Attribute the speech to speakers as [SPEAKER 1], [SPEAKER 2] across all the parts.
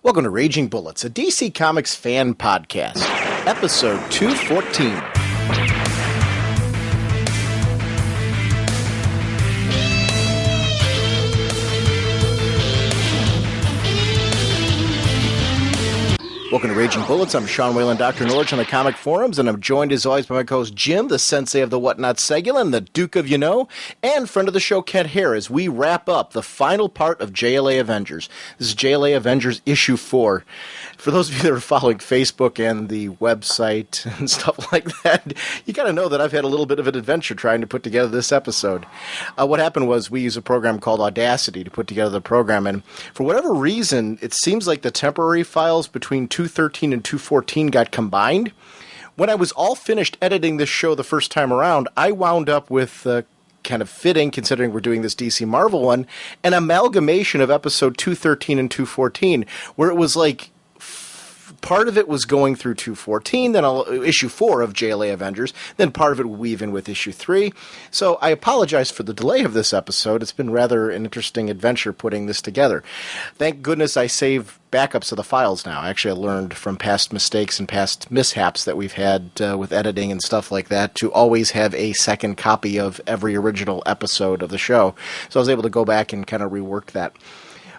[SPEAKER 1] Welcome to Raging Bullets, a DC Comics fan podcast, episode 214. Welcome to Raging Bullets. I'm Sean Whalen, drnorge on the comic forums, and I'm joined as always by my co-host Jim, the sensei of the whatnot Segulin, the Duke of You-Know, and friend of the show Ken Hare, as we wrap up the final part of JLA Avengers. This is JLA Avengers Issue 4. For those of you that are following Facebook and the website and stuff like that, you gotta know that I've had a little bit of an adventure trying to put together this episode. What happened was we use a program called Audacity to put together the program, and for whatever reason, it seems like the temporary files between 213 and 214 got combined. When I was all finished editing this show the first time around, I wound up with kind of fitting, considering we're doing this DC Marvel one, an amalgamation of episode 213 and 214, where it was like part of it was going through 214, then issue 4 of JLA Avengers, then part of it will weave in with issue 3. So I apologize for the delay of this episode. It's been rather an interesting adventure putting this together. Thank goodness I saved backups of the files now. Actually, I learned from past mistakes and past mishaps that we've had with editing and stuff like that to always have a second copy of every original episode of the show. So I was able to go back and kind of rework that.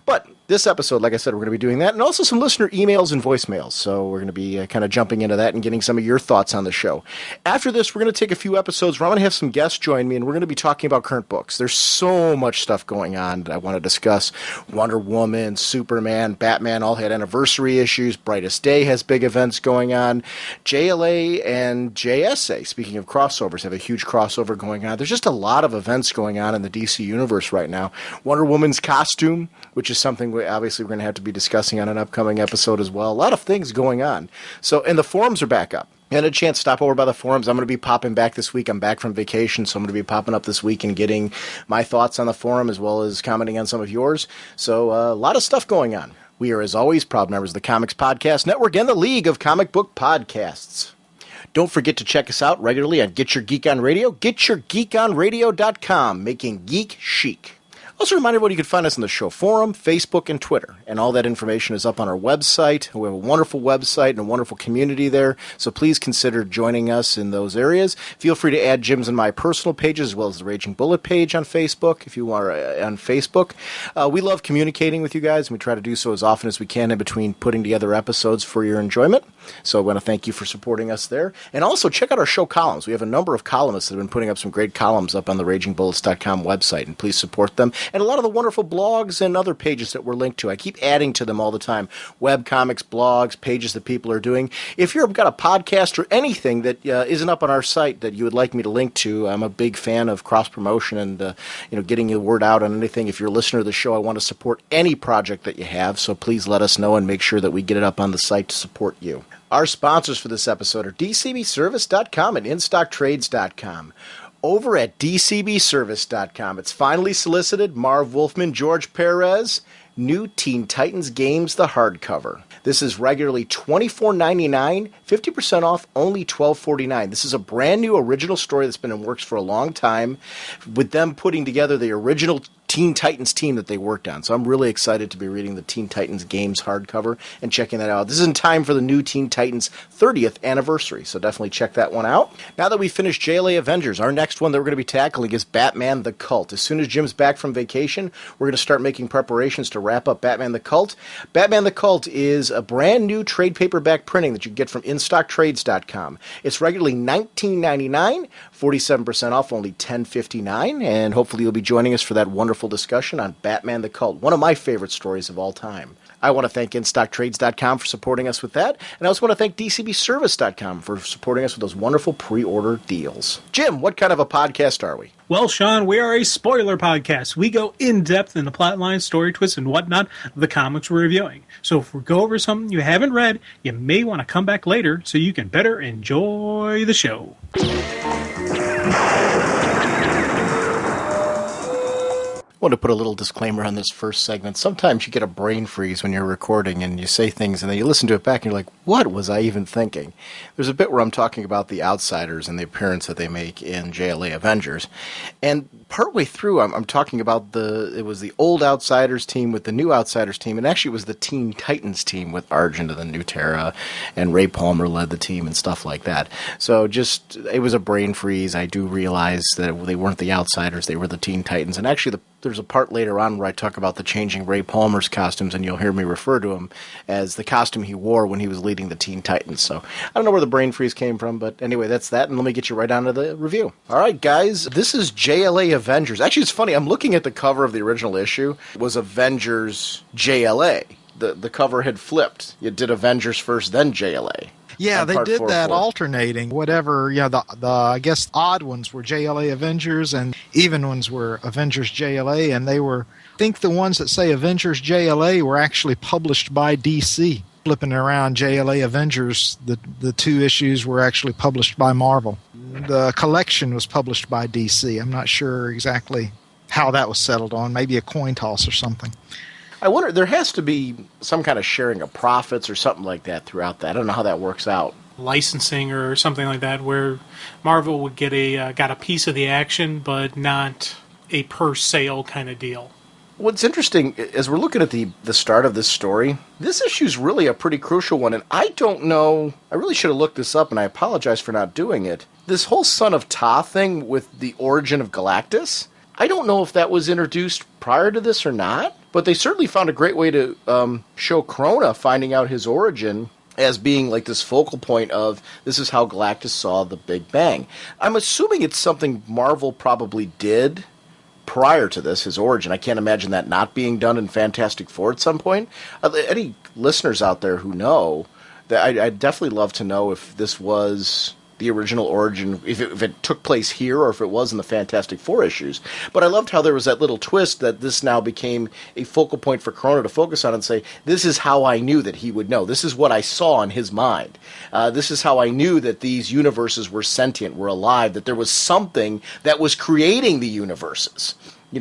[SPEAKER 1] But this episode, like I said, we're going to be doing that, and also some listener emails and voicemails. So we're going to be kind of jumping into that and getting some of your thoughts on the show. After this, we're going to take a few episodes where I'm going to have some guests join me, and we're going to be talking about current books. There's so much stuff going on that I want to discuss. Wonder Woman, Superman, Batman all had anniversary issues. Brightest Day has big events going on. JLA and JSA, speaking of crossovers, have a huge crossover going on. There's just a lot of events going on in the DC universe right now. Wonder Woman's costume, which is something obviously we're going to have to be discussing on an upcoming episode as well. A lot of things going on. So, and the forums are back up. I had a chance to stop over by the forums. I'm going to be popping back this week. I'm back from vacation, so I'm going to be popping up this week and getting my thoughts on the forum as well as commenting on some of yours. So, a lot of stuff going on. We are, as always, proud members of the Comics Podcast Network and the League of Comic Book Podcasts. Don't forget to check us out regularly on Get Your Geek on Radio, getyourgeekonradio.com, making geek chic. Also, remind everybody you can find us on the show forum, Facebook, and Twitter. And all that information is up on our website. We have a wonderful website and a wonderful community there. So please consider joining us in those areas. Feel free to add Jim's and my personal pages as well as the Raging Bullet page on Facebook if you are on Facebook. We love communicating with you guys, and we try to do so as often as we can in between putting together episodes for your enjoyment. So I want to thank you for supporting us there. And also check out our show columns. We have a number of columnists that have been putting up some great columns up on the RagingBullets.com website, and please support them. And a lot of the wonderful blogs and other pages that we're linked to. I keep adding to them all the time. Web comics, blogs, pages that people are doing. If you've got a podcast or anything that isn't up on our site that you would like me to link to, I'm a big fan of cross-promotion and getting the word out on anything. If you're a listener to the show, I want to support any project that you have, so please let us know and make sure that we get it up on the site to support you. Our sponsors for this episode are DCBService.com and InStockTrades.com. Over at DCBService.com, it's finally solicited Marv Wolfman, George Perez, New Teen Titans Games, the hardcover. This is regularly $24.99, 50% off, only $12.49. This is a brand new original story that's been in works for a long time, with them putting together the original Teen Titans team that they worked on. So I'm really excited to be reading the Teen Titans Games hardcover and checking that out. This is in time for the new Teen Titans 30th anniversary, so definitely check that one out. Now that we finished JLA Avengers, our next one that we're going to be tackling is Batman the Cult. As soon as Jim's back from vacation, we're going to start making preparations to wrap up Batman the Cult. Batman the Cult is a brand new trade paperback printing that you get from InStockTrades.com. It's regularly $19.99, 47% off, only $10.59, and hopefully you'll be joining us for that wonderful discussion on Batman the Cult, one of my favorite stories of all time. I want to thank InStockTrades.com for supporting us with that, and I also want to thank DCBService.com for supporting us with those wonderful pre-order deals. Jim, what kind of a podcast are we?
[SPEAKER 2] Well, Sean, we are a spoiler podcast. We go in-depth in the plotline, story twists, and whatnot of the comics we're reviewing. So if we go over something you haven't read, you may want to come back later so you can better enjoy the show.
[SPEAKER 1] want to put a little disclaimer on this first segment. Sometimes you get a brain freeze when you're recording and you say things and then you listen to it back and you're like, what was I even thinking? There's a bit where I'm talking about the Outsiders and the appearance that they make in JLA Avengers. And partway through, I'm talking about it was the old Outsiders team with the new Outsiders team, and actually it was the Teen Titans team with Argent and the New Terra, and Ray Palmer led the team and stuff like that. So it was a brain freeze. I do realize that they weren't the Outsiders, they were the Teen Titans. And actually there's a part later on where I talk about the changing Ray Palmer's costumes, and you'll hear me refer to him as the costume he wore when he was leading the Teen Titans. So I don't know where the brain freeze came from, but anyway, that's that, and let me get you right on to the review. All right, guys, this is JLA Avengers. Actually, it's funny, I'm looking at the cover of the original issue. It was Avengers JLA. The cover had flipped. You did Avengers first, then JLA.
[SPEAKER 3] Yeah, they did that
[SPEAKER 1] 4.
[SPEAKER 3] alternating. Whatever, the I guess odd ones were JLA Avengers and even ones were Avengers JLA, and they were, I think the ones that say Avengers JLA were actually published by DC. Flipping around JLA Avengers, the 2 issues were actually published by Marvel. The collection was published by DC. I'm not sure exactly how that was settled on. Maybe a coin toss or something.
[SPEAKER 1] I wonder, there has to be some kind of sharing of profits or something like that throughout that. I don't know how that works out.
[SPEAKER 2] Licensing or something like that, where Marvel would get got a piece of the action, but not a per sale kind of deal.
[SPEAKER 1] What's interesting, as we're looking at the start of this story, this issue is really a pretty crucial one, and I don't know, I really should have looked this up, and I apologize for not doing it. This whole Son of Ta thing with the origin of Galactus, I don't know if that was introduced prior to this or not, but they certainly found a great way to show Krona finding out his origin as being like this focal point of this is how Galactus saw the Big Bang. I'm assuming it's something Marvel probably did prior to this, his origin. I can't imagine that not being done in Fantastic Four at some point. Any listeners out there who know, that I'd definitely love to know if this was the original origin, if it took place here or if it was in the Fantastic Four issues. But I loved how there was that little twist that this now became a focal point for Krona to focus on and say, this is how I knew that he would know. This is what I saw in his mind. This is how I knew that these universes were sentient, were alive, that there was something that was creating the universes.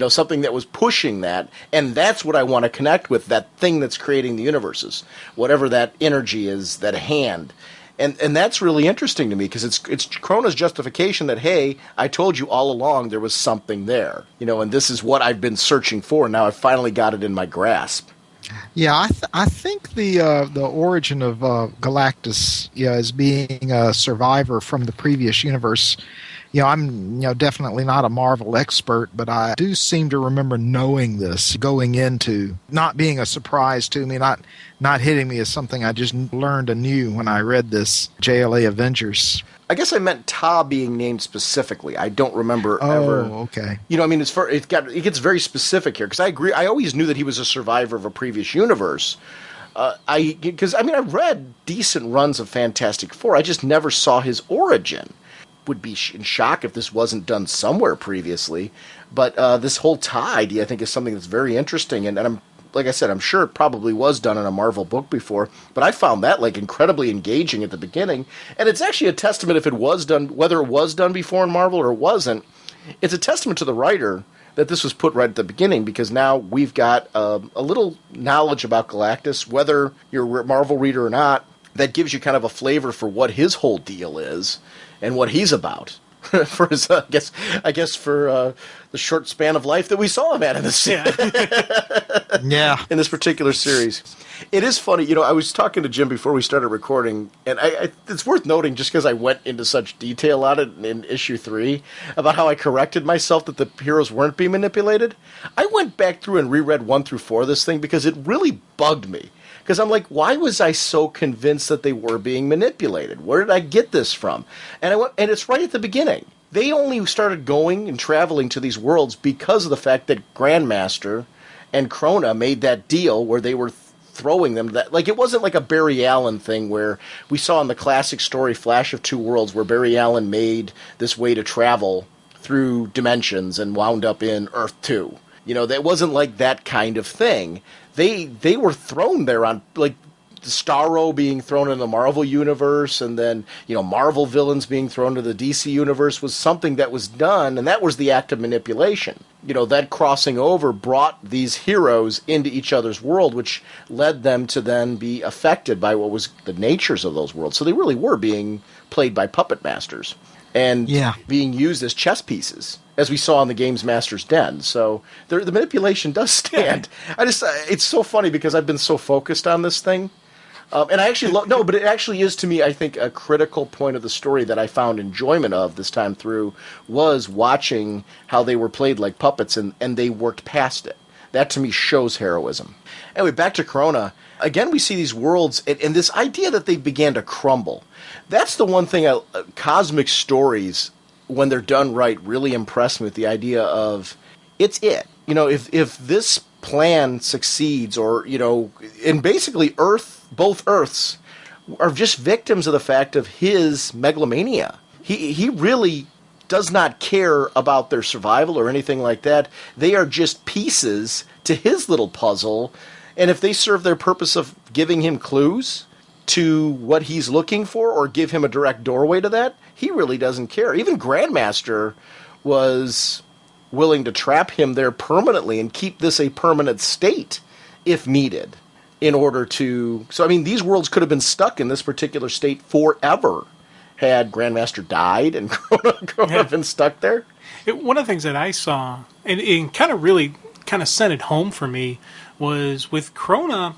[SPEAKER 1] Something that was pushing that, and that's what I want to connect with, that thing that's creating the universes. Whatever that energy is, that hand. And that's really interesting to me because it's Krona's justification that, hey, I told you all along there was something there, and this is what I've been searching for. Now I've finally got it in my grasp.
[SPEAKER 3] Yeah, I think the origin of Galactus, as being a survivor from the previous universe. I'm definitely not a Marvel expert, but I do seem to remember knowing this going into, not being a surprise to me, not hitting me as something I just learned anew when I read this JLA Avengers.
[SPEAKER 1] I guess I meant Ta being named specifically. I don't remember ever.
[SPEAKER 3] Oh, okay.
[SPEAKER 1] It gets very specific here because I agree. I always knew that he was a survivor of a previous universe. I've read decent runs of Fantastic Four. I just never saw his origin. Would be in shock if this wasn't done somewhere previously, but this whole Ta idea I think is something that's very interesting, and I'm like I said, I'm sure it probably was done in a Marvel book before, but I found that incredibly engaging at the beginning, and it's actually a testament if it was done, whether it was done before in Marvel or it wasn't, it's a testament to the writer that this was put right at the beginning, because now we've got a little knowledge about Galactus, whether you're a Marvel reader or not, that gives you kind of a flavor for what his whole deal is and what he's about. For his, I guess for the short span of life that we saw him at in this, in this particular series. It is funny, I was talking to Jim before we started recording, and it's worth noting just because I went into such detail on it in issue 3 about how I corrected myself that the heroes weren't being manipulated. I went back through and reread 1 through 4 of this thing because it really bugged me. Because I'm like, why was I so convinced that they were being manipulated? Where did I get this from? And and it's right at the beginning. They only started going and traveling to these worlds because of the fact that Grandmaster and Krona made that deal where they were throwing them. It wasn't like a Barry Allen thing where we saw in the classic story Flash of Two Worlds where Barry Allen made this way to travel through dimensions and wound up in Earth 2. That wasn't like that kind of thing. They were thrown there on, Starro being thrown in the Marvel universe, and then Marvel villains being thrown into the DC universe was something that was done, and that was the act of manipulation. That crossing over brought these heroes into each other's world, which led them to then be affected by what was the natures of those worlds. So they really were being played by puppet masters and being used as chess pieces, as we saw in the Games Master's Den. So the manipulation does stand. It's so funny because I've been so focused on this thing. And I actually but it actually is, to me, I think, a critical point of the story that I found enjoyment of this time through was watching how they were played like puppets and they worked past it. That, to me, shows heroism. Anyway, back to Corona. Again, we see these worlds and this idea that they began to crumble. That's the one thing cosmic stories, when they're done right, really impress me with the idea of it's it. If this plan succeeds, or and basically both Earths are just victims of the fact of his megalomania. He really does not care about their survival or anything like that. They are just pieces to his little puzzle, and if they serve their purpose of giving him clues to what he's looking for or give him a direct doorway to that, he really doesn't care. Even Grandmaster was willing to trap him there permanently and keep this a permanent state if needed in order to... So, I mean, these worlds could have been stuck in this particular state forever had Grandmaster died and Corona been stuck there.
[SPEAKER 2] One of the things that I saw, and kind of really sent it home for me, was with Corona,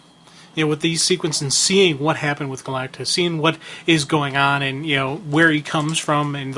[SPEAKER 2] with these sequences and seeing what happened with Galactus, seeing what is going on and, where he comes from and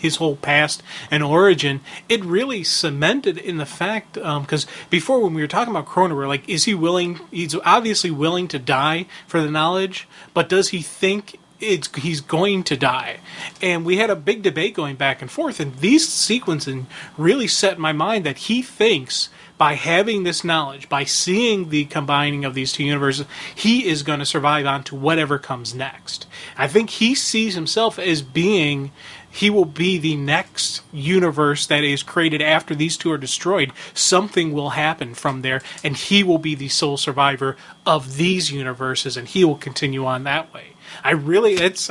[SPEAKER 2] his whole past and origin, it really cemented in the fact, because before when we were talking about Corona, we're like, he's obviously willing to die for the knowledge, but does he think he's going to die? And we had a big debate going back and forth, and these sequences really set in my mind that he thinks by having this knowledge, by seeing the combining of these two universes, he is going to survive on to whatever comes next. I think he sees himself as being... He will be the next universe that is created after these two are destroyed. Something will happen from there, and he will be the sole survivor of these universes, and he will continue on that way. I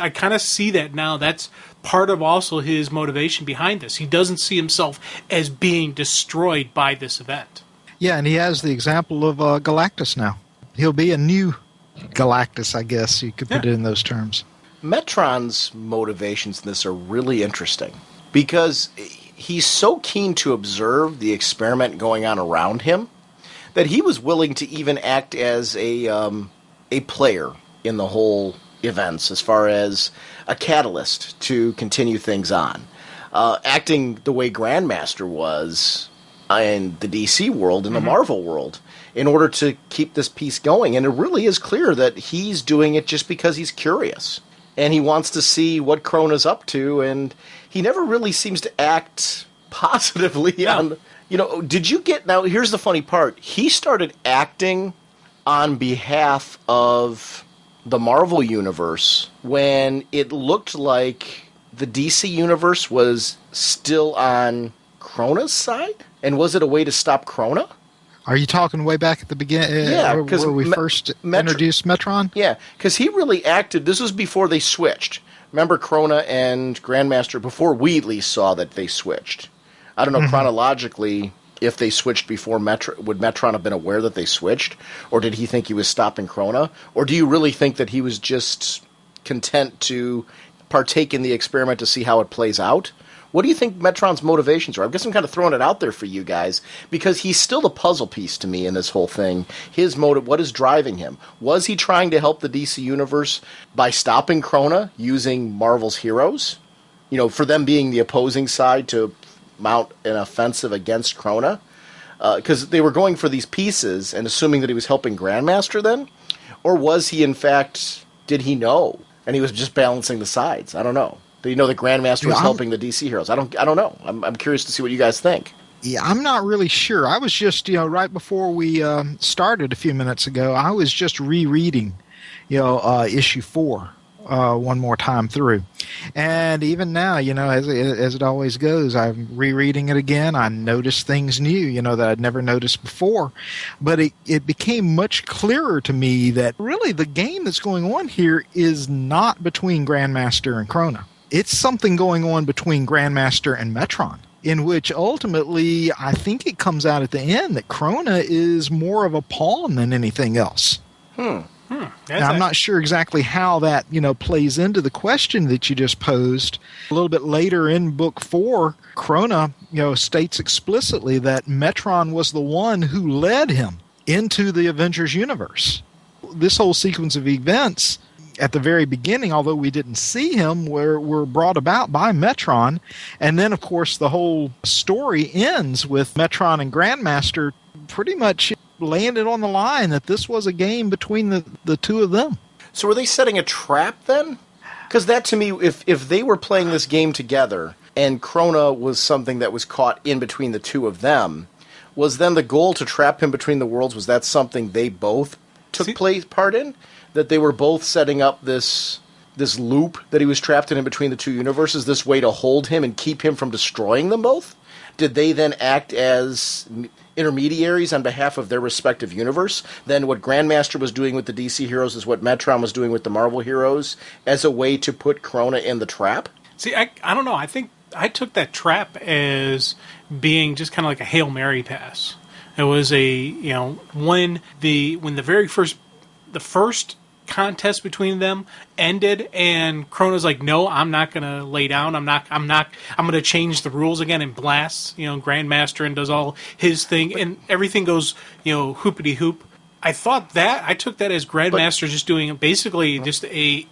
[SPEAKER 2] kind of see that now. That's part of also his motivation behind this. He doesn't see himself as being destroyed by this event.
[SPEAKER 3] Yeah, and he has the example of Galactus now. He'll be a new Galactus, I guess you could put it in those terms.
[SPEAKER 1] Metron's motivations in this are really interesting because he's so keen to observe the experiment going on around him that he was willing to even act as a player in the whole events, as far as a catalyst to continue things on. Acting the way Grandmaster was in the DC world, in the Marvel world, in order to keep this piece going. And it really is clear that he's doing it just because he's curious. And he wants to see what Crona's up to, and he never really seems to act positively on... did you get... Now, here's the funny part. He started acting on behalf of the Marvel Universe when it looked like the DC Universe was still on Crona's side? And was it a way to stop Crona?
[SPEAKER 3] Are you talking way back at the beginning?
[SPEAKER 1] Yeah,
[SPEAKER 3] where we first introduced Metron?
[SPEAKER 1] Yeah, because he really acted... This was before they switched. Remember Crona and Grandmaster, before we at least saw that they switched. I don't know chronologically if they switched before would Metron have been aware that they switched? Or did he think he was stopping Crona? Or do you really think that he was just content to partake in the experiment to see how it plays out? What do you think Metron's motivations are? I guess I'm kind of throwing it out there for you guys, because he's still the puzzle piece to me in this whole thing. His motive, what is driving him? Was he trying to help the DC Universe by stopping Crona using Marvel's heroes? For them being the opposing side to mount an offensive against Crona? Because they were going for these pieces and assuming that he was helping Grandmaster then? Or was he, in fact, did he know? And he was just balancing the sides? I don't know. The Grandmaster was helping the DC heroes. I don't know. I'm curious to see what you guys think.
[SPEAKER 3] Yeah, I'm not really sure. I was just, right before we started a few minutes ago, I was just rereading, issue 4 one more time through. And even now, as it always goes, I'm rereading it again. I notice things new, that I'd never noticed before. But it became much clearer to me that really the game that's going on here is not between Grandmaster and Krona. It's something going on between Grandmaster and Metron, in which ultimately I think it comes out at the end that Krona is more of a pawn than anything else.
[SPEAKER 2] Now,
[SPEAKER 3] I'm not sure exactly how that, plays into the question that you just posed. A little bit later in Book 4, Krona, states explicitly that Metron was the one who led him into the Avengers universe. This whole sequence of events at the very beginning, although we didn't see him, were brought about by Metron. And then, of course, the whole story ends with Metron and Grandmaster pretty much laying it on the line that this was a game between the two of them.
[SPEAKER 1] So were they setting a trap then? Because that, to me, if they were playing this game together and Krona was something that was caught in between the two of them, was then the goal to trap him between the worlds? Was that something they both took part in? That they were both setting up this loop that he was trapped in between the two universes, this way to hold him and keep him from destroying them both? Did they then act as intermediaries on behalf of their respective universe? Then what Grandmaster was doing with the DC heroes is what Metron was doing with the Marvel heroes as a way to put Krona in the trap?
[SPEAKER 2] See, I don't know. I think I took that trap as being just kind of like a Hail Mary pass. It was when the first contest between them ended and Krona's like, no, I'm not going to lay down. I'm going to change the rules again, and blasts, Grandmaster and does all his thing, and everything goes, hoopity hoop. I took that as Grandmaster just doing basically just I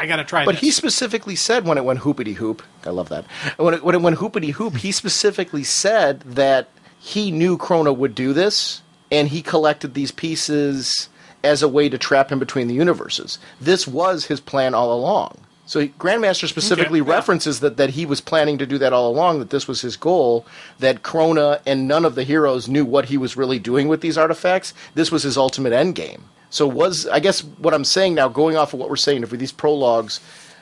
[SPEAKER 2] got to try this.
[SPEAKER 1] But he specifically said when it went hoopity hoop, I love that. When it went hoopity hoop, he specifically said that he knew Krona would do this, and he collected these pieces as a way to trap him between the universes. This was his plan all along. So Grandmaster specifically references that he was planning to do that all along, that this was his goal, that Krona and none of the heroes knew what he was really doing with these artifacts. This was his ultimate endgame. So I guess what I'm saying now, going off of what we're saying, if with these prologues,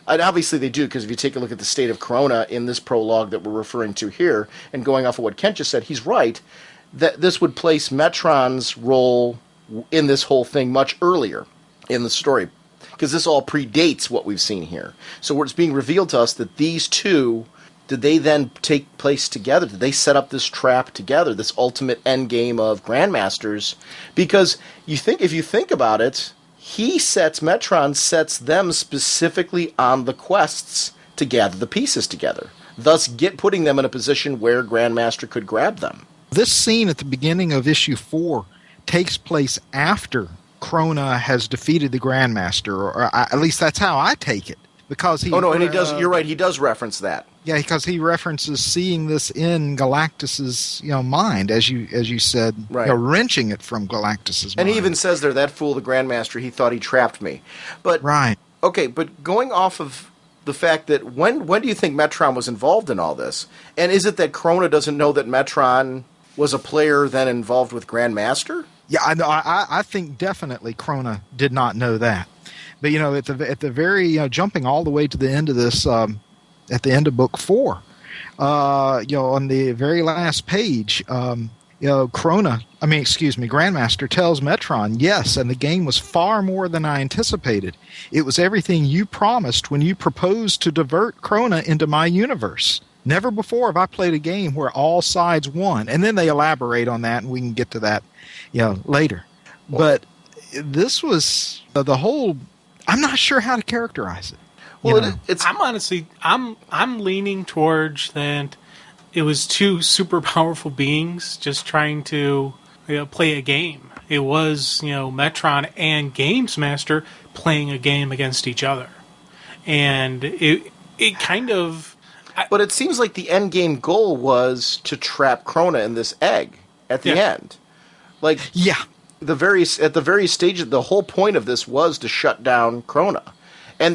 [SPEAKER 1] and obviously they do, because if you take a look at the state of Krona in this prologue that we're referring to here, and going off of what Kent just said, he's right, that this would place Metron's role in this whole thing much earlier in the story, because this all predates what we've seen here. So it's being revealed to us that these two, did they then take place together? Did they set up this trap together, this ultimate end game of Grandmasters? Because if you think about it, Metron sets them specifically on the quests to gather the pieces together, thus putting them in a position where Grandmaster could grab them.
[SPEAKER 3] This scene at the beginning of issue 4 takes place after Krona has defeated the Grandmaster, or at least that's how I take it. Because he
[SPEAKER 1] and he does. You're right. He does reference that.
[SPEAKER 3] Yeah, because he references seeing this in Galactus's mind, as you said,
[SPEAKER 1] right.
[SPEAKER 3] Wrenching it from Galactus's mind.
[SPEAKER 1] And he even says there, that fool, the Grandmaster, he thought he trapped me. But
[SPEAKER 3] right.
[SPEAKER 1] Okay, but going off of the fact that when do you think Metron was involved in all this? And is it that Krona doesn't know that Metron was a player then involved with Grandmaster?
[SPEAKER 3] Yeah, I think definitely Krona did not know that. But at the very jumping all the way to the end of this, at the end of book 4, on the very last page, Grandmaster tells Metron, yes, and the game was far more than I anticipated. It was everything you promised when you proposed to divert Krona into my universe. Never before have I played a game where all sides won. And then they elaborate on that, and we can get to that, later. But this was the whole. I'm not sure how to characterize it.
[SPEAKER 1] Well,
[SPEAKER 2] I'm leaning towards that. It was two super powerful beings just trying to play a game. It was Metron and Games Master playing a game against each other, and it kind of.
[SPEAKER 1] But it seems like the end game goal was to trap Krona in this egg at the end. Like,
[SPEAKER 3] yeah,
[SPEAKER 1] at the very stage, the whole point of this was to shut down Krona,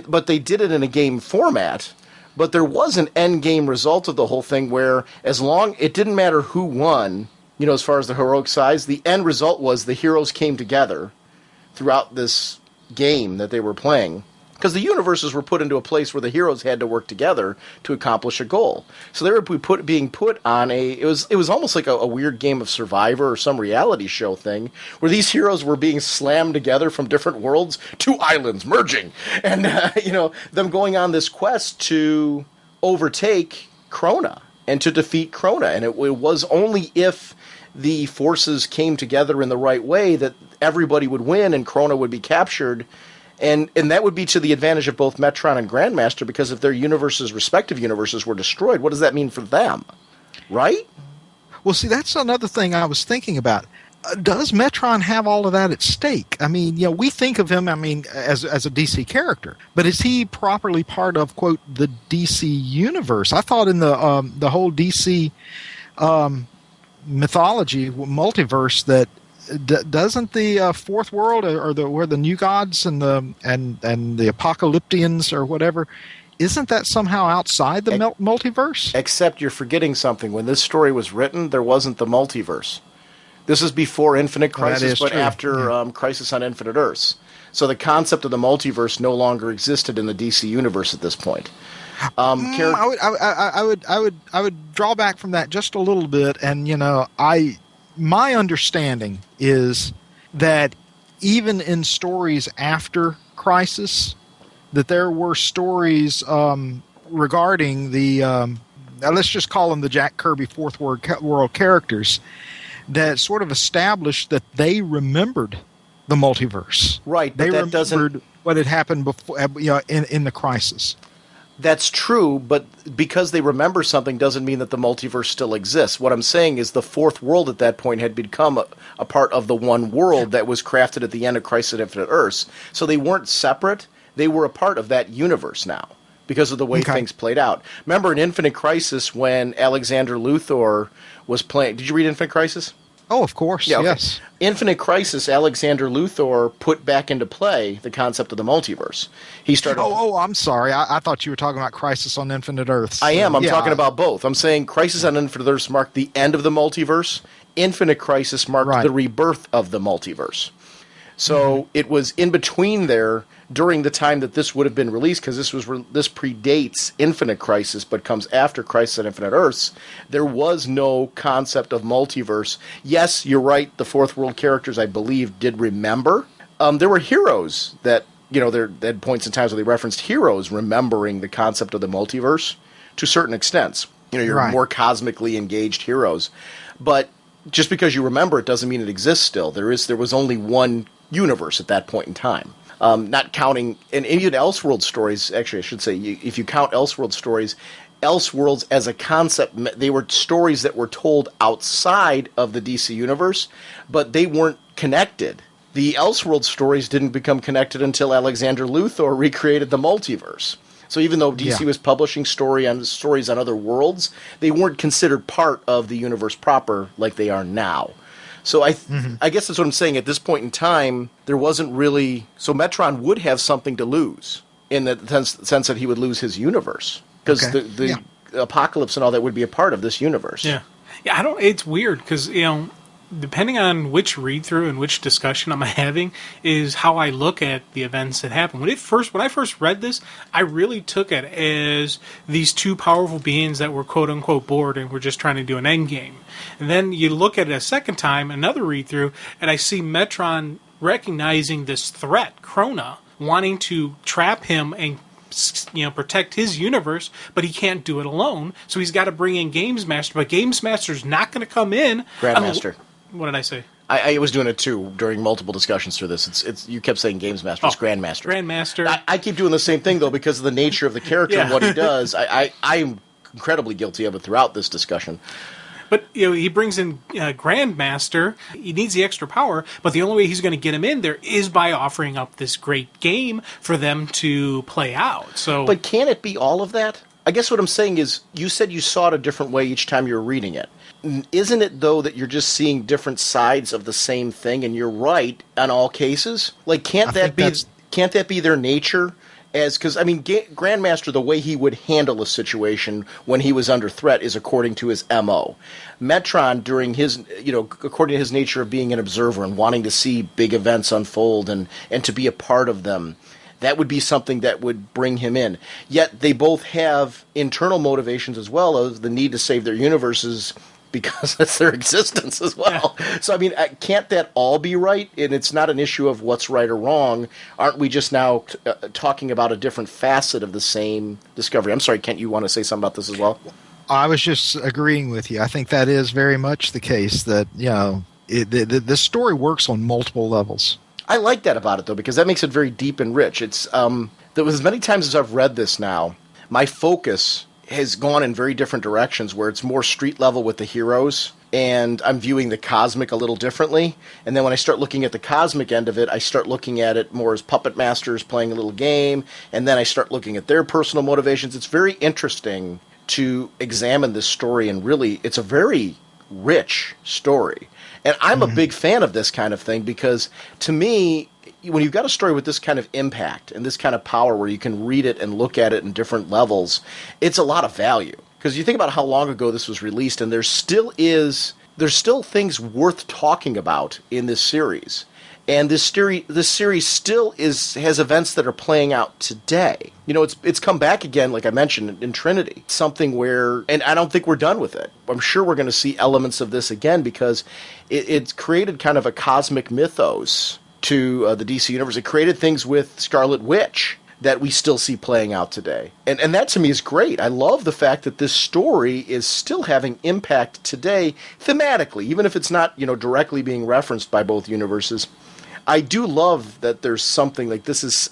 [SPEAKER 1] but they did it in a game format. But there was an end game result of the whole thing where, it didn't matter who won, as far as the heroic sides, the end result was the heroes came together throughout this game that they were playing Because the universes were put into a place where the heroes had to work together to accomplish a goal. So they were being put on it was almost like a weird game of Survivor or some reality show thing, where these heroes were being slammed together from different worlds, two islands merging, and them going on this quest to overtake Krona and to defeat Krona. And it was only if the forces came together in the right way that everybody would win and Krona would be captured. And that would be to the advantage of both Metron and Grandmaster, because if their respective universes were destroyed, what does that mean for them? Right?
[SPEAKER 3] Well, see, that's another thing I was thinking about. Does Metron have all of that at stake? I mean, we think of him, as a DC character, but is he properly part of, quote, the DC universe? I thought in the whole DC mythology, multiverse, that doesn't the fourth world, or where the new gods and the apocalyptians or whatever, isn't that somehow outside the multiverse?
[SPEAKER 1] Except you're forgetting something. When this story was written, there wasn't the multiverse. This is before Infinite Crisis, but true. After Crisis on Infinite Earths. So the concept of the multiverse no longer existed in the DC universe at this point.
[SPEAKER 3] I would draw back from that just a little bit, and my understanding is that even in stories after Crisis, that there were stories regarding the let's just call them the Jack Kirby Fourth World characters, that sort of established that they remembered the multiverse.
[SPEAKER 1] Right,
[SPEAKER 3] but they remembered what had happened before, in the Crisis.
[SPEAKER 1] That's true, but because they remember something doesn't mean that the multiverse still exists. What I'm saying is the fourth world at that point had become a part of the one world that was crafted at the end of Crisis on Infinite Earths. So they weren't separate. They were a part of that universe now because of the way things played out. Remember in Infinite Crisis when Alexander Luthor was playing... Did you read Infinite Crisis?
[SPEAKER 3] Oh, of course,
[SPEAKER 1] yeah, okay.
[SPEAKER 3] Yes.
[SPEAKER 1] Infinite Crisis, Alexander Luthor put back into play the concept of the multiverse. He started...
[SPEAKER 3] Oh, I'm sorry. I thought you were talking about Crisis on Infinite Earths.
[SPEAKER 1] I am. I'm talking about both. I'm saying Crisis on Infinite Earths marked the end of the multiverse. Infinite Crisis marked the rebirth of the multiverse. So it was in between there during the time that this would have been released, because this predates Infinite Crisis but comes after Crisis on Infinite Earths. There was no concept of multiverse. Yes, you're right, the Fourth World characters, I believe, did remember. There were heroes that, there had points in times where they referenced heroes remembering the concept of the multiverse to certain extents. Your more cosmically engaged heroes. But just because you remember it doesn't mean it exists still. There was only one universe at that point in time. Not counting, and even Elseworld stories, actually I should say, if you count Elseworld stories, Elseworlds as a concept, they were stories that were told outside of the DC universe, but they weren't connected. The Elseworld stories didn't become connected until Alexander Luthor recreated the multiverse. So even though DC was publishing stories on other worlds, they weren't considered part of the universe proper like they are now. So I guess that's what I'm saying. At this point in time, there wasn't really... So Metron would have something to lose in the sense that he would lose his universe. Because the apocalypse and all that would be a part of this universe.
[SPEAKER 2] Yeah. Yeah, it's weird because, depending on which read-through and which discussion I'm having is how I look at the events that happen. When I first read this, I really took it as these two powerful beings that were quote-unquote bored and were just trying to do an end game. And then you look at it a second time, another read-through, and I see Metron recognizing this threat, Krona, wanting to trap him and protect his universe, but he can't do it alone. So he's got to bring in Games Master, but Games Master's not going to come in.
[SPEAKER 1] Grandmaster.
[SPEAKER 2] What did I say?
[SPEAKER 1] I was doing it too during multiple discussions through this. It's you kept saying Games Master. It's Grandmaster.
[SPEAKER 2] Grandmaster.
[SPEAKER 1] I keep doing the same thing though because of the nature of the character and what he does. I'm incredibly guilty of it throughout this discussion.
[SPEAKER 2] But he brings in Grandmaster. He needs the extra power, but the only way he's going to get him in there is by offering up this great game for them to play out. So,
[SPEAKER 1] but can it be all of that? I guess what I'm saying is, you said you saw it a different way each time you were reading it. Isn't it, though, that you're just seeing different sides of the same thing, and you're right on all cases? Like, can't that be their nature? Because, Grandmaster, the way he would handle a situation when he was under threat is according to his M.O. Metron, during his, according to his nature of being an observer and wanting to see big events unfold and to be a part of them, that would be something that would bring him in. Yet they both have internal motivations as well as the need to save their universes because that's their existence as well. Yeah. So, I mean, can't that all be right? And it's not an issue of what's right or wrong. Aren't we just now talking about a different facet of the same discovery? I'm sorry, Kent, you want to say something about this as well?
[SPEAKER 3] I was just agreeing with you. I think that is very much the case that, this story works on multiple levels.
[SPEAKER 1] I like that about it, though, because that makes it very deep and rich. It's there was as many times as I've read this now, my focus has gone in very different directions where it's more street level with the heroes, and I'm viewing the cosmic a little differently. And then when I start looking at the cosmic end of it, I start looking at it more as puppet masters playing a little game, and then I start looking at their personal motivations. It's very interesting to examine this story, and really, it's a very rich story. And I'm a big fan of this kind of thing because, to me, when you've got a story with this kind of impact and this kind of power where you can read it and look at it in different levels, it's a lot of value. Because you think about how long ago this was released, and there's still things worth talking about in this series. And this series still has events that are playing out today. It's come back again, like I mentioned, in Trinity. Something where, and I don't think we're done with it. I'm sure we're going to see elements of this again because it's created kind of a cosmic mythos to the DC Universe. It created things with Scarlet Witch that we still see playing out today. And that to me is great. I love the fact that this story is still having impact today thematically, even if it's not, directly being referenced by both universes. I do love that there's something like this is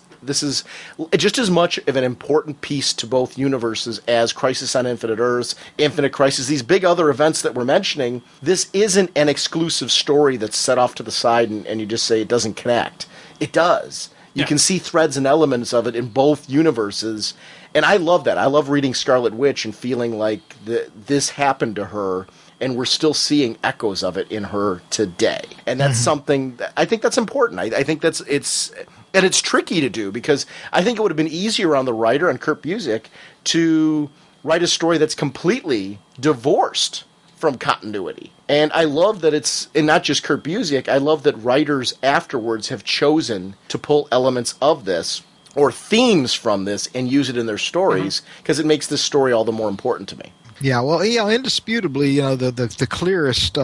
[SPEAKER 1] just as much of an important piece to both universes as Crisis on Infinite Earths, Infinite Crisis, these big other events that we're mentioning. This isn't an exclusive story that's set off to the side and you just say it doesn't connect. It does. You can see threads and elements of it in both universes, and I love that. I love reading Scarlet Witch and feeling like this happened to her, and we're still seeing echoes of it in her today. And that's something I think that's important. I think it's tricky to do because I think it would have been easier on the writer, on Kurt Busiek, to write a story that's completely divorced from continuity. And I love that and not just Kurt Busiek, I love that writers afterwards have chosen to pull elements of this or themes from this and use it in their stories because it makes this story all the more important to me.
[SPEAKER 3] Yeah, well, indisputably, the clearest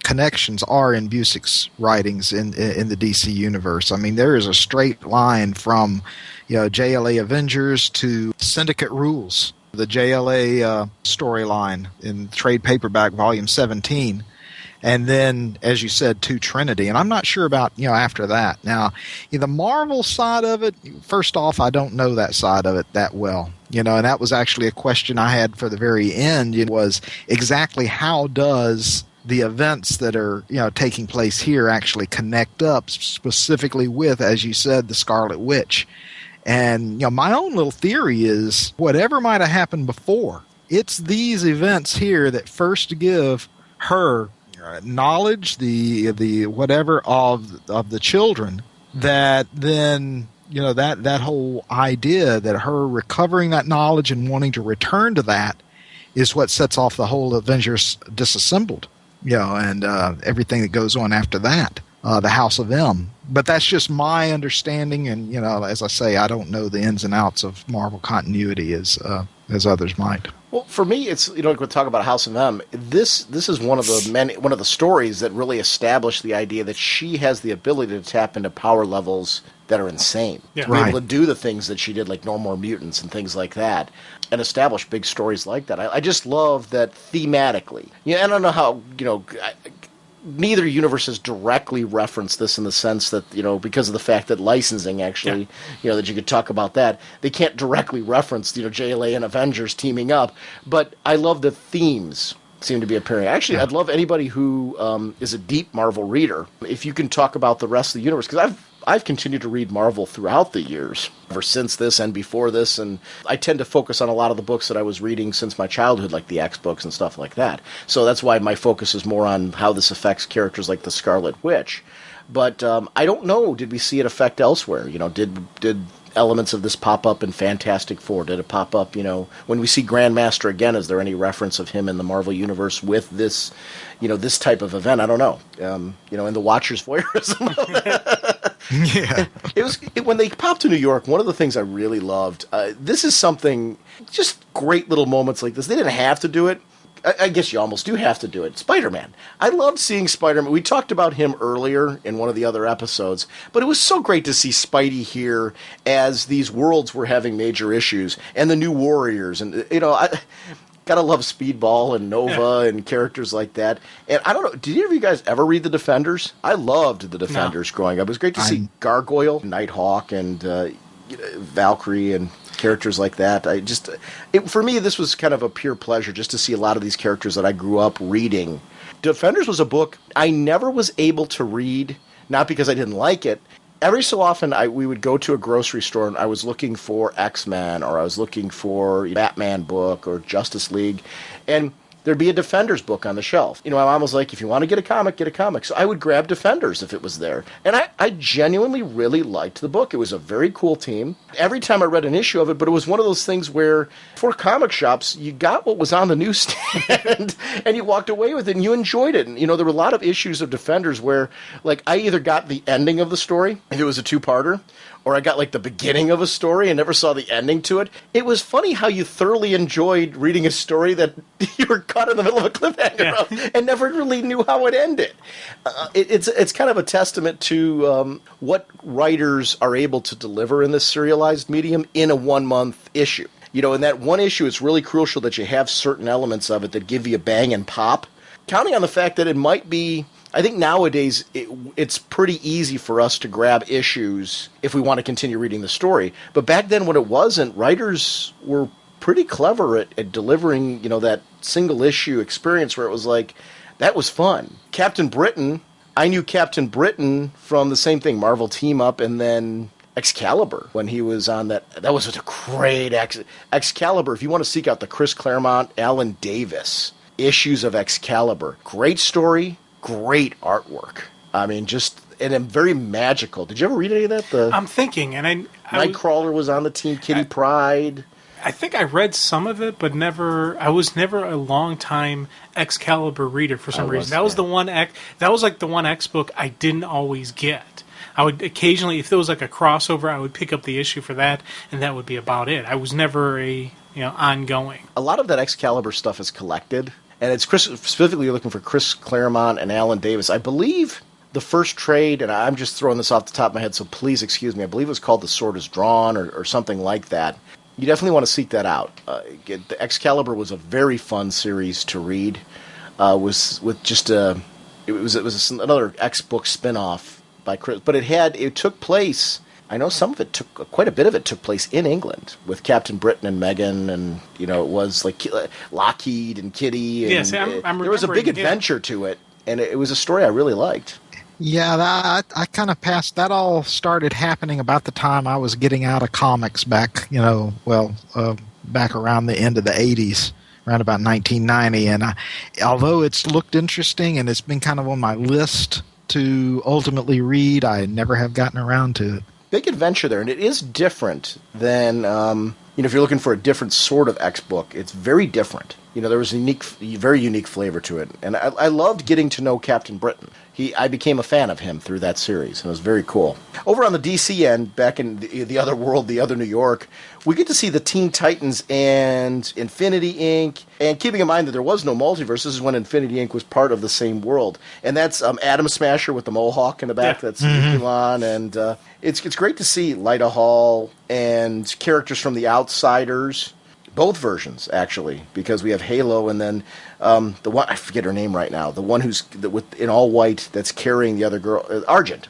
[SPEAKER 3] connections are in Busiek's writings in the DC universe. I mean, there is a straight line from, JLA Avengers to Syndicate Rules, the JLA storyline in trade paperback volume 17. And then, as you said, to Trinity. And I'm not sure about, after that. Now, the Marvel side of it, first off, I don't know that side of it that well. And that was actually a question I had for the very end. It was exactly how does the events that are, taking place here actually connect up specifically with, as you said, the Scarlet Witch. And, my own little theory is whatever might have happened before, it's these events here that first give her knowledge, the whatever of the children, that then that whole idea that her recovering that knowledge and wanting to return to that is what sets off the whole Avengers disassembled, and everything that goes on after that, the House of M. But that's just my understanding, and as I say, I don't know the ins and outs of Marvel continuity as others might.
[SPEAKER 1] Well, for me, it's we talk about House of M. This is one of the stories that really established the idea that she has the ability to tap into power levels that are insane. Yeah. Be able to do the things that she did, like No More Mutants and things like that, and establish big stories like that. I just love that thematically. I don't know how neither universe has directly referenced this in the sense that, because of the fact that licensing actually, that you could talk about that, they can't directly reference, JLA and Avengers teaming up. But I love the themes seem to be appearing. Actually, I'd love anybody who is a deep Marvel reader, if you can talk about the rest of the universe, because I've continued to read Marvel throughout the years, ever since this and before this, and I tend to focus on a lot of the books that I was reading since my childhood, like the X books and stuff like that. So that's why my focus is more on how this affects characters like the Scarlet Witch. But I don't know, did we see it affect elsewhere? Did elements of this pop up in Fantastic Four? Did it pop up, when we see Grandmaster again, is there any reference of him in the Marvel Universe with this, this type of event? I don't know. In the Watcher's voyeurism of it.
[SPEAKER 3] Yeah.
[SPEAKER 1] When they popped to New York, one of the things I really loved, this is something, just great little moments like this. They didn't have to do it. I guess you almost do have to do it. Spider-Man. I loved seeing Spider-Man. We talked about him earlier in one of the other episodes, but it was so great to see Spidey here as these worlds were having major issues, and the New Warriors, and I gotta love Speedball and Nova and characters like that. And I don't know, did either of you guys ever read the Defenders? I loved the Defenders growing up. It was great to see Gargoyle, Nighthawk, and Valkyrie, and characters like that. For me, this was kind of a pure pleasure just to see a lot of these characters that I grew up reading. Defenders was a book I never was able to read, not because I didn't like it. Every so often, we would go to a grocery store and I was looking for X-Men, or I was looking for a Batman book or Justice League, and there'd be a Defenders book on the shelf. My mom was like, if you want to get a comic, get a comic. So I would grab Defenders if it was there. And I genuinely really liked the book. It was a very cool team. Every time I read an issue of it, but it was one of those things where for comic shops, you got what was on the newsstand and you walked away with it and you enjoyed it. And, there were a lot of issues of Defenders where, like, I either got the ending of the story, if it was a two-parter, or I got, like, the beginning of a story and never saw the ending to it. It was funny how you thoroughly enjoyed reading a story that you were caught in the middle of a cliffhanger of and never really knew how it ended. It's kind of a testament to what writers are able to deliver in this serialized medium in a one-month issue. In that one issue, it's really crucial that you have certain elements of it that give you a bang and pop. Counting on the fact that it might be... I think nowadays it's pretty easy for us to grab issues if we want to continue reading the story. But back then when it wasn't, writers were pretty clever at delivering, that single issue experience where it was like, that was fun. Captain Britain, I knew Captain Britain from the same thing, Marvel Team Up, and then Excalibur, when he was on that was a great Excalibur. If you want to seek out the Chris Claremont, Alan Davis issues of Excalibur, great story. Great artwork. I mean, and very magical. Did you ever read any of that?
[SPEAKER 2] I'm thinking, and
[SPEAKER 1] Nightcrawler was on the team. Kitty Pryde.
[SPEAKER 2] I think I read some of it, but I was never a long time Excalibur reader for some reason. That was the one that was like the one X book I didn't always get. I would occasionally, if there was like a crossover, I would pick up the issue for that, and that would be about it. I was never ongoing.
[SPEAKER 1] A lot of that Excalibur stuff is collected. And it's specifically looking for Chris Claremont and Alan Davis. I believe the first trade, and I'm just throwing this off the top of my head, so please excuse me, I believe it was called The Sword is Drawn or something like that. You definitely want to seek that out. The Excalibur was a very fun series to read. It was another X-book spinoff by Chris, but it took place... I know quite a bit of it took place in England with Captain Britain and Megan, and it was like Lockheed and Kitty. And
[SPEAKER 2] yes, I'm
[SPEAKER 1] there was a big adventure to it, and it was a story I really liked.
[SPEAKER 3] Yeah, I kind of passed. That all started happening about the time I was getting out of comics back, back around the end of the 80s, around about 1990. And although it's looked interesting and it's been kind of on my list to ultimately read, I never have gotten around to it.
[SPEAKER 1] Big adventure there, and it is different than if you're looking for a different sort of X book. It's very different. There was a very unique flavor to it, and I loved getting to know Captain Britain. I became a fan of him through that series, and it was very cool. Over on the DC end, back in the other world, the other New York, we get to see the Teen Titans and Infinity Inc., and keeping in mind that there was no multiverse, this is when Infinity Inc. was part of the same world. And that's Atom Smasher with the mohawk in the back, that's Elon, and it's great to see Lyta Hall and characters from The Outsiders. Both versions, actually, because we have Halo and then the one, I forget her name right now, the one who's in all white that's carrying the other girl, Argent.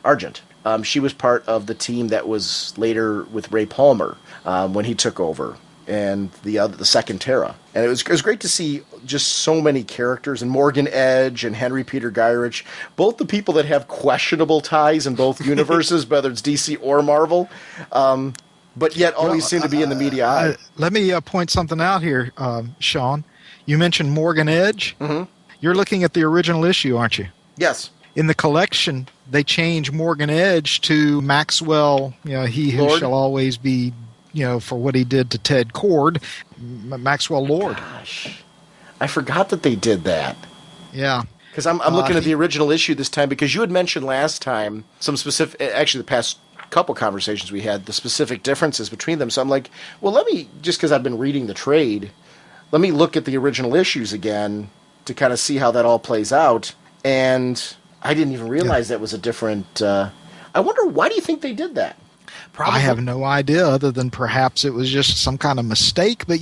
[SPEAKER 1] She was part of the team that was later with Ray Palmer when he took over, and the second Terra. And it was great to see just so many characters, and Morgan Edge and Henry Peter Gyrich, both the people that have questionable ties in both universes, whether it's DC or Marvel. But yet always seem to be in the media eye.
[SPEAKER 3] Let me point something out here, Sean. You mentioned Morgan Edge. Mm-hmm. You're looking at the original issue, aren't you?
[SPEAKER 1] Yes.
[SPEAKER 3] In the collection, they change Morgan Edge to Maxwell, he who Lord. Shall always be, for what he did to Ted Cord, Maxwell Lord.
[SPEAKER 1] Gosh, I forgot that they did that.
[SPEAKER 3] Yeah.
[SPEAKER 1] Because I'm looking at the original issue this time, because you had mentioned last time some specific, actually the past couple conversations we had, the specific differences between them. So I'm like, well, let me, just because I've been reading the trade, let me look at the original issues again to kind of see how that all plays out. And I didn't even realize that was a different, I wonder, why do you think they did that?
[SPEAKER 3] Probably. I have no idea, other than perhaps it was just some kind of mistake. But,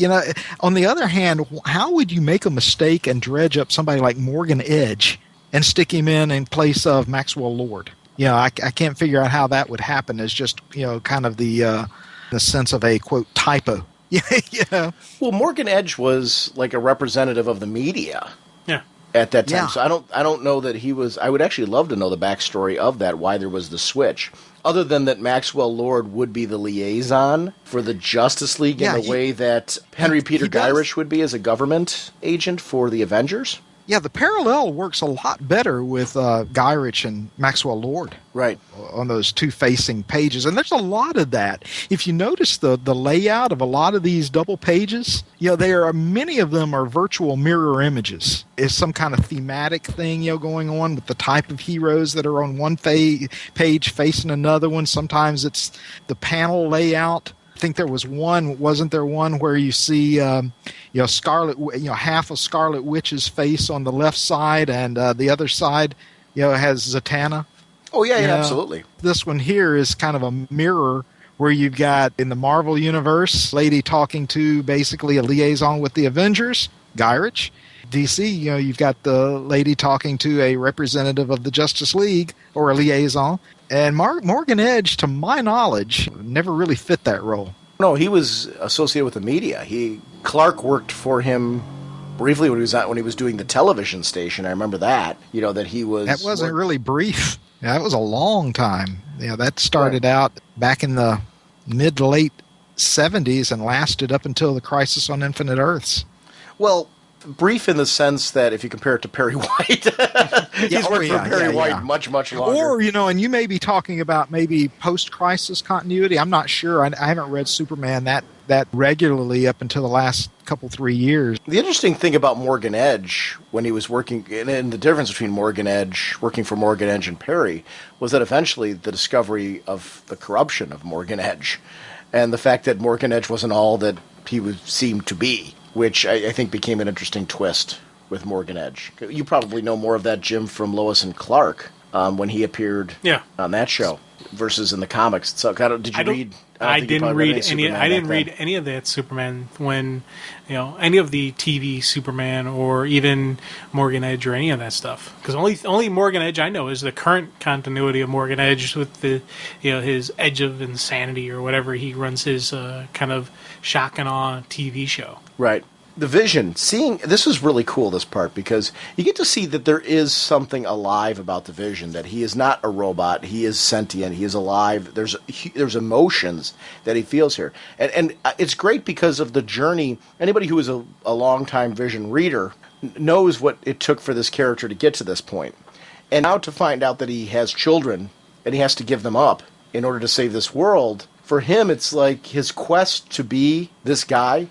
[SPEAKER 3] on the other hand, how would you make a mistake and dredge up somebody like Morgan Edge and stick him in place of Maxwell Lord? I can't figure out how that would happen. It's just, kind of the sense of a, quote, typo. Yeah.
[SPEAKER 1] Well, Morgan Edge was like a representative of the media.
[SPEAKER 2] Yeah.
[SPEAKER 1] At that time. Yeah. So I don't know that he was. I would actually love to know the backstory of that, why there was the switch. Other than that, Maxwell Lord would be the liaison for the Justice League in the way that Henry Peter Gyrich would be as a government agent for the Avengers.
[SPEAKER 3] Yeah, the parallel works a lot better with Gyrich and Maxwell Lord.
[SPEAKER 1] Right.
[SPEAKER 3] On those two facing pages. And there's a lot of that. If you notice the layout of a lot of these double pages, many of them are virtual mirror images. It's some kind of thematic thing, going on with the type of heroes that are on one page facing another one. Sometimes it's the panel layout. I think there was wasn't there one where you see, Scarlet, half of Scarlet Witch's face on the left side, and the other side, has Zatanna.
[SPEAKER 1] Oh yeah, absolutely.
[SPEAKER 3] This one here is kind of a mirror where you've got in the Marvel universe, lady talking to basically a liaison with the Avengers, Gyrich. DC, you've got the lady talking to a representative of the Justice League or a liaison. And Morgan Edge, to my knowledge, never really fit that role.
[SPEAKER 1] No, he was associated with the media. Clark worked for him briefly when he was doing the television station. I remember that. That he was.
[SPEAKER 3] That wasn't really brief. That was a long time. That started out back in the mid to late 70s and lasted up until the Crisis on Infinite Earths.
[SPEAKER 1] Well, brief in the sense that if you compare it to Perry White, he's worked for Perry White much, much longer.
[SPEAKER 3] Or, and you may be talking about maybe post-crisis continuity. I'm not sure. I haven't read Superman that regularly up until the last couple, 3 years.
[SPEAKER 1] The interesting thing about Morgan Edge, when he was working, and the difference between Morgan Edge, working for Morgan Edge and Perry, was that eventually the discovery of the corruption of Morgan Edge, and the fact that Morgan Edge wasn't all that he seemed to be, which I think became an interesting twist with Morgan Edge. You probably know more of that, Jim, from Lois and Clark when he appeared on that show versus in the comics. So, did you read?
[SPEAKER 2] I didn't read any of that Superman when, any of the TV Superman or even Morgan Edge or any of that stuff. Because only Morgan Edge I know is the current continuity of Morgan Edge with the, his Edge of Insanity or whatever he runs his kind of shock and awe TV show.
[SPEAKER 1] Right. The Vision, this is really cool, this part, because you get to see that there is something alive about the Vision, that he is not a robot, he is sentient, he is alive, there's emotions that he feels here. And it's great because of the journey. Anybody who is a long-time Vision reader knows what it took for this character to get to this point. And now to find out that he has children, and he has to give them up in order to save this world, for him it's like his quest to be this guy,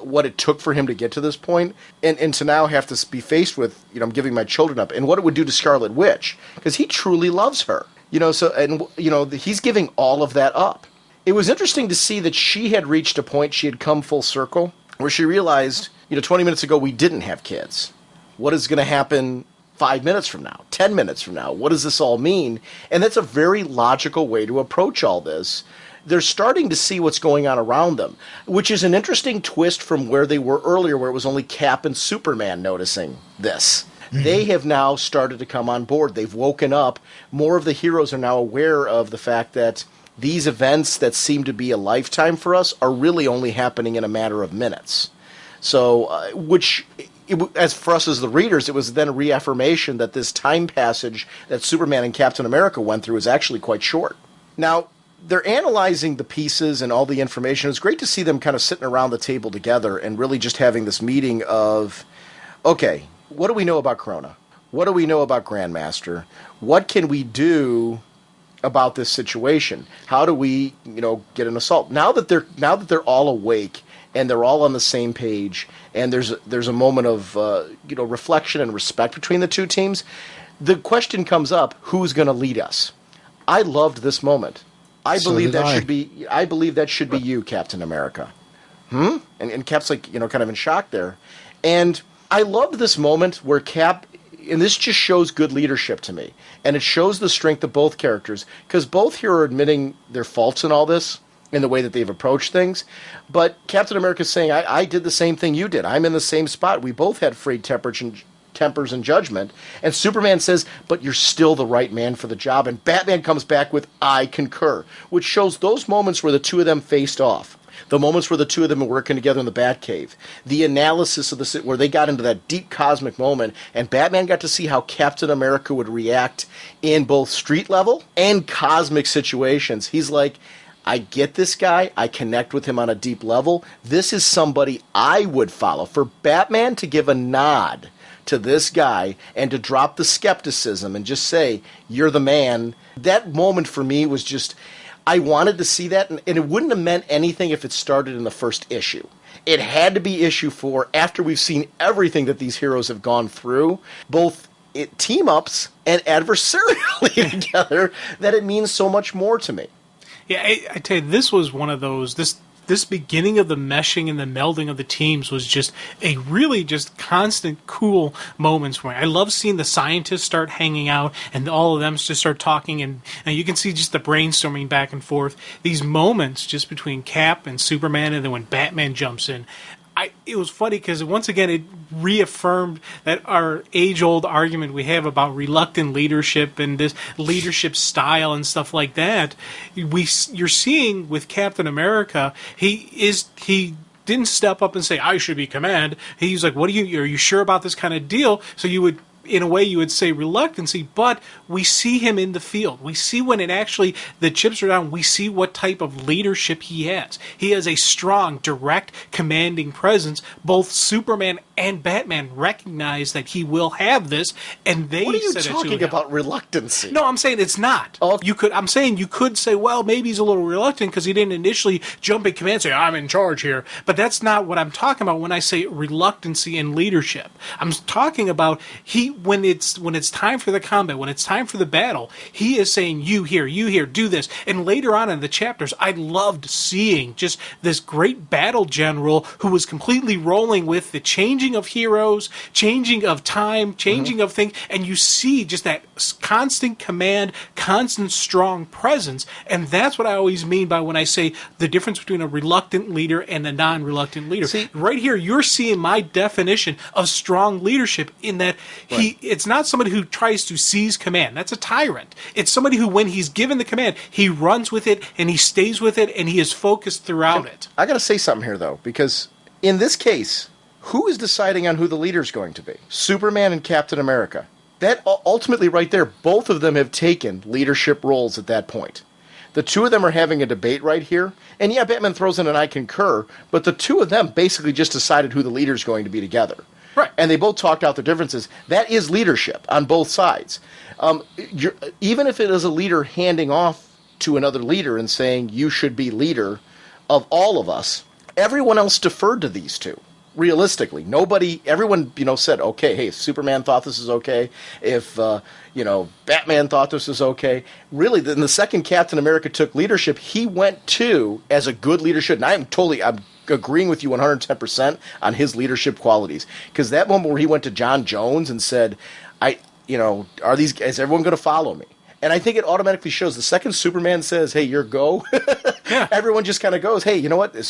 [SPEAKER 1] what it took for him to get to this point, and to now have to be faced with, I'm giving my children up, and what it would do to Scarlet Witch, because he truly loves her, he's giving all of that up. It was interesting to see that she had reached a point, she had come full circle, where she realized, 20 minutes ago we didn't have kids. What is going to happen 5 minutes from now, 10 minutes from now? What does this all mean? And that's a very logical way to approach all this. They're starting to see what's going on around them, which is an interesting twist from where they were earlier, where it was only Cap and Superman noticing this. Mm-hmm. They have now started to come on board. They've woken up. More of the heroes are now aware of the fact that these events that seem to be a lifetime for us are really only happening in a matter of minutes. So, as for us as the readers, it was then a reaffirmation that this time passage that Superman and Captain America went through is actually quite short. Now, they're analyzing the pieces and all the information. It's great to see them kind of sitting around the table together and really just having this meeting of, okay, what do we know about Krona? What do we know about Grandmaster? What can we do about this situation? How do we, get an assault? Now that they're all awake and they're all on the same page, and there's a moment of reflection and respect between the two teams. The question comes up: who's going to lead us? I loved this moment. I believe that should be you, Captain America. And Cap's like, kind of in shock there. And I loved this moment where Cap, and this just shows good leadership to me. And it shows the strength of both characters, because both here are admitting their faults in all this, in the way that they've approached things. But Captain America's saying, I did the same thing you did. I'm in the same spot. We both had frayed tempers and judgment. And Superman says, but you're still the right man for the job. And Batman comes back with, I concur, which shows those moments where the two of them faced off. The moments where the two of them were working together in the Batcave. The analysis of this, where they got into that deep cosmic moment, and Batman got to see how Captain America would react in both street level and cosmic situations. He's like, I get this guy. I connect with him on a deep level. This is somebody I would follow. For Batman to give a nod to this guy and to drop the skepticism and just say, you're the man, that moment for me was just, I wanted to see that, and it wouldn't have meant anything if it started in the first issue. It had to be issue 4 after we've seen everything that these heroes have gone through, both team-ups and adversarially together, that it means so much more to me.
[SPEAKER 2] Yeah, I tell you, this was one of those, this beginning of the meshing and the melding of the teams was just a really just constant cool moments for me. I love seeing the scientists start hanging out and all of them just start talking, and you can see just the brainstorming back and forth. These moments just between Cap and Superman, and then when Batman jumps in. It was funny because once again it reaffirmed that our age-old argument we have about reluctant leadership and this leadership style and stuff like that. You're seeing with Captain America, he didn't step up and say I should be command. He's like, are you sure about this kind of deal? So you would, in a way, you would say reluctancy, but we see him in the field. We see when the chips are down, we see what type of leadership he has. He has a strong, direct, commanding presence. Both Superman and Batman recognize that he will have this, and they
[SPEAKER 1] What are you
[SPEAKER 2] said
[SPEAKER 1] talking
[SPEAKER 2] it to him.
[SPEAKER 1] about reluctancy?
[SPEAKER 2] No, I'm saying it's not.
[SPEAKER 1] Oh.
[SPEAKER 2] I'm saying you could say, well, maybe he's a little reluctant because he didn't initially jump in command and say, I'm in charge here. But that's not what I'm talking about when I say reluctancy in leadership. I'm talking about when it's time for the combat, when it's time for the battle, he is saying, you here, do this. And later on in the chapters, I loved seeing just this great battle general who was completely rolling with the changing of heroes, changing of time, changing of things, and you see just that constant command, constant strong presence, and that's what I always mean by when I say the difference between a reluctant leader and a non-reluctant leader.
[SPEAKER 1] See,
[SPEAKER 2] right here, you're seeing my definition of strong leadership in that it's not somebody who tries to seize command. That's a tyrant. It's somebody who, when he's given the command, he runs with it, and he stays with it, and he is focused throughout it.
[SPEAKER 1] I got to say something here, though, because in this case, who is deciding on who the leader is going to be? Superman and Captain America. That ultimately right there, both of them have taken leadership roles at that point. The two of them are having a debate right here. And yeah, Batman throws in an I concur, but the two of them basically just decided who the leader is going to be together.
[SPEAKER 2] Right.
[SPEAKER 1] And they both talked out their differences. That is leadership on both sides. Even if it is a leader handing off to another leader and saying, you should be leader of all of us, everyone else deferred to these two. Realistically, everyone, said, okay, hey, if Superman thought this is okay, if, Batman thought this was okay. Really, then the second Captain America took leadership, he went to, as a good leader should, and I'm agreeing with you 110% on his leadership qualities. Because that moment where he went to John Jones and said, is everyone going to follow me? And I think it automatically shows the second Superman says, hey, you're go,
[SPEAKER 2] Yeah.
[SPEAKER 1] Everyone just kind of goes, hey, you know what? If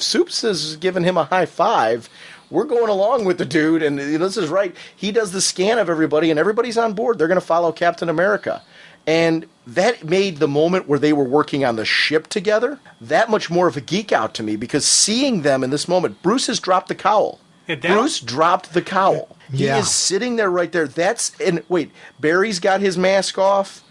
[SPEAKER 1] Soups is giving him a high five, we're going along with the dude. And this is right. He does the scan of everybody, and everybody's on board. They're going to follow Captain America. And that made the moment where they were working on the ship together that much more of a geek out to me, because seeing them in this moment, Bruce has dropped the cowl. Bruce dropped the cowl. He is sitting there right there. Barry's got his mask off.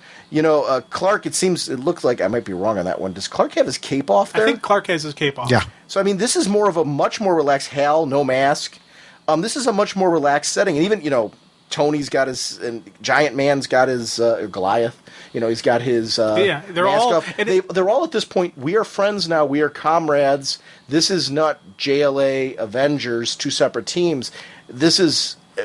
[SPEAKER 1] Clark, it looks like I might be wrong on that one. Does Clark have his cape off there?
[SPEAKER 2] I think Clark has his cape off.
[SPEAKER 3] Yeah.
[SPEAKER 1] So, this is much more relaxed. Hal, no mask. This is a much more relaxed setting. And even, Tony's got his, and Giant Man's got his, Goliath. He's got his
[SPEAKER 2] they're
[SPEAKER 1] mask
[SPEAKER 2] all
[SPEAKER 1] off. They're all at this point, we are friends now, we are comrades. This is not JLA Avengers, two separate teams.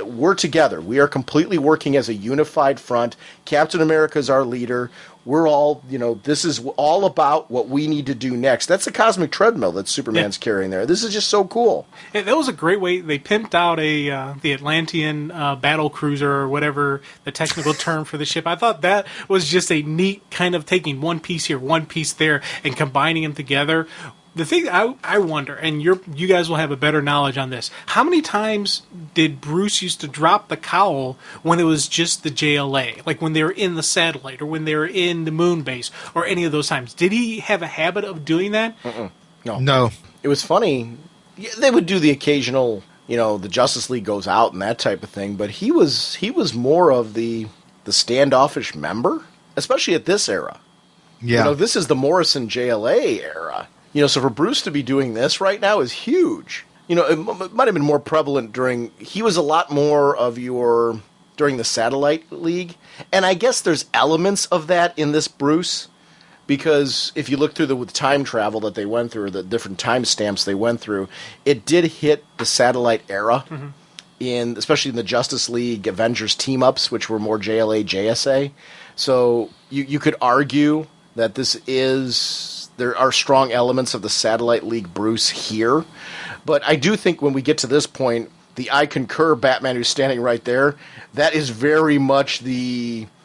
[SPEAKER 1] We're together. We are completely working as a unified front. Captain America is our leader. We're all, this is all about what we need to do next. That's the cosmic treadmill that Superman's carrying there. This is just so cool.
[SPEAKER 2] Yeah, that was a great way. They pimped out the Atlantean battle cruiser, or whatever the technical term for the ship. I thought that was just a neat kind of taking one piece here, one piece there, and combining them together. The thing I wonder, and you guys will have a better knowledge on this, how many times did Bruce used to drop the cowl when it was just the JLA? Like when they were in the satellite, or when they were in the moon base, or any of those times? Did he have a habit of doing that?
[SPEAKER 3] No.
[SPEAKER 1] It was funny. They would do the occasional, the Justice League goes out and that type of thing, but he was more of the standoffish member, especially at this era.
[SPEAKER 3] Yeah.
[SPEAKER 1] This is the Morrison JLA era. So for Bruce to be doing this right now is huge. It might have been more prevalent he was a lot more of during the Satellite League. And I guess there's elements of that in this Bruce, because if you look through the time travel that they went through, or the different time stamps they went through, it did hit the Satellite era, especially in the Justice League Avengers team-ups, which were more JLA, JSA. So you could argue that there are strong elements of the Satellite League Bruce here. But I do think when we get to this point, the I concur Batman who's standing right there, that is very much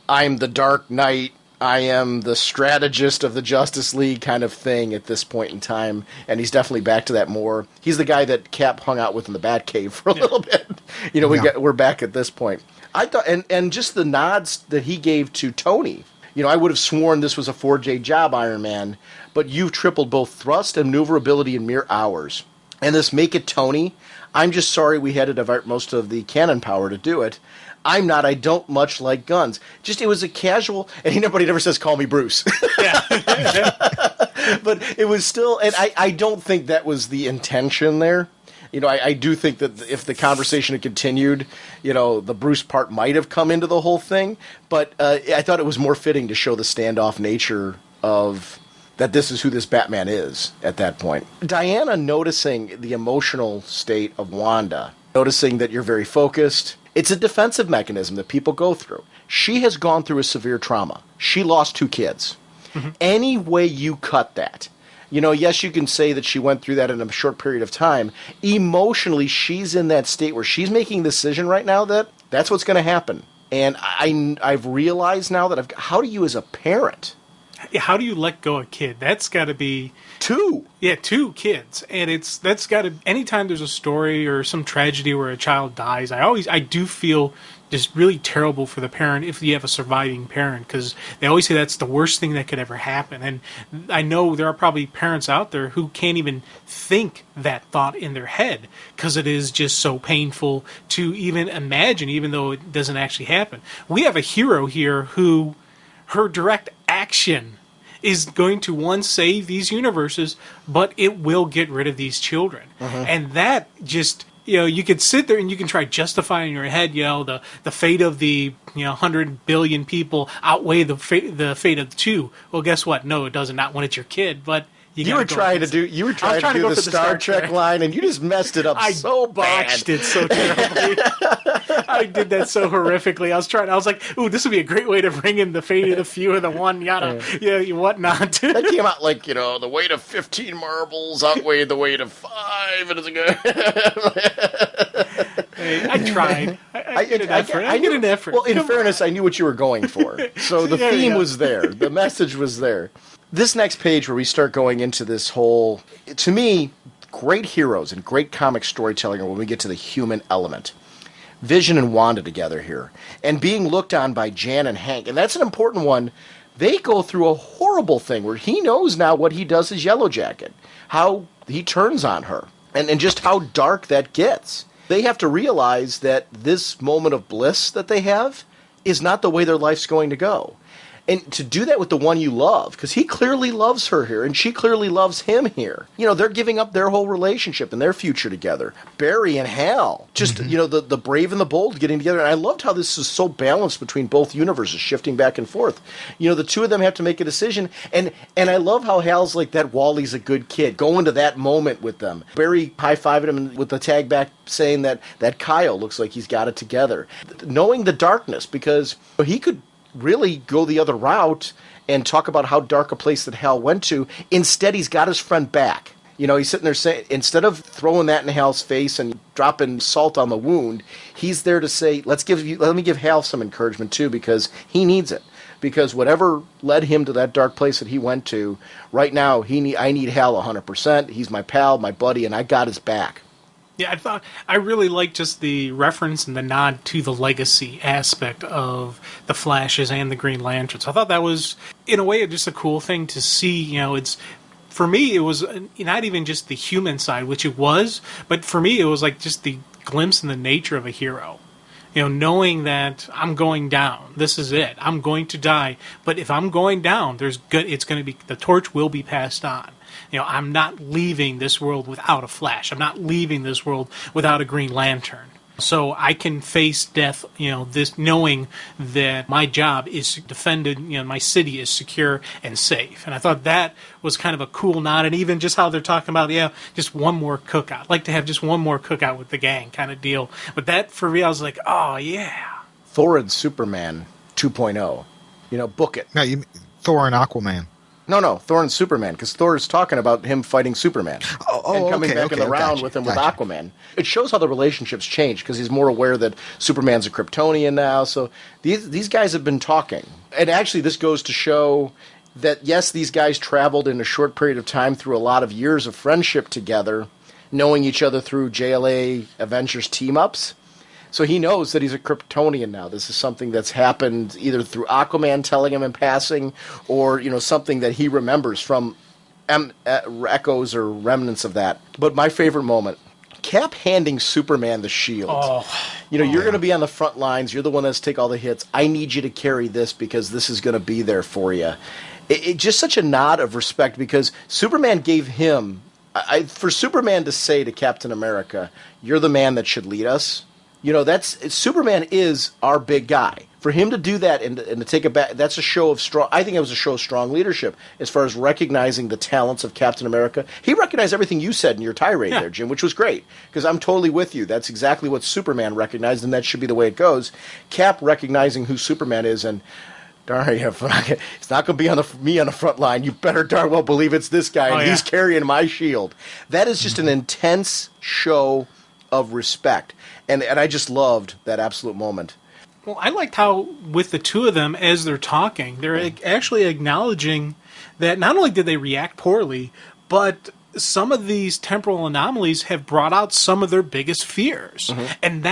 [SPEAKER 1] I'm the Dark Knight, I am the strategist of the Justice League kind of thing at this point in time. And he's definitely back to that more. He's the guy that Cap hung out with in the Batcave for a little bit. We're back at this point. I thought, and just the nods that he gave to Tony. I would have sworn this was a 4-day job, Iron Man, but you've tripled both thrust and maneuverability in mere hours. And this Make It Tony, I'm just sorry we had to divert most of the cannon power to do it. I don't much like guns. It was a casual, and he never says, call me Bruce.
[SPEAKER 2] Yeah.
[SPEAKER 1] But it was still, and I don't think that was the intention there. I do think that if the conversation had continued, the Bruce part might have come into the whole thing. But I thought it was more fitting to show the standoff nature of that this is who this Batman is at that point. Diana noticing the emotional state of Wanda, noticing that you're very focused. It's a defensive mechanism that people go through. She has gone through a severe trauma. She lost 2 kids. Any way you cut that, yes, you can say that she went through that in a short period of time. Emotionally, she's in that state where she's making a decision right now that that's what's going to happen. And I've realized now that how do you as a parent?
[SPEAKER 2] How do you let go a kid? That's got to be
[SPEAKER 1] 2.
[SPEAKER 2] Yeah, 2 kids, and that's got to. Anytime there's a story or some tragedy where a child dies, I do feel just really terrible for the parent if you have a surviving parent, because they always say that's the worst thing that could ever happen. And I know there are probably parents out there who can't even think that thought in their head because it is just so painful to even imagine, even though it doesn't actually happen. We have a hero here who her direct action is going to, save these universes, but it will get rid of these children. And that just, you could sit there and you can try justifying in your head, the fate of the 100 billion people outweigh the fate of the 2. Well, guess what? No, it doesn't. Not when it's your kid, but you were trying to do
[SPEAKER 1] the Star Trek line, and you just messed it up so bad.
[SPEAKER 2] I botched it so terribly. I did that so horrifically. I was like, ooh, this would be a great way to bring in the fate of the few and the one, whatnot.
[SPEAKER 1] That came out like, the weight of 15 marbles outweighed the weight of 5. And it's
[SPEAKER 2] Hey, I tried. I get an effort. I get an effort.
[SPEAKER 1] Well, in fairness, I knew what you were going for. So the theme was there. The message was there. This next page where we start going into this whole, to me, great heroes and great comic storytelling are when we get to the human element. Vision and Wanda together here. And being looked on by Jan and Hank. And that's an important one. They go through a horrible thing where he knows now what he does as Yellow Jacket. How he turns on her. And just how dark that gets. They have to realize that this moment of bliss that they have is not the way their life's going to go. And to do that with the one you love, because he clearly loves her here, and she clearly loves him here. You know, they're giving up their whole relationship and their future together. Barry and Hal, just, you know, the brave and the bold getting together. And I loved how this is so balanced between both universes, shifting back and forth. You know, the two of them have to make a decision. And I love how Hal's like, that Wally's a good kid. Go into that moment with them. Barry high-fiving him with the tag back saying that Kyle looks like he's got it together. Knowing the darkness, because he could really go the other route and talk about how dark a place that Hal went to. Instead, he's got his friend back. You know, he's sitting there saying, instead of throwing that in Hal's face and dropping salt on the wound, he's there to say, let me give Hal some encouragement too, because he needs it. Because whatever led him to that dark place that he went to, right now, I need Hal 100%. He's my pal, my buddy, and I got his back.
[SPEAKER 2] Yeah, I really like just the reference and the nod to the legacy aspect of the Flashes and the Green Lanterns. I thought that was, in a way, just a cool thing to see. You know, for me, it was not even just the human side, which it was, but for me, it was like just the glimpse in the nature of a hero. You know, knowing that I'm going down. This is it. I'm going to die. But if I'm going down, it's going to be, the torch will be passed on. You know, I'm not leaving this world without a Flash. I'm not leaving this world without a Green Lantern. So I can face death, you know, this knowing that my job is defended, you know, my city is secure and safe. And I thought that was kind of a cool nod. And even just how they're talking about, just one more cookout. I'd like to have just one more cookout with the gang kind of deal. But that, for me, I was like, oh, yeah.
[SPEAKER 1] Thor and Superman 2.0. You know, book it.
[SPEAKER 3] No, you mean Thor and Aquaman.
[SPEAKER 1] No, Thor and Superman, because Thor is talking about him fighting Superman and coming back in the round with him with Aquaman. It shows how the relationships change, because he's more aware that Superman's a Kryptonian now. So these guys have been talking. And actually, this goes to show that, yes, these guys traveled in a short period of time through a lot of years of friendship together, knowing each other through JLA Avengers team-ups. So he knows that he's a Kryptonian now. This is something that's happened either through Aquaman telling him in passing, or, you know, something that he remembers from echoes or remnants of that. But my favorite moment, Cap handing Superman the shield. You're going to be on the front lines. You're the one that's take all the hits. I need you to carry this because this is going to be there for you. It just such a nod of respect, because Superman gave him, for Superman to say to Captain America, "You're the man that should lead us." You know, Superman is our big guy. For him to do that and to take it back, that's a show of strong. I think it was a show of strong leadership as far as recognizing the talents of Captain America. He recognized everything you said in your tirade there, Jim, which was great, because I'm totally with you. That's exactly what Superman recognized, and that should be the way it goes. Cap recognizing who Superman is, and darn, it's not going to be me on the front line. You better darn well believe it's this guy, and he's carrying my shield. That is just an intense show of respect. And I just loved that absolute moment.
[SPEAKER 2] Well, I liked how, with the two of them, as they're talking, they're actually acknowledging that not only did they react poorly, but some of these temporal anomalies have brought out some of their biggest fears. And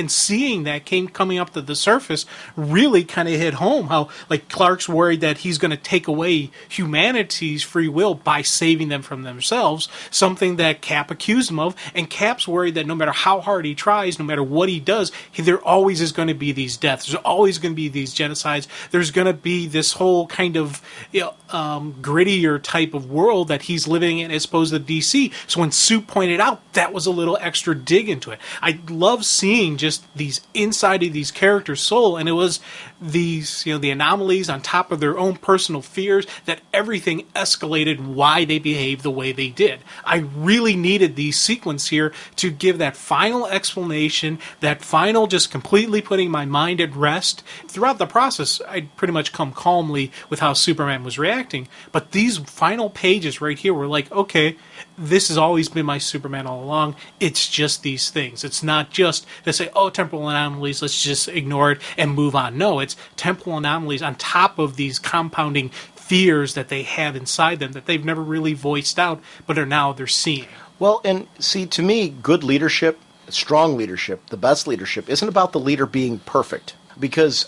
[SPEAKER 2] seeing that coming up to the surface really kind of hit home. How, like, Clark's worried that he's going to take away humanity's free will by saving them from themselves, something that Cap accused him of. And Cap's worried that no matter how hard he tries, no matter what he does, there always is going to be these deaths. There's always going to be these genocides. There's going to be this whole kind of grittier type of world that he's living in, as opposed to DC. So when Sue pointed out, that was a little extra dig into it. I love seeing just these inside of these characters' soul, and it was these, the anomalies on top of their own personal fears, that everything escalated why they behaved the way they did. I really needed these sequence here to give that final explanation, that final just completely putting my mind at rest. Throughout the process, I'd pretty much come calmly with how Superman was reacting, but these final pages right here were like, okay, this has always been my Superman all along. It's just these things. It's not just to say, oh, temporal anomalies, let's just ignore it and move on. No, it's temporal anomalies on top of these compounding fears that they have inside them that they've never really voiced out, but they're seeing.
[SPEAKER 1] Well, and see, to me, good leadership, strong leadership, the best leadership, isn't about the leader being perfect. Because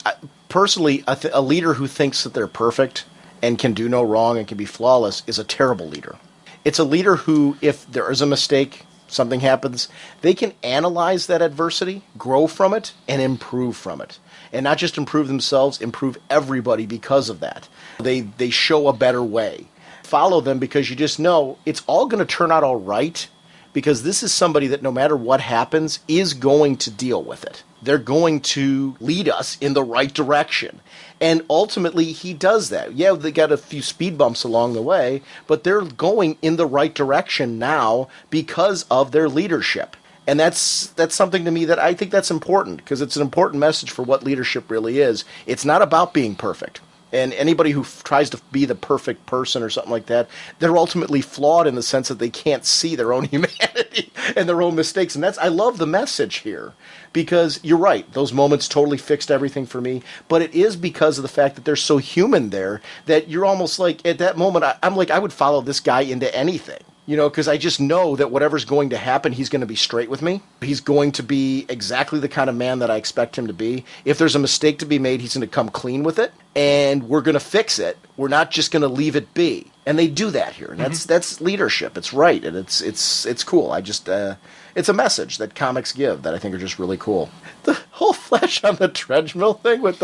[SPEAKER 1] personally, a leader who thinks that they're perfect and can do no wrong and can be flawless is a terrible leader. It's a leader who, if there is a mistake, something happens, they can analyze that adversity, grow from it, and improve from it. And not just improve themselves, improve everybody because of that. They show a better way. Follow them because you just know it's all going to turn out all right, because this is somebody that no matter what happens is going to deal with it. They're going to lead us in the right direction. And ultimately, he does that. Yeah, they got a few speed bumps along the way, but they're going in the right direction now because of their leadership. And that's something to me that I think that's important, because it's an important message for what leadership really is. It's not about being perfect. And anybody who tries to be the perfect person or something like that, they're ultimately flawed in the sense that they can't see their own humanity and their own mistakes. And I love the message here, because you're right. Those moments totally fixed everything for me. But it is because of the fact that they're so human there that you're almost like, at that moment, I'm like, I would follow this guy into anything. Because I just know that whatever's going to happen, he's going to be straight with me. He's going to be exactly the kind of man that I expect him to be. If there's a mistake to be made, he's going to come clean with it, and we're going to fix it. We're not just going to leave it be. And they do that here. And that's leadership. It's right, and it's cool. It's a message that comics give that I think are just really cool. The whole Flash on the treadmill thing with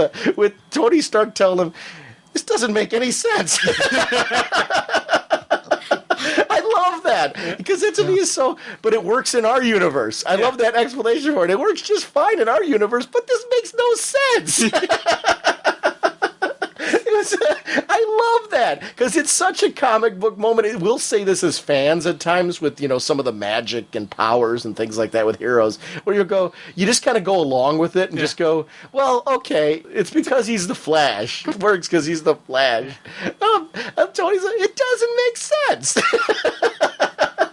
[SPEAKER 1] Tony Stark telling him, this doesn't make any sense. That because it to me is so, but it works in our universe. I love that explanation for it. It works just fine in our universe, but this makes no sense. I love that because it's such a comic book moment. We'll say this as fans at times with some of the magic and powers and things like that with heroes, where you just kind of go along with it and just go, well, okay, it's because he's the Flash. It works because he's the Flash. Tony's like, it doesn't make sense.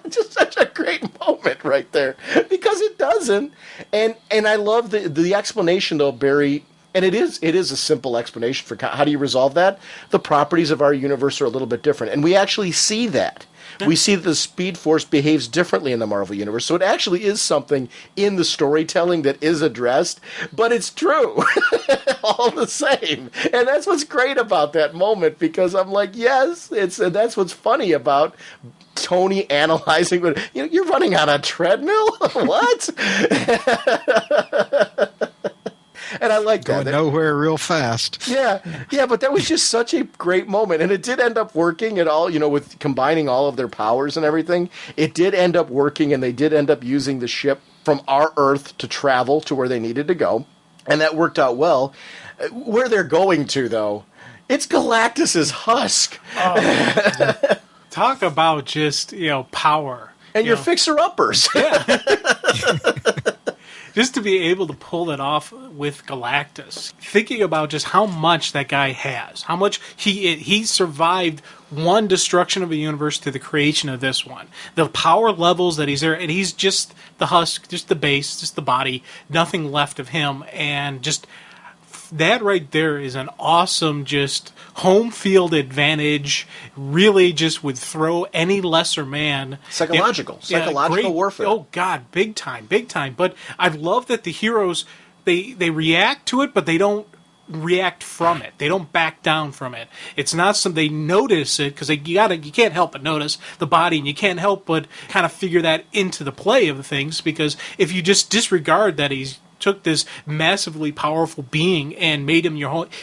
[SPEAKER 1] Just such a great moment right there because it doesn't. And I love the explanation though, Barry. And it is a simple explanation for how do you resolve that? The properties of our universe are a little bit different. And we actually see that. We see that the Speed Force behaves differently in the Marvel Universe. So it actually is something in the storytelling that is addressed, but it's true all the same. And that's what's great about that moment, because I'm like, yes, that's what's funny about Tony analyzing. You're running on a treadmill? What? And I like that.
[SPEAKER 3] Going nowhere real fast.
[SPEAKER 1] Yeah, but that was just such a great moment. And it did end up working at all, with combining all of their powers and everything. It did end up working, and they did end up using the ship from our Earth to travel to where they needed to go. And that worked out well. Where they're going to, though, it's Galactus's husk.
[SPEAKER 2] Talk about just, power.
[SPEAKER 1] And your fixer-uppers.
[SPEAKER 2] Yeah. Just to be able to pull that off with Galactus. Thinking about just how much that guy has. How much he survived one destruction of a universe to the creation of this one. The power levels that he's there, and he's just the husk, just the base, just the body, nothing left of him, and just that right there is an awesome just home field advantage. Really just would throw any lesser man.
[SPEAKER 1] Psychological warfare.
[SPEAKER 2] Oh, God, big time. But I love that the heroes, they react to it, but they don't react from it. They don't back down from it. It's not they notice it, because you can't help but notice the body, and you can't help but kind of figure that into the play of the things, because if you just disregard that he's took this massively powerful being and made him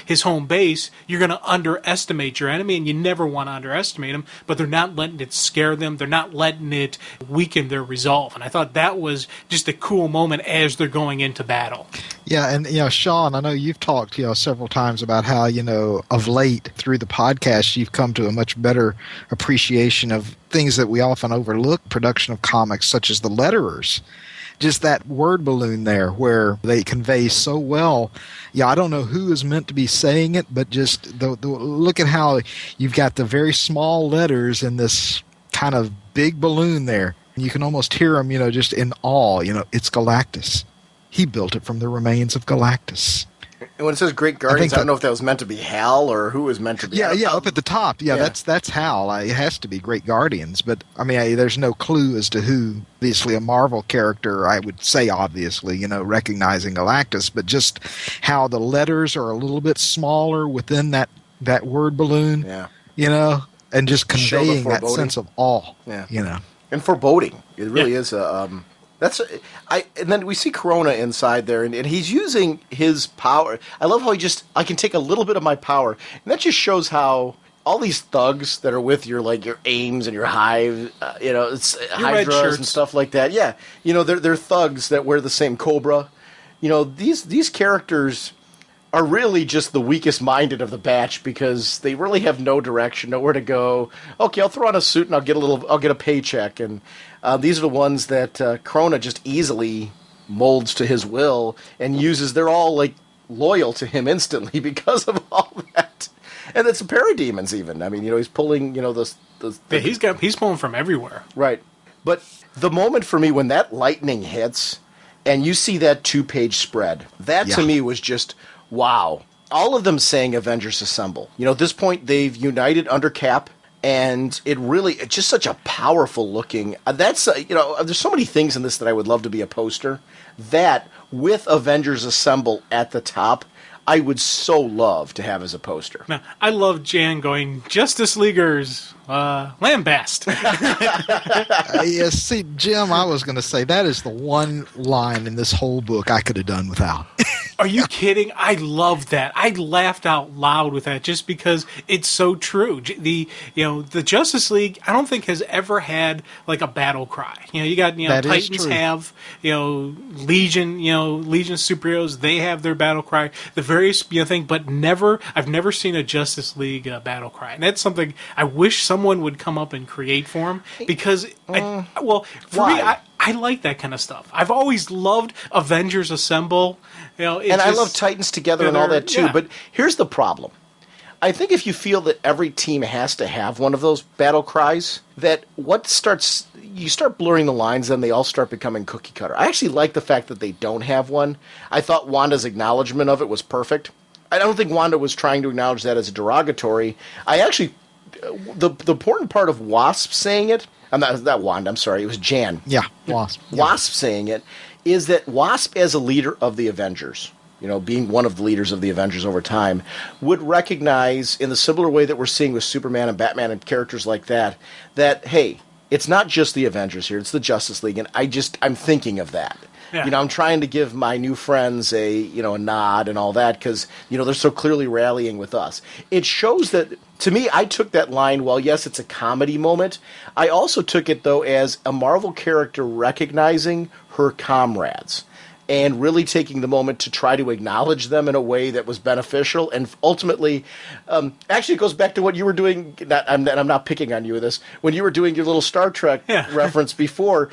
[SPEAKER 2] his home base, you're going to underestimate your enemy, and you never want to underestimate him, but they're not letting it scare them. They're not letting it weaken their resolve. And I thought that was just a cool moment as they're going into battle.
[SPEAKER 3] Yeah, and Sean, I know you've talked several times about how of late through the podcast you've come to a much better appreciation of things that we often overlook, production of comics such as the letterers. Just that word balloon there where they convey so well. Yeah, I don't know who is meant to be saying it, but just look at how you've got the very small letters in this kind of big balloon there. You can almost hear them, just in awe. It's Galactus. He built it from the remains of Galactus.
[SPEAKER 1] And when it says Great Guardians, I don't know if that was meant to be Hal or who was meant to be.
[SPEAKER 3] Yeah, up at the top. Yeah. That's Hal. It has to be Great Guardians. But, there's no clue as to who. Obviously, a Marvel character, I would say, obviously, recognizing Galactus. But just how the letters are a little bit smaller within that word balloon.
[SPEAKER 1] Yeah.
[SPEAKER 3] And just conveying that sense of awe.
[SPEAKER 1] Yeah. and foreboding. It really is a. And then we see Corona inside there, and he's using his power. I love how I can take a little bit of my power, and that just shows how all these thugs that are with your aims and your hive, it's hydras and stuff like that. Yeah, they're thugs that wear the same cobra. These characters are really just the weakest minded of the batch because they really have no direction, nowhere to go. Okay, I'll throw on a suit and I'll get a paycheck, and these are the ones that Corona just easily molds to his will and uses. They're all loyal to him instantly because of all that. And it's the parademons even. I mean, he's pulling,
[SPEAKER 2] he's pulling from everywhere.
[SPEAKER 1] Right. But the moment for me when that lightning hits and you see that 2-page spread, that to me was just, wow. All of them saying Avengers Assemble. At this point, they've united under Cap, and it's just such a powerful looking. There's so many things in this that I would love to be a poster. That, with Avengers Assemble at the top, I would so love to have as a poster.
[SPEAKER 2] Now, I love Jan going, Justice Leaguers, lambast.
[SPEAKER 3] See, Jim, I was going to say that is the one line in this whole book I could have done without.
[SPEAKER 2] Are you kidding? I love that. I laughed out loud with that just because it's so true. The Justice League, I don't think has ever had a battle cry. You got Titans have Legion superheroes. They have their battle cry. The various thing, but I've never seen a Justice League battle cry, and that's something I wish someone would come up and create for them because I like that kind of stuff. I've always loved Avengers Assemble.
[SPEAKER 1] I love Titans Together and all that too. Yeah. But here's the problem. I think if you feel that every team has to have one of those battle cries, you start blurring the lines, then they all start becoming cookie cutter. I actually like the fact that they don't have one. I thought Wanda's acknowledgement of it was perfect. I don't think Wanda was trying to acknowledge that as a derogatory. The important part of Wasp saying it, not Wanda, I'm sorry, it was Jan.
[SPEAKER 3] Yeah, Wasp.
[SPEAKER 1] Wasp saying it, is that Wasp as a leader of the Avengers, being one of the leaders of the Avengers over time, would recognize in the similar way that we're seeing with Superman and Batman and characters like that, hey, it's not just the Avengers here, it's the Justice League, and I'm thinking of that. Yeah. I'm trying to give my new friends a nod and all that because, they're so clearly rallying with us. It shows that, to me, I took that line, well, yes, it's a comedy moment. I also took it, though, as a Marvel character recognizing her comrades and really taking the moment to try to acknowledge them in a way that was beneficial. And ultimately, actually, it goes back to what you were doing. I'm not picking on you with this. When you were doing your little Star Trek reference before,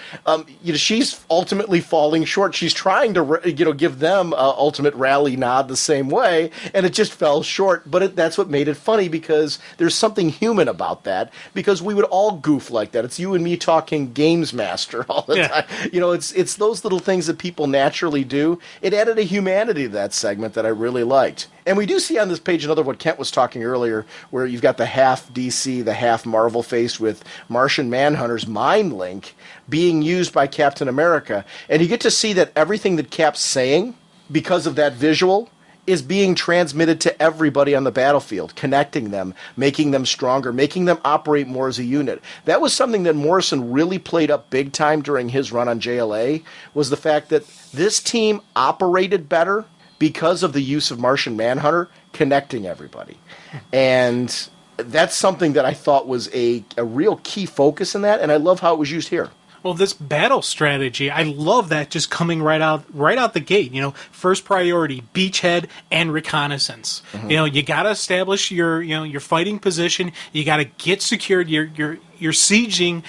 [SPEAKER 1] she's ultimately falling short. She's trying to, give them an ultimate rally nod the same way, and it just fell short. But that's what made it funny because there's something human about that. Because we would all goof like that. It's you and me talking Games Master all the time. It's those little things that people naturally do. It added a humanity to that segment that I really liked. And we do see on this page another what Kent was talking earlier, where you've got the half DC, the half Marvel face with Martian Manhunter's mind link being used by Captain America. And you get to see that everything that Cap's saying, because of that visual, is being transmitted to everybody on the battlefield, connecting them, making them stronger, making them operate more as a unit. That was something that Morrison really played up big time during his run on JLA, was the fact that this team operated better because of the use of Martian Manhunter connecting everybody. And that's something that I thought was a real key focus in that, and I love how it was used here.
[SPEAKER 2] Well, this battle strategy, I love that just coming right out the gate. First priority, beachhead and reconnaissance. Mm-hmm. You got to establish your fighting position. You got to get secured. You're sieging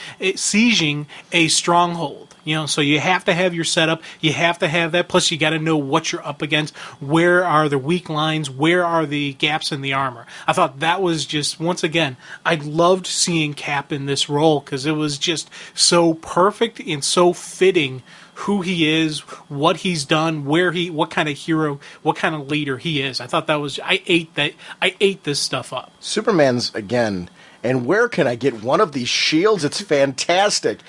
[SPEAKER 2] a stronghold. So you have to have your setup. You have to have that. Plus, you got to know what you're up against. Where are the weak lines? Where are the gaps in the armor? I thought that was just, once again, I loved seeing Cap in this role because it was just so perfect and so fitting who he is, what he's done, what kind of hero, what kind of leader he is. I thought I ate this stuff up.
[SPEAKER 1] Superman's, again, and where can I get one of these shields? It's fantastic.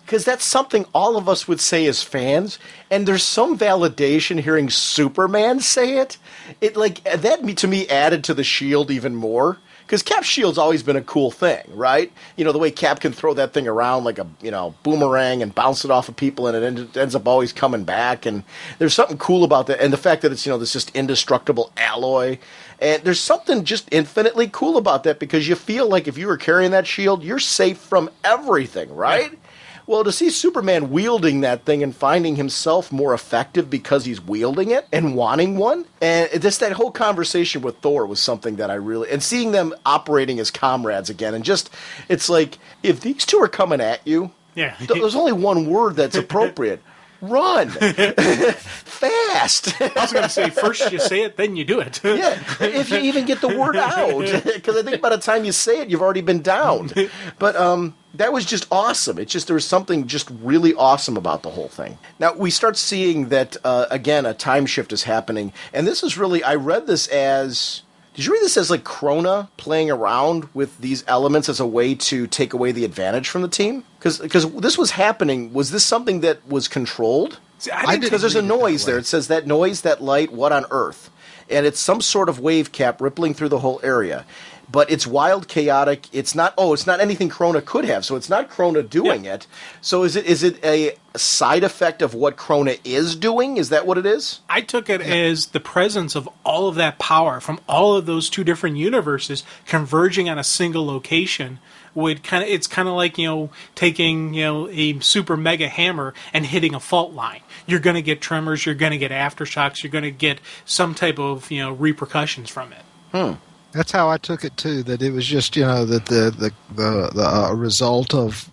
[SPEAKER 1] Because that's something all of us would say as fans, and there's some validation hearing Superman say it. That to me added to the shield even more. because Cap's shield's always been a cool thing, right? You know, the way Cap can throw that thing around like a, boomerang and bounce it off of people, and it ends up always coming back. And there's something cool about that. And the fact that it's, this just indestructible alloy. And there's something just infinitely cool about that, because you feel like if you were carrying that shield, you're safe from everything, right? Yeah. Well, to see Superman wielding that thing and finding himself more effective because he's wielding it and wanting one, and just that whole conversation with Thor was something that I really, and seeing them operating as comrades again, and just, it's like, if these two are coming at you, there's only one word that's appropriate. Run fast.
[SPEAKER 2] I was going to say, first you say it, then you do it.
[SPEAKER 1] Yeah, if you even get the word out, because I think by the time you say it, you've already been downed. But that was just awesome. It's just, there was something just really awesome about the whole thing. Now we start seeing that again, a time shift is happening, and this is really, I read this as. Did you read this as like Krona playing around with these elements as a way to take away the advantage from the team? Because this was happening. Was this something that was controlled? Because there's a noise there. It says that noise, that light, what on earth? And it's some sort of wave cap rippling through the whole area. But it's wild, chaotic. It's not anything Krona could have. So it's not Krona doing it. So is it a side effect of what Krona is doing? Is that what it is?
[SPEAKER 2] I took it as the presence of all of that power from all of those two different universes converging on a single location. It's kind of like, taking, a super mega hammer and hitting a fault line. You're going to get tremors, you're going to get aftershocks, you're going to get some type of, repercussions from it.
[SPEAKER 3] That's how I took it too. That it was just that the result of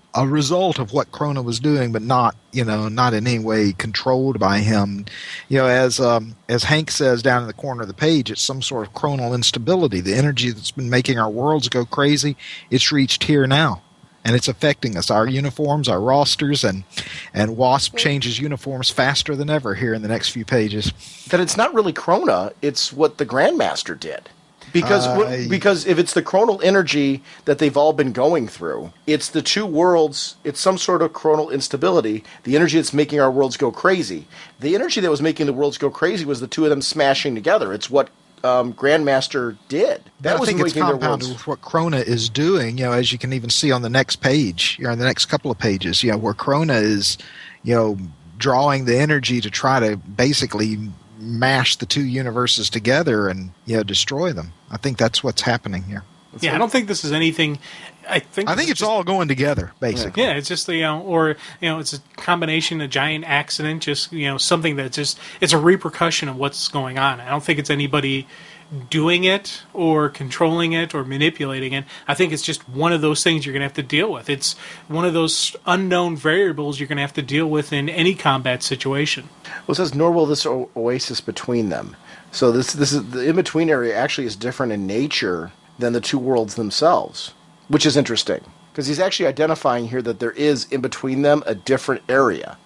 [SPEAKER 3] what Krona was doing, but not in any way controlled by him. As Hank says down in the corner of the page, it's some sort of chronal instability. The energy that's been making our worlds go crazy, it's reached here now, and it's affecting us. Our uniforms, our rosters, and Wasp changes uniforms faster than ever here in the next few pages.
[SPEAKER 1] That it's not really Krona; it's what the Grandmaster did. Because if it's the chronal energy that they've all been going through, it's the two worlds, it's some sort of chronal instability, the energy that's making our worlds go crazy. The energy that was making the worlds go crazy was the two of them smashing together. It's what Grandmaster did.
[SPEAKER 3] I think it's compounded with what Krona is doing, as you can even see on the next page, on the next couple of pages, where Krona is, drawing the energy to try to basically mash the two universes together and destroy them. I think that's what's happening here.
[SPEAKER 2] I don't think this is anything. I think
[SPEAKER 3] it's all going together, basically.
[SPEAKER 2] Yeah, it's just it's a combination, a giant accident, just something that it's a repercussion of what's going on. I don't think it's anybody doing it or controlling it or manipulating it. I think it's just one of those things you're going to have to deal with. It's one of those unknown variables you're going to have to deal with in any combat situation.
[SPEAKER 1] Well, it says, nor will this oasis between them. So this is the in-between area actually is different in nature than the two worlds themselves, which is interesting because he's actually identifying here that there is in between them a different area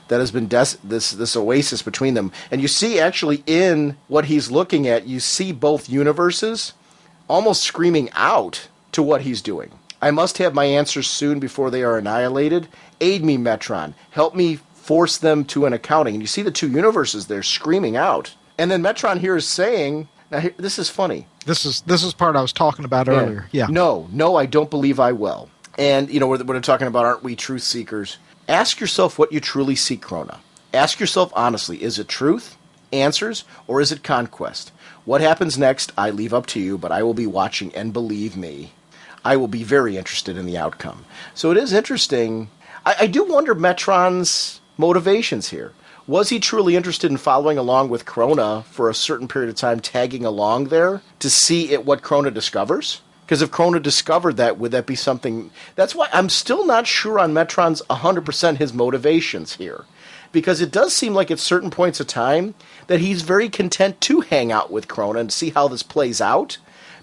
[SPEAKER 1] that has been this oasis between them. And you see actually in what he's looking at, you see both universes almost screaming out to what he's doing. I must have my answers soon before they are annihilated. Aid me, Metron. Help me force them to an accounting. And you see the two universes there screaming out. And then Metron here is saying, now here, this is funny.
[SPEAKER 3] This is part I was talking about earlier. Yeah.
[SPEAKER 1] No, I don't believe I will. And, we're talking about, aren't we truth seekers? Ask yourself what you truly seek, Krona. Ask yourself honestly, is it truth, answers, or is it conquest? What happens next, I leave up to you, but I will be watching, and believe me, I will be very interested in the outcome. So it is interesting. I do wonder Metron's motivations here. Was he truly interested in following along with Krona for a certain period of time, tagging along there to see what Krona discovers? Because if Krona discovered that, would that be something... That's why I'm still not sure on Metron's 100% his motivations here. Because it does seem like at certain points of time that he's very content to hang out with Krona and see how this plays out.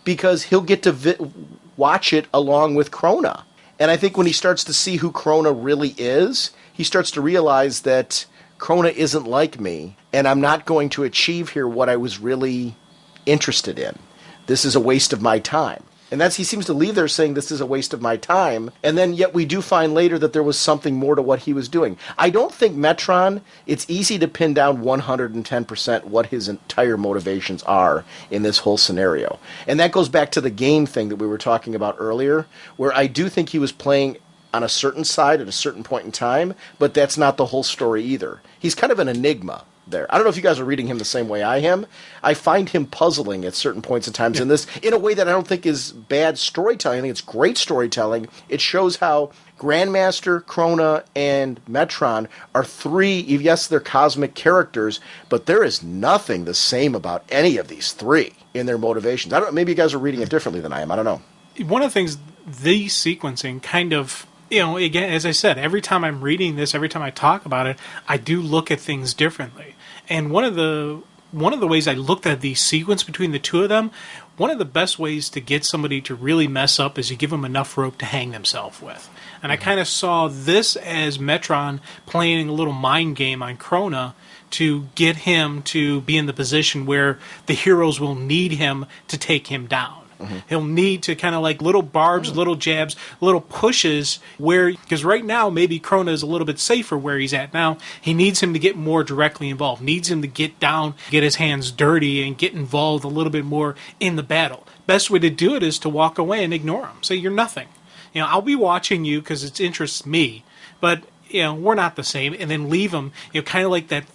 [SPEAKER 1] Because he'll get to watch it along with Krona. And I think when he starts to see who Krona really is, he starts to realize that Krona isn't like me, and I'm not going to achieve here what I was really interested in. This is a waste of my time. And he seems to leave there saying this is a waste of my time. And then yet we do find later that there was something more to what he was doing. I don't think Metron, it's easy to pin down 110% what his entire motivations are in this whole scenario. And that goes back to the game thing that we were talking about earlier, where I do think he was playing on a certain side at a certain point in time, but that's not the whole story either. He's kind of an enigma there. I don't know if you guys are reading him the same way I am. I find him puzzling at certain points in times in this, in a way that I don't think is bad storytelling. I think it's great storytelling. It shows how Grandmaster, Krona, and Metron are three, yes, they're cosmic characters, but there is nothing the same about any of these three in their motivations. I don't. Maybe you guys are reading it differently than I am. I don't know.
[SPEAKER 2] One of the things, the sequencing kind of, again, as I said, every time I'm reading this, every time I talk about it, I do look at things differently. And one of the ways I looked at the sequence between the two of them, one of the best ways to get somebody to really mess up is you give them enough rope to hang themselves with. And I kind of saw this as Metron playing a little mind game on Krona to get him to be in the position where the heroes will need him to take him down. He'll need to kind of like little barbs, little jabs, little pushes because right now maybe Krona is a little bit safer where he's at now. He needs him to get more directly involved, needs him to get down, get his hands dirty, and get involved a little bit more in the battle. Best way to do it is to walk away and ignore him. Say, you're nothing. I'll be watching you because it interests me, but we're not the same. And then leave him, kind of like that,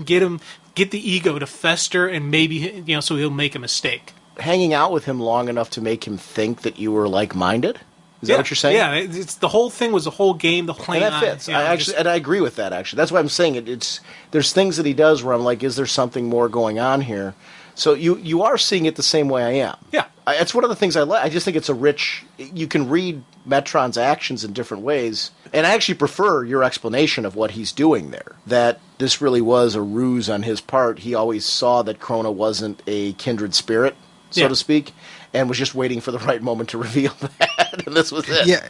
[SPEAKER 2] get the ego to fester and maybe, so he'll make a mistake.
[SPEAKER 1] Hanging out with him long enough to make him think that you were like-minded? Is that what you're saying?
[SPEAKER 2] Yeah, it's the whole thing was the whole game, the whole
[SPEAKER 1] and that fits. And I agree with that, actually. That's why I'm saying there's things that he does where I'm like, is there something more going on here? So you are seeing it the same way I am.
[SPEAKER 2] Yeah.
[SPEAKER 1] It's one of the things I like. I just think it's you can read Metron's actions in different ways. And I actually prefer your explanation of what he's doing there. That this really was a ruse on his part. He always saw that Krona wasn't a kindred spirit, so to speak, and was just waiting for the right moment to reveal that, and this was it.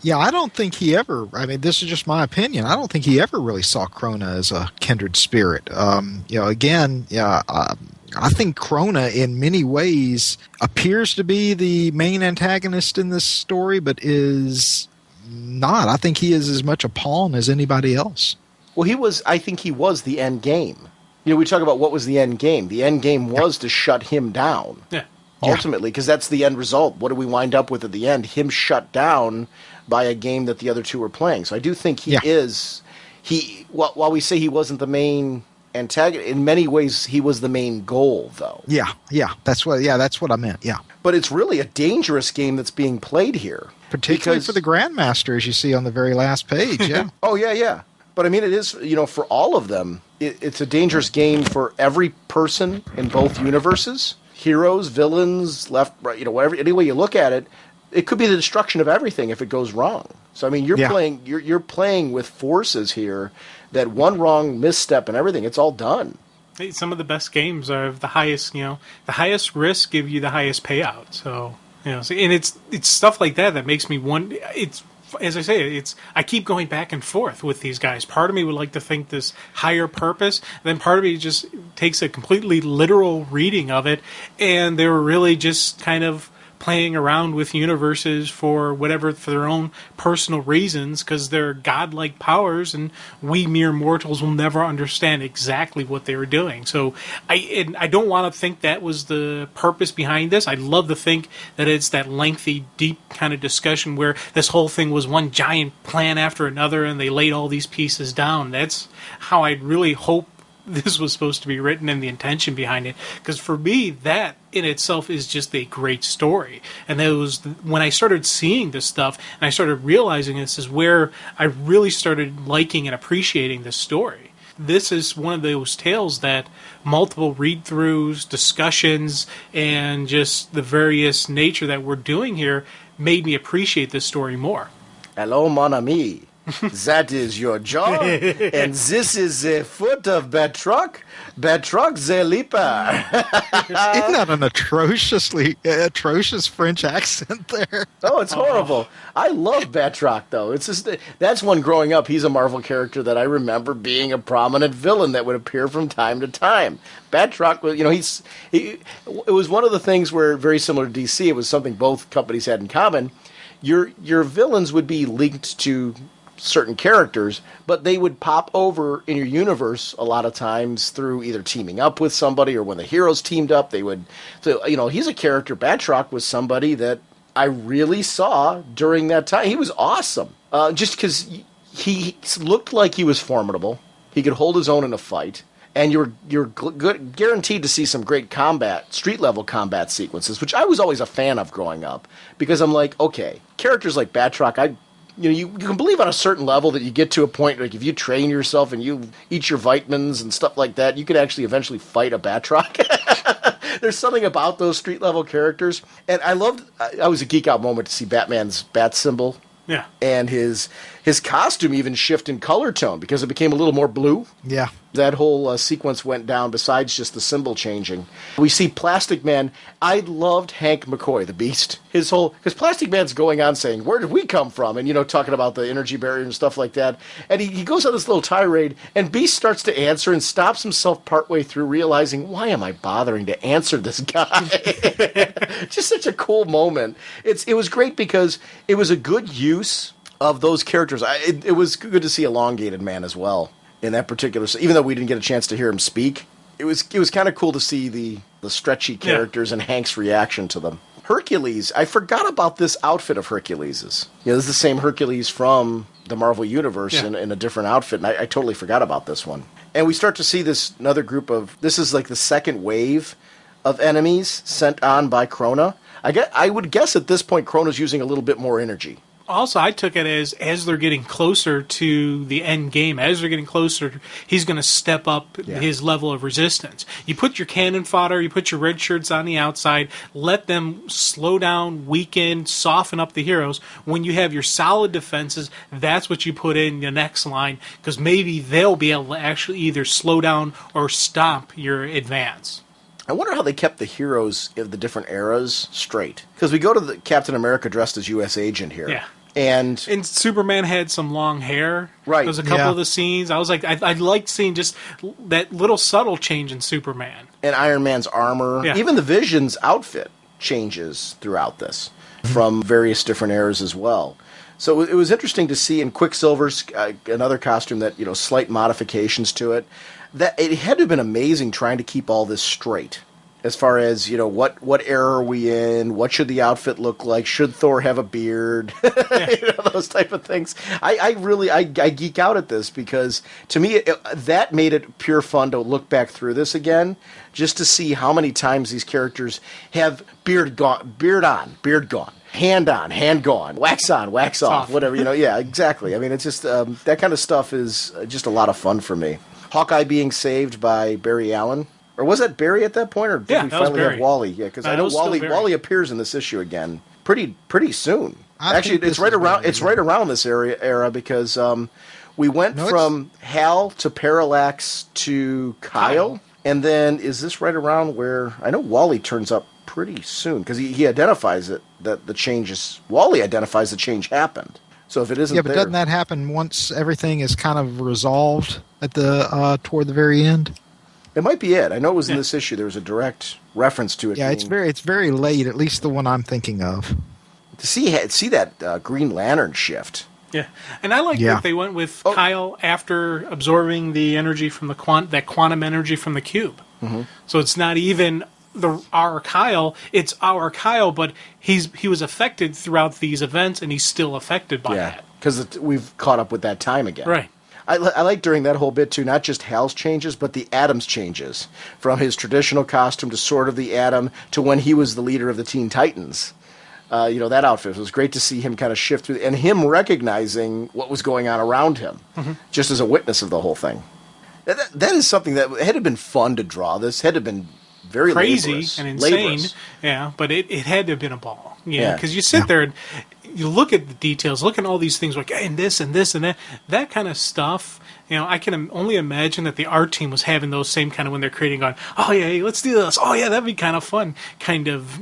[SPEAKER 3] Yeah, I don't think he ever, this is just my opinion, I don't think he ever really saw Krona as a kindred spirit. I think Krona in many ways appears to be the main antagonist in this story, but is not. I think he is as much a pawn as anybody else.
[SPEAKER 1] Well, I think he was the end game. We talk about what was the end game. The end game was to shut him down. Yeah. Ultimately, because that's the end result. What do we wind up with at the end? Him shut down by a game that the other two were playing. So I do think while we say he wasn't the main antagonist, in many ways he was the main goal, though.
[SPEAKER 3] Yeah, that's what I meant, yeah.
[SPEAKER 1] But it's really a dangerous game that's being played here.
[SPEAKER 3] Particularly for the Grandmaster, as you see on the very last page, yeah.
[SPEAKER 1] Oh, yeah. But it is, for all of them, it's a dangerous game for every person in both universes. Heroes, villains, left, right, whatever, any way you look at it, it could be the destruction of everything if it goes wrong. So you're playing with forces here that one wrong misstep and everything, it's all done.
[SPEAKER 2] Some of the best games are the highest, the highest risk give you the highest payout. So, and it's stuff like that makes me wonder. It's, as I say, I keep going back and forth with these guys. Part of me would like to think this higher purpose, then part of me just takes a completely literal reading of it, and they were really just kind of playing around with universes for their own personal reasons, because they're godlike powers, and we mere mortals will never understand exactly what they were doing. So I don't want to think that was the purpose behind this. I'd love to think that it's that lengthy, deep kind of discussion where this whole thing was one giant plan after another, and they laid all these pieces down. That's how I really hope this was supposed to be written and the intention behind it, because for me that in itself is just a great story. And that was when I started seeing this stuff and I started realizing this is where I really started liking and appreciating this story. This is one of those tales that multiple read-throughs, discussions, and just the various nature that we're doing here made me appreciate this story more.
[SPEAKER 1] Hello, mon ami. That is your jaw. And this is the foot of Batroc. Batroc the leaper.
[SPEAKER 3] Isn't that an atrocious French accent there?
[SPEAKER 1] Oh, it's horrible. I love Batroc, though. It's just that's one growing up. He's a Marvel character that I remember being a prominent villain that would appear from time to time. Batroc was, it was one of the things where, very similar to DC, it was something both companies had in common. Your villains would be linked to certain characters, but they would pop over in your universe a lot of times through either teaming up with somebody or when the heroes teamed up, they would. So, he's a character. Batroc was somebody that I really saw during that time. He was awesome. Just because he looked like he was formidable. He could hold his own in a fight. And you're guaranteed to see some great street-level combat sequences, which I was always a fan of growing up. Because I'm like, okay, characters like Batroc, you can believe on a certain level that you get to a point, like if you train yourself and you eat your vitamins and stuff like that, you could actually eventually fight a Batroc. There's something about those street-level characters. And I was a geek-out moment to see Batman's bat symbol.
[SPEAKER 2] Yeah.
[SPEAKER 1] And his costume even shift in color tone because it became a little more blue.
[SPEAKER 3] Yeah.
[SPEAKER 1] That whole sequence went down besides just the symbol changing. We see Plastic Man. I loved Hank McCoy, the Beast. Because Plastic Man's going on saying, where did we come from? And, talking about the energy barrier and stuff like that. And he goes on this little tirade, and Beast starts to answer and stops himself partway through, realizing, why am I bothering to answer this guy? Just such a cool moment. It was great because it was a good use of those characters. It was good to see Elongated Man as well. In that particular, even though we didn't get a chance to hear him speak, it was kind of cool to see the stretchy characters and Hank's reaction to them. Hercules, I forgot about this outfit of Hercules's. This is the same Hercules from the Marvel Universe in a different outfit, and I totally forgot about this one. And we start to see another group this is like the second wave of enemies sent on by Krona. I would guess at this point Krona's using a little bit more energy.
[SPEAKER 2] Also, I took it as they're getting closer to the end game, as they're getting closer, he's going to step up his level of resistance. You put your cannon fodder, you put your red shirts on the outside, let them slow down, weaken, soften up the heroes. When you have your solid defenses, that's what you put in the next line, because maybe they'll be able to actually either slow down or stomp your advance.
[SPEAKER 1] I wonder how they kept the heroes of the different eras straight. Because we go to the Captain America dressed as U.S. agent here.
[SPEAKER 2] Yeah.
[SPEAKER 1] And
[SPEAKER 2] Superman had some long hair.
[SPEAKER 1] Right.
[SPEAKER 2] There was a couple of the scenes. I was like, I liked seeing just that little subtle change in Superman.
[SPEAKER 1] And Iron Man's armor. Yeah. Even the Vision's outfit changes throughout this from various different eras as well. So it was interesting to see in Quicksilver's another costume that, slight modifications to it. That it had to have been amazing trying to keep all this straight. As far as, what era are we in? What should the outfit look like? Should Thor have a beard? Those type of things. I geek out at this because, to me, that made it pure fun to look back through this again, just to see how many times these characters have beard on, beard gone. Hand on, hand gone. Wax on, wax off. Whatever, Yeah, exactly. I mean, it's just, that kind of stuff is just a lot of fun for me. Hawkeye being saved by Barry Allen. Or was that Barry at that point, or did we finally have Wally? Yeah, because I know Wally appears in this issue again pretty soon. Actually, it's right around this era because we went from Hal to Parallax to Kyle, and then is this right around where I know Wally turns up pretty soon because he identifies it that the changes. Wally identifies the change happened. So if it isn't,
[SPEAKER 3] doesn't that happen once everything is kind of resolved at the toward the very end?
[SPEAKER 1] It might be it. I know it was in this issue. There was a direct reference to it.
[SPEAKER 3] Yeah, it's very late. At least the one I'm thinking of.
[SPEAKER 1] To see that Green Lantern shift.
[SPEAKER 2] Yeah, and I like that they went with Kyle after absorbing the energy from that quantum energy from the cube. Mm-hmm. So it's not even our Kyle; it's our Kyle, but he was affected throughout these events, and he's still affected by that.
[SPEAKER 1] Because we've caught up with that time again.
[SPEAKER 2] Right.
[SPEAKER 1] I like during that whole bit, too, not just Hal's changes, but the Atom's changes. From his traditional costume to Sword of the Atom to when he was the leader of the Teen Titans. That outfit. It was great to see him kind of shift through, and him recognizing what was going on around him, just as a witness of the whole thing. That is something that had to been fun to draw. This had to have been very
[SPEAKER 2] crazy
[SPEAKER 1] laborious.
[SPEAKER 2] and insane. Laborious. Yeah, but it had to have been a ball. Yeah, because you sit there and you look at the details, look at all these things, like, and this and this and that kind of stuff. I can only imagine that the art team was having those same kind of when they're creating, going, oh yeah, hey, let's do this. Oh yeah, that'd be kind of fun, kind of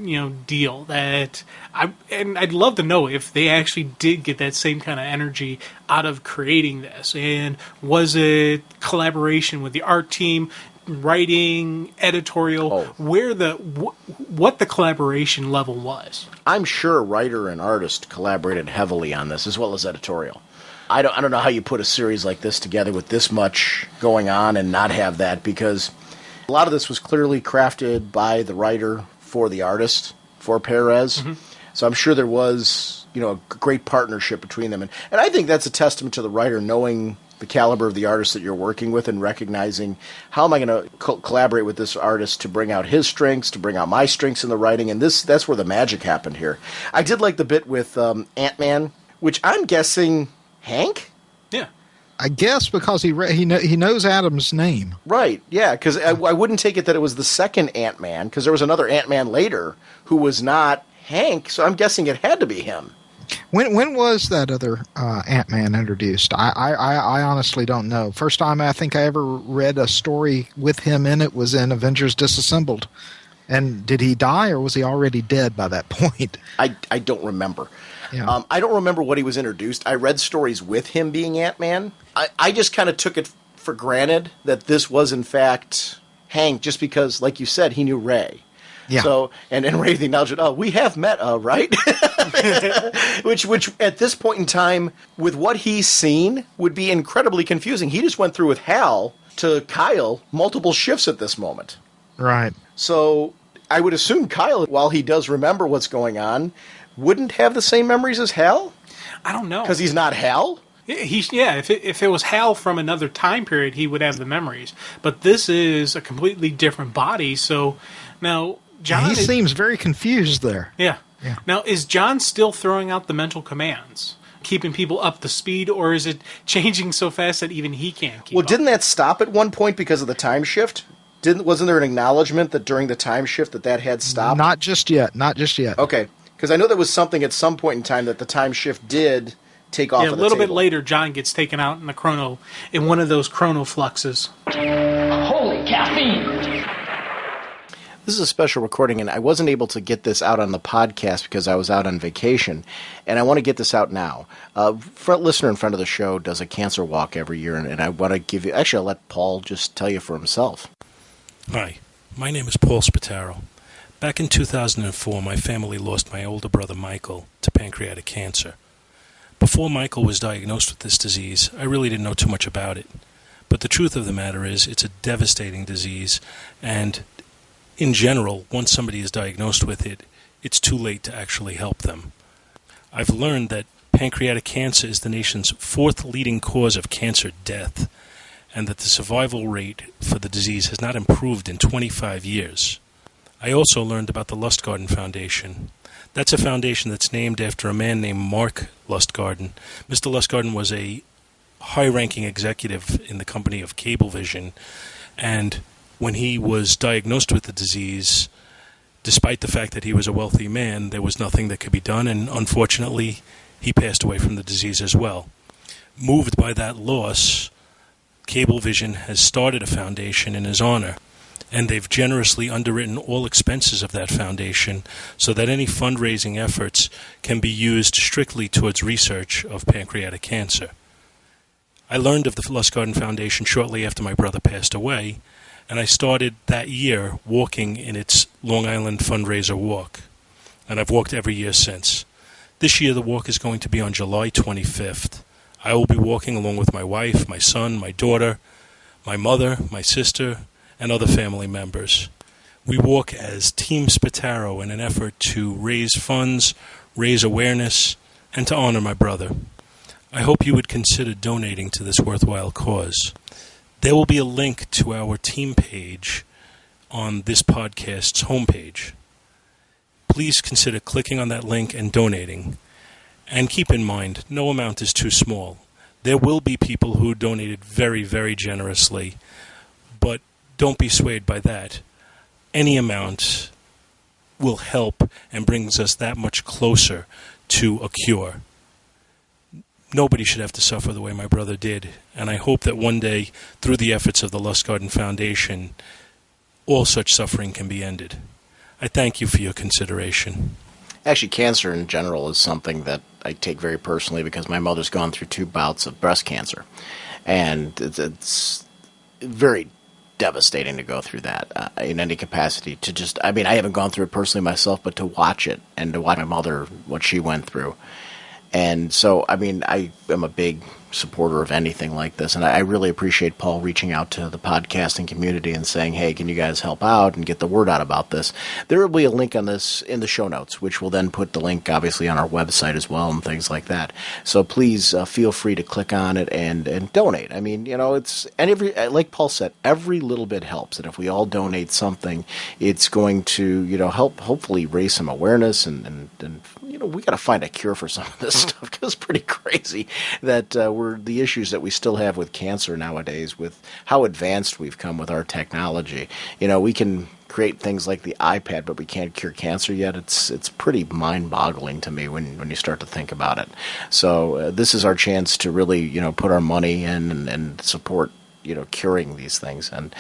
[SPEAKER 2] deal. I'd love to know if they actually did get that same kind of energy out of creating this, and was it collaboration with the art team, writing, editorial, what the collaboration level was.
[SPEAKER 1] I'm sure writer and artist collaborated heavily on this, as well as editorial. I don't know how you put a series like this together with this much going on and not have that, because a lot of this was clearly crafted by the writer for the artist, for Perez. Mm-hmm. So I'm sure there was, a great partnership between them. And I think that's a testament to the writer knowing the caliber of the artist that you're working with and recognizing, how am I going to collaborate with this artist to bring out his strengths, to bring out my strengths in the writing. And that's where the magic happened here. I did like the bit with Ant-Man, which I'm guessing Hank?
[SPEAKER 2] Yeah.
[SPEAKER 3] I guess because he knows Adam's name.
[SPEAKER 1] Right, yeah, because I wouldn't take it that it was the second Ant-Man, because there was another Ant-Man later who was not Hank, so I'm guessing it had to be him.
[SPEAKER 3] When was that other Ant-Man introduced? I honestly don't know. First time I think I ever read a story with him in it was in Avengers Disassembled. And did he die, or was he already dead by that point?
[SPEAKER 1] I don't remember.
[SPEAKER 3] Yeah.
[SPEAKER 1] I don't remember what he was introduced. I read stories with him being Ant-Man. I just kind of took it for granted that this was, in fact, Hank, just because, like you said, he knew Ray.
[SPEAKER 3] Yeah.
[SPEAKER 1] So, and Ray acknowledged, we have met, right? which at this point in time, with what he's seen, would be incredibly confusing. He just went through with Hal to Kyle multiple shifts at this moment.
[SPEAKER 3] Right.
[SPEAKER 1] So I would assume Kyle, while he does remember what's going on, wouldn't have the same memories as Hal?
[SPEAKER 2] I don't know.
[SPEAKER 1] Because he's not Hal?
[SPEAKER 2] If it was Hal from another time period, he would have the memories. But this is a completely different body, so now John...
[SPEAKER 3] He seems very confused there.
[SPEAKER 2] Yeah. Now, is John still throwing out the mental commands, keeping people up to speed, or is it changing so fast that even he can't keep up?
[SPEAKER 1] Didn't that stop at one point because of the time shift? Wasn't there an acknowledgement that during the time shift that had stopped?
[SPEAKER 3] Not just yet.
[SPEAKER 1] Okay. Because I know there was something at some point in time that the time shift did take off.
[SPEAKER 2] Yeah, a little bit later, John gets taken out in one of those chrono fluxes.
[SPEAKER 4] Holy caffeine!
[SPEAKER 1] This is a special recording, and I wasn't able to get this out on the podcast because I was out on vacation, and I want to get this out now. Front listener and friend of the show does a cancer walk every year, and I want to give you... Actually, I'll let Paul just tell you for himself.
[SPEAKER 5] Hi, my name is Paul Spataro. Back in 2004, my family lost my older brother Michael to pancreatic cancer. Before Michael was diagnosed with this disease, I really didn't know too much about it. But the truth of the matter is, it's a devastating disease, and in general, once somebody is diagnosed with it, it's too late to actually help them. I've learned that pancreatic cancer is the nation's fourth leading cause of cancer death, and that the survival rate for the disease has not improved in 25 years. I also learned about the Lustgarten Foundation. That's a foundation that's named after a man named Mark Lustgarten. Mr. Lustgarten was a high-ranking executive in the company of Cablevision, and when he was diagnosed with the disease, despite the fact that he was a wealthy man, there was nothing that could be done, and unfortunately, he passed away from the disease as well. Moved by that loss, Cablevision has started a foundation in his honor, and they've generously underwritten all expenses of that foundation so that any fundraising efforts can be used strictly towards research of pancreatic cancer. I learned of the Lustgarten Foundation shortly after my brother passed away, and I started that year walking in its Long Island fundraiser walk, and I've walked every year since. This year the walk is going to be on July 25th. I will be walking along with my wife, my son, my daughter, my mother, my sister, and other family members. We walk as Team Spataro in an effort to raise funds, raise awareness, and to honor my brother. I hope you would consider donating to this worthwhile cause. There will be a link to our team page on this podcast's homepage. Please consider clicking on that link and donating. And keep in mind, no amount is too small. There will be people who donated very, very generously, but don't be swayed by that. Any amount will help and brings us that much closer to a cure. Nobody should have to suffer the way my brother did, and I hope that one day, through the efforts of the Lustgarten Foundation, all such suffering can be ended. I thank you for your consideration.
[SPEAKER 1] Actually, cancer in general is something that I take very personally because my mother's gone through 2 bouts of breast cancer. And it's very devastating to go through that in any capacity. To just, I mean, I haven't gone through it personally myself, but to watch it and to watch my mother, what she went through. And so, I mean, I am a big supporter of anything like this, and I really appreciate Paul reaching out to the podcasting community and saying, hey, can you guys help out and get the word out about this? There will be a link on this in the show notes, which will then put the link, obviously, on our website as well and things like that. So please feel free to click on it and donate. I mean, it's, and like Paul said, every little bit helps, and if we all donate something, it's going to, help hopefully raise some awareness and we got to find a cure for some of this stuff because it's pretty crazy that the issues that we still have with cancer nowadays, with how advanced we've come with our technology. We can create things like the iPad, but we can't cure cancer yet. It's pretty mind-boggling to me when you start to think about it. So this is our chance to really put our money in and support curing these things. And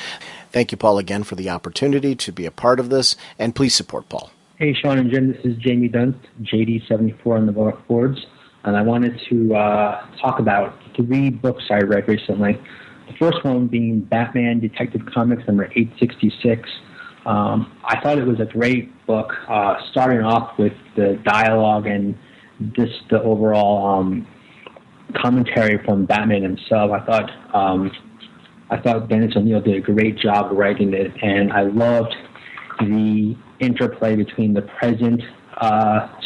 [SPEAKER 1] thank you, Paul, again for the opportunity to be a part of this. And please support Paul.
[SPEAKER 6] Hey, Sean and Jim, this is Jamie Dunst, JD74 on the boards, and I wanted to talk about 3 books I read recently. The first one being Batman Detective Comics number 866. I thought it was a great book, starting off with the dialogue and just the overall commentary from Batman himself. I thought Dennis O'Neil did a great job writing it, and I loved the interplay between the present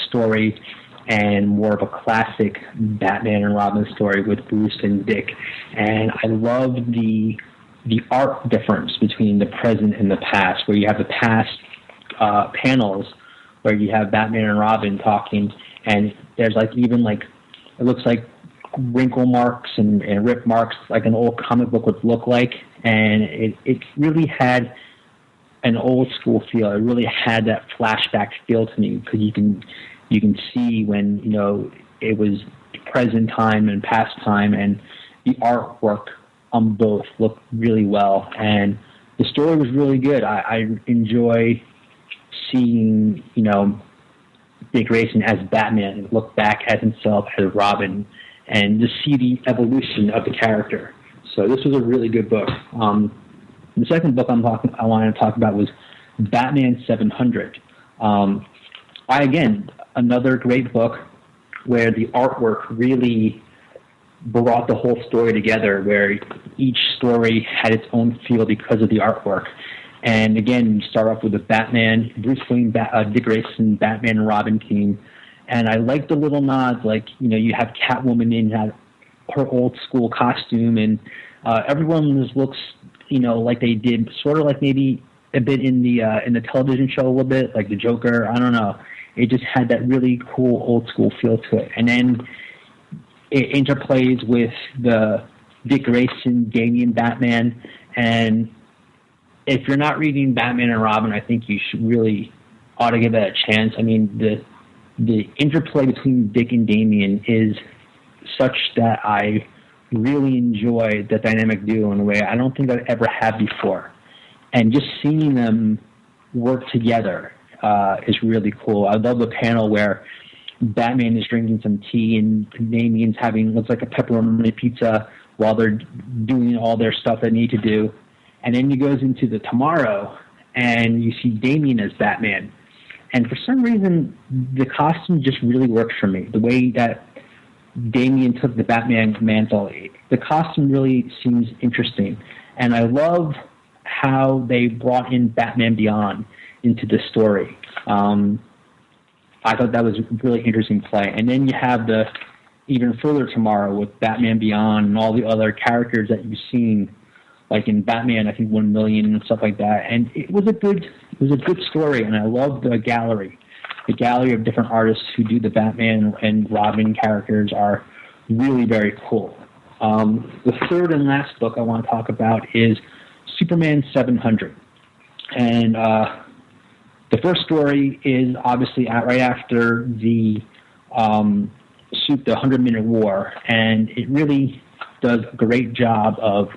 [SPEAKER 6] story and more of a classic Batman and Robin story with Bruce and Dick. And I loved the art difference between the present and the past, where you have the past panels where you have Batman and Robin talking, and there's it looks like wrinkle marks and rip marks like an old comic book would look like, and it really had an old school feel. It really had that flashback feel to me because you can see when it was present time and past time, and the artwork on both looked really well, and the story was really good. I enjoy seeing Dick Grayson as Batman and look back at himself as Robin and just see the evolution of the character. So this was a really good book. The second book I wanted to talk about was Batman 700. Another great book where the artwork really brought the whole story together, where each story had its own feel because of the artwork. And again, you start off with the Batman, Bruce Wayne, Dick Grayson, Batman and Robin team. And I like the little nods, you have Catwoman in her old school costume, and everyone just looks like they did, sort of like maybe a bit in the television show a little bit, like the Joker. I don't know. It just had that really cool old school feel to it. And then it interplays with the Dick Grayson, Damian Batman. And if you're not reading Batman and Robin, I think you should really ought to give that a chance. I mean, the interplay between Dick and Damian is such that I really enjoy the dynamic duo in a way I don't think I've ever had before. And just seeing them work together is really cool. I love the panel where Batman is drinking some tea and Damian's having looks like a pepperoni pizza while they're doing all their stuff they need to do. And then he goes into the tomorrow and you see Damian as Batman. And for some reason, the costume just really works for me. The way that Damian took the Batman mantle, the costume really seems interesting. And I love how they brought in Batman Beyond into the story. I thought that was a really interesting play. And then you have the even further tomorrow with Batman Beyond and all the other characters that you've seen, like in Batman, I think 1 million and stuff like that. And it was a good story, and I love the gallery. The gallery of different artists who do the Batman and Robin characters are really very cool. The third and last book I want to talk about is Superman 700. And The first story is obviously right after the 100-Minute War, and it really does a great job of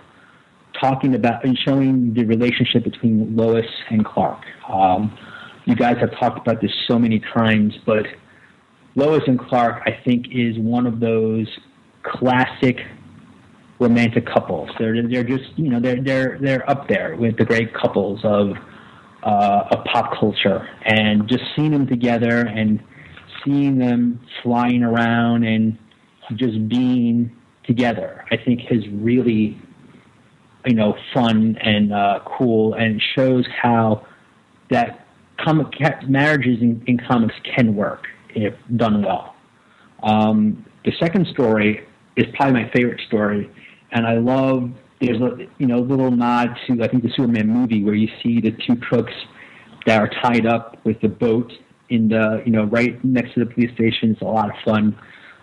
[SPEAKER 6] talking about and showing the relationship between Lois and Clark. You guys have talked about this so many times, but Lois and Clark, I think, is one of those classic romantic couples. They're just, you know, they're up there with the great couples of pop culture, and just seeing them together and seeing them flying around and just being together, I think is really, you know, fun and cool, and shows how that marriages in comics can work if done well. The second story is probably my favorite story, and I love, there's a, you know, little nod to, I think, the Superman movie, where you see the two crooks that are tied up with the boat in the, you know, right next to the police station. It's a lot of fun.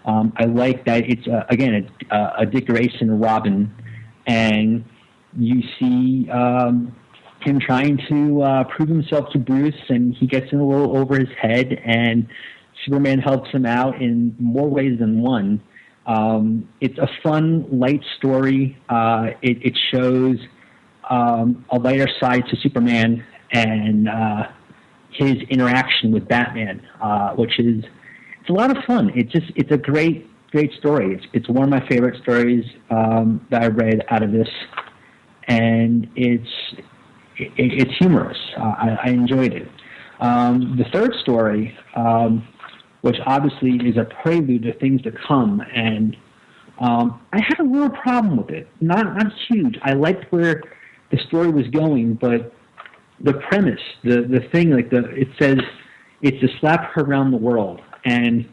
[SPEAKER 6] I like that it's, again, a Dick Grayson Robin, and you see him trying to prove himself to Bruce, and he gets in a little over his head, and Superman helps him out in more ways than one. It's a fun, light story. It shows a lighter side to Superman and his interaction with Batman, which is, it's a lot of fun. It's a great story. It's one of my favorite stories that I read out of this, and it's humorous. I enjoyed it. The third story, which obviously is a prelude to things to come, and I had a little problem with it. Not huge. I liked where the story was going, but the premise, the thing, like it says, it's to slap her around the world, and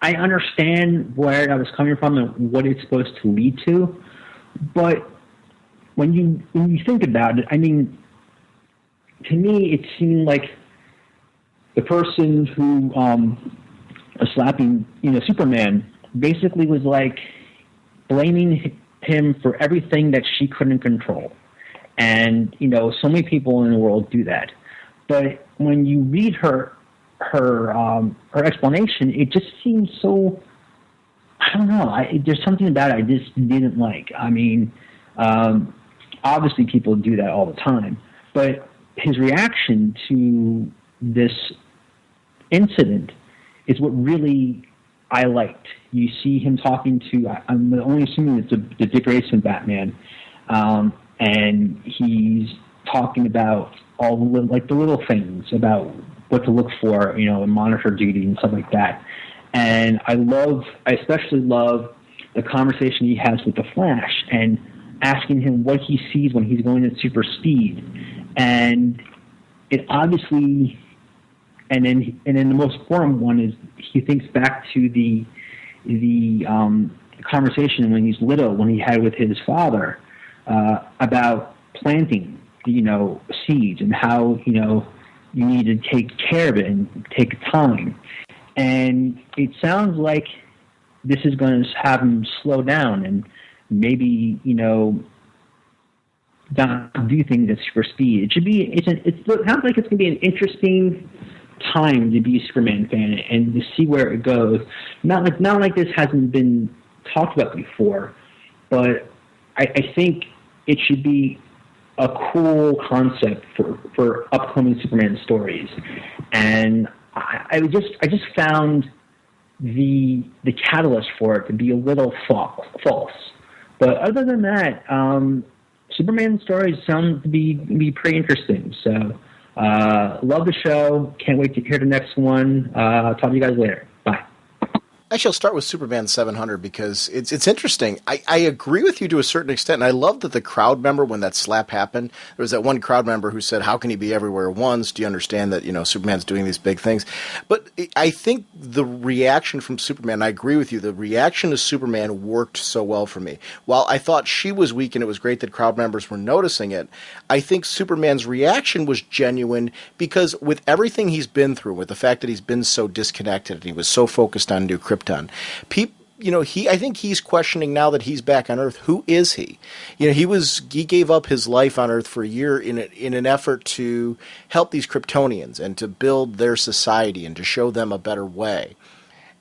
[SPEAKER 6] I understand where I was coming from and what it's supposed to lead to, but when you think about it, I mean, to me, it seemed like the person who was slapping, you know, Superman basically was like blaming him for everything that she couldn't control. And, you know, so many people in the world do that. But when you read her explanation, it just seems so, I don't know, there's something about it I just didn't like. I mean, obviously people do that all the time, but his reaction to this incident is what really I liked. You see him talking to, I'm only assuming it's the Dick Grayson Batman, and he's talking about all the little things about what to look for, you know, in monitor duty and stuff like that. And I especially love the conversation he has with the Flash and asking him what he sees when he's going at super speed. And it obviously, and then the most important one is he thinks back to the conversation when he's little, when he had with his father, about planting, you know, seeds, and how, you know, you need to take care of it and take time. And it sounds like this is going to have him slow down and maybe, you know, not do things at super speed. It should be. It sounds like it's going to be an interesting time to be a Superman fan and to see where it goes. Not like this hasn't been talked about before, but I think it should be a cool concept for upcoming Superman stories. And I just found the catalyst for it to be a little false. But other than that, Superman stories sound to be pretty interesting. So love the show. Can't wait to hear the next one. Talk to you guys later. Bye.
[SPEAKER 1] Actually, I'll start with Superman 700 because it's interesting. I agree with you to a certain extent, and I love that the crowd member, when that slap happened, there was that one crowd member who said, how can he be everywhere at once? Do you understand that, you know, Superman's doing these big things? But I think the reaction from Superman, I agree with you, the reaction to Superman worked so well for me. While I thought she was weak and it was great that crowd members were noticing it, I think Superman's reaction was genuine because with everything he's been through, with the fact that he's been so disconnected and he was so focused on New Krypton, I think he's questioning now that he's back on Earth. Who is he? He gave up his life on Earth for a year in an effort to help these Kryptonians and to build their society and to show them a better way.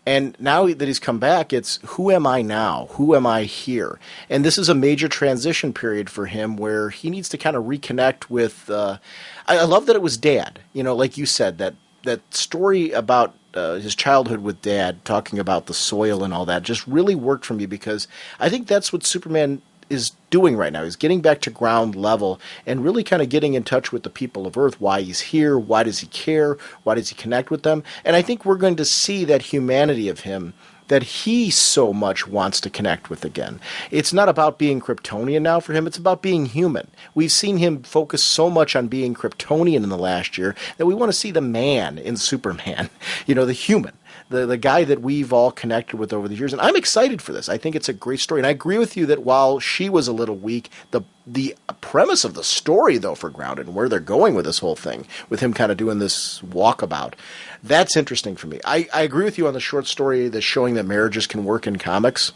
[SPEAKER 1] And now that he's come back, it's who am I now? Who am I here? And this is a major transition period for him where he needs to kind of reconnect with. I love that it was Dad. Like you said, that story about his childhood with Dad, talking about the soil and all that, just really worked for me because I think that's what Superman is doing right now. He's getting back to ground level and really kind of getting in touch with the people of Earth, why he's here, why does he care, why does he connect with them. And I think we're going to see that humanity of him that he so much wants to connect with again. It's not about being Kryptonian now for him, it's about being human. We've seen him focus so much on being Kryptonian in the last year that we want to see the man in Superman, the human. The guy that we've all connected with over the years. And I'm excited for this. I think it's a great story. And I agree with you that while she was a little weak, the premise of the story, though, for Grounded and where they're going with this whole thing, with him kind of doing this walkabout, that's interesting for me. I agree with you on the short story that's showing that marriages can work in comics.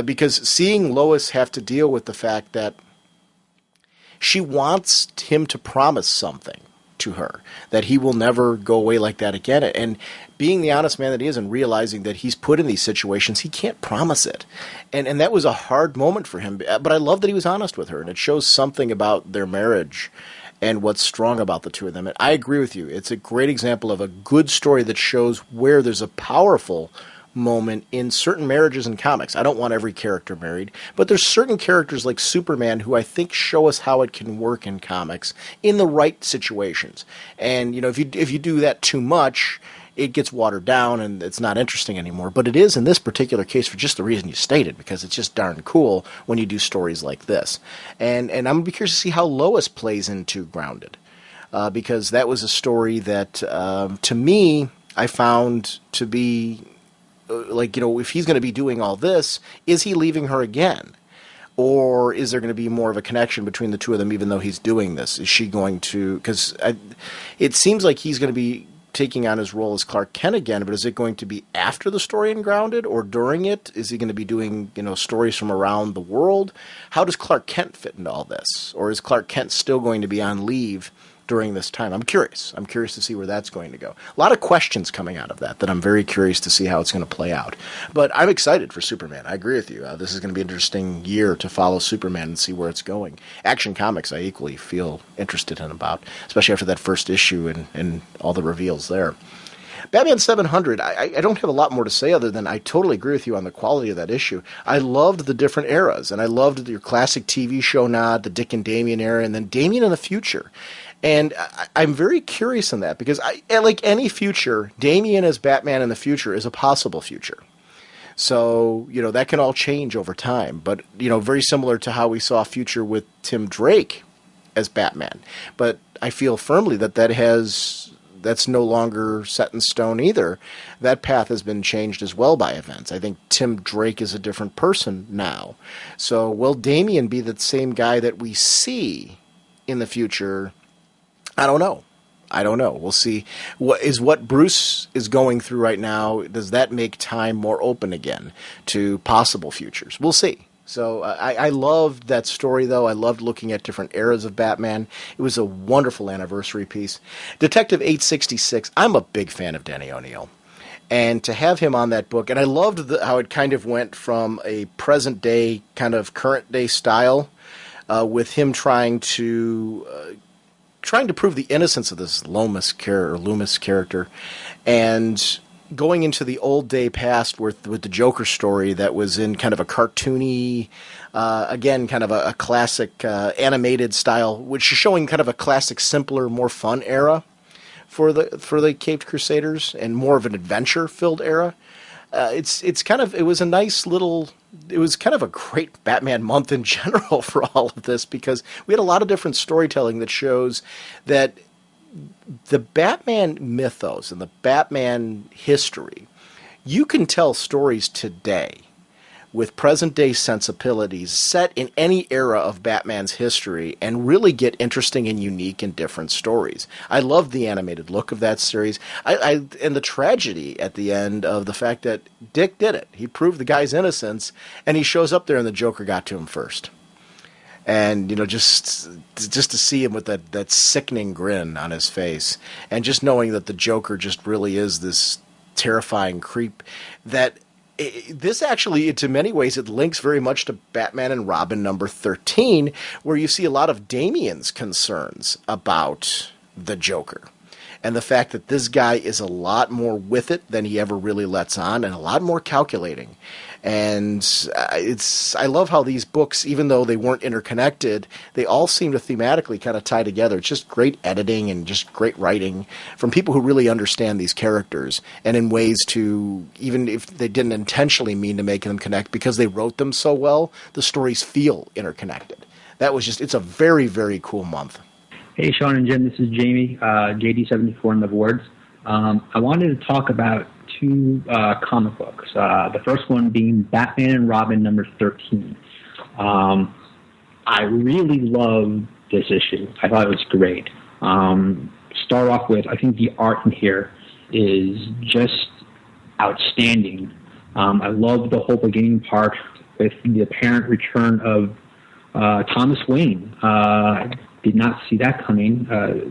[SPEAKER 1] Because seeing Lois have to deal with the fact that she wants him to promise something to her, that he will never go away like that again. And being the honest man that he is and realizing that he's put in these situations, he can't promise it. And that was a hard moment for him. But I love that he was honest with her, and it shows something about their marriage and what's strong about the two of them. And I agree with you. It's a great example of a good story that shows where there's a powerful moment in certain marriages in comics. I don't want every character married, but there's certain characters like Superman who I think show us how it can work in comics in the right situations. And if you do that too much, it gets watered down and it's not interesting anymore. But it is in this particular case for just the reason you stated, because it's just darn cool when you do stories like this. And I'm going to be curious to see how Lois plays into Grounded, because that was a story that, to me, I found to be if he's going to be doing all this, is he leaving her again? Or is there going to be more of a connection between the two of them even though he's doing this? Is she going to... Because it seems like he's going to be taking on his role as Clark Kent again, but is it going to be after the story in Grounded or during it? Is he going to be doing stories from around the world? How does Clark Kent fit into all this? Or is Clark Kent still going to be on leave during this time? I'm curious. I'm curious to see where that's going to go. A lot of questions coming out of that I'm very curious to see how it's going to play out. But I'm excited for Superman. I agree with you. This is going to be an interesting year to follow Superman and see where it's going. Action Comics I equally feel interested in about, especially after that first issue and all the reveals there. Batman 700, I don't have a lot more to say other than I totally agree with you on the quality of that issue. I loved the different eras, and I loved your classic TV show nod, the Dick and Damian era, and then Damian in the future. And I'm very curious in that because, like any future, Damian as Batman in the future is a possible future. So, that can all change over time. But, very similar to how we saw a future with Tim Drake as Batman. But I feel firmly that's no longer set in stone either. That path has been changed as well by events. I think Tim Drake is a different person now. So will Damian be the same guy that we see in the future? I don't know. We'll see. What Bruce is going through right now, does that make time more open again to possible futures? We'll see. So I loved that story, though. I loved looking at different eras of Batman. It was a wonderful anniversary piece. Detective 866, I'm a big fan of Denny O'Neil. And to have him on that book, and I loved how it kind of went from a present-day, kind of current-day style, with him trying to prove the innocence of this Loomis character, and going into the old day past with the Joker story that was in kind of a cartoony, again, kind of a classic animated style, which is showing kind of a classic, simpler, more fun era for the Caped Crusaders and more of an adventure-filled era. It was kind of a great Batman month in general for all of this, because we had a lot of different storytelling that shows that the Batman mythos and the Batman history, you can tell stories today with present-day sensibilities set in any era of Batman's history and really get interesting and unique and different stories. I love the animated look of that series. And the tragedy at the end of the fact that Dick did it. He proved the guy's innocence, and he shows up there and the Joker got to him first. And, just to see him with that sickening grin on his face, and just knowing that the Joker just really is this terrifying creep, that this actually, to many ways, it links very much to Batman and Robin number 13, where you see a lot of Damian's concerns about the Joker. And the fact that this guy is a lot more with it than he ever really lets on, and a lot more calculating. And I love how these books, even though they weren't interconnected, they all seem to thematically kind of tie together. It's just great editing and just great writing from people who really understand these characters, and in ways to, even if they didn't intentionally mean to make them connect, because they wrote them so well, the stories feel interconnected. It's a very, very cool month.
[SPEAKER 6] Hey, Sean and Jim, this is Jamie, JD74 in the boards. I wanted to talk about two comic books. The first one being Batman and Robin number 13. I really loved this issue. I thought it was great. Start off with, I think the art in here is just outstanding. I love the whole beginning part with the apparent return of Thomas Wayne. Did not see that coming.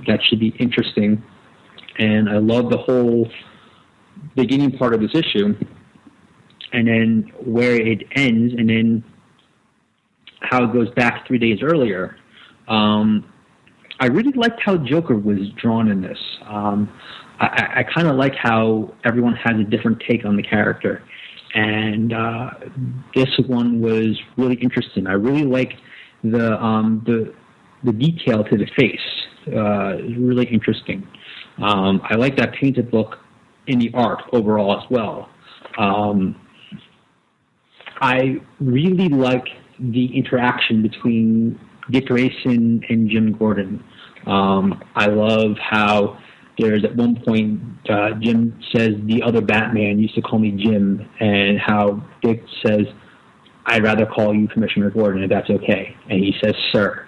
[SPEAKER 6] That should be interesting. And I love the whole beginning part of this issue, and then where it ends, and then how it goes back 3 days earlier. I really liked how Joker was drawn in this. I kind of like how everyone has a different take on the character, and this one was really interesting. I really like the detail to the face. Is really interesting. I like that painted look in the art overall as well. I really like the interaction between Dick Grayson and Jim Gordon. I love how there's at one point Jim says the other Batman used to call me Jim, and how Dick says, I'd rather call you Commissioner Gordon if that's okay. And he says, sir.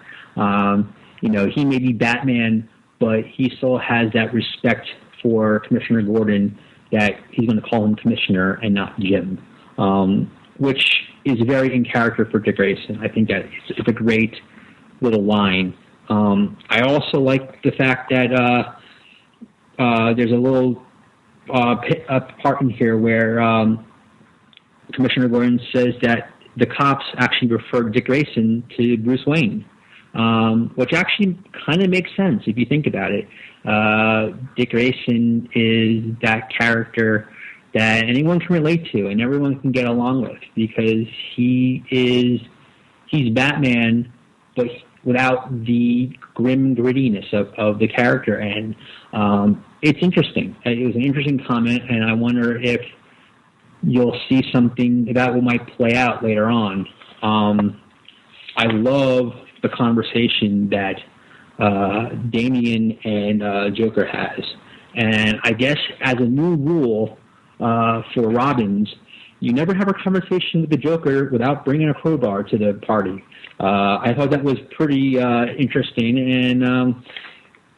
[SPEAKER 6] He may be Batman, but he still has that respect for Commissioner Gordon that he's going to call him Commissioner and not Jim, which is very in character for Dick Grayson. I think that it's a great little line. I also like the fact that there's a little part in here where Commissioner Gordon says that the cops actually referred Dick Grayson to Bruce Wayne. Which actually kind of makes sense if you think about it. Dick Grayson is that character that anyone can relate to and everyone can get along with, because he's Batman, but without the grim grittiness of the character. And it's interesting. It was an interesting comment, and I wonder if you'll see something that might play out later on. I love the conversation that Damian and Joker has. And I guess as a new rule for Robins, you never have a conversation with the Joker without bringing a crowbar to the party. I thought that was pretty interesting, and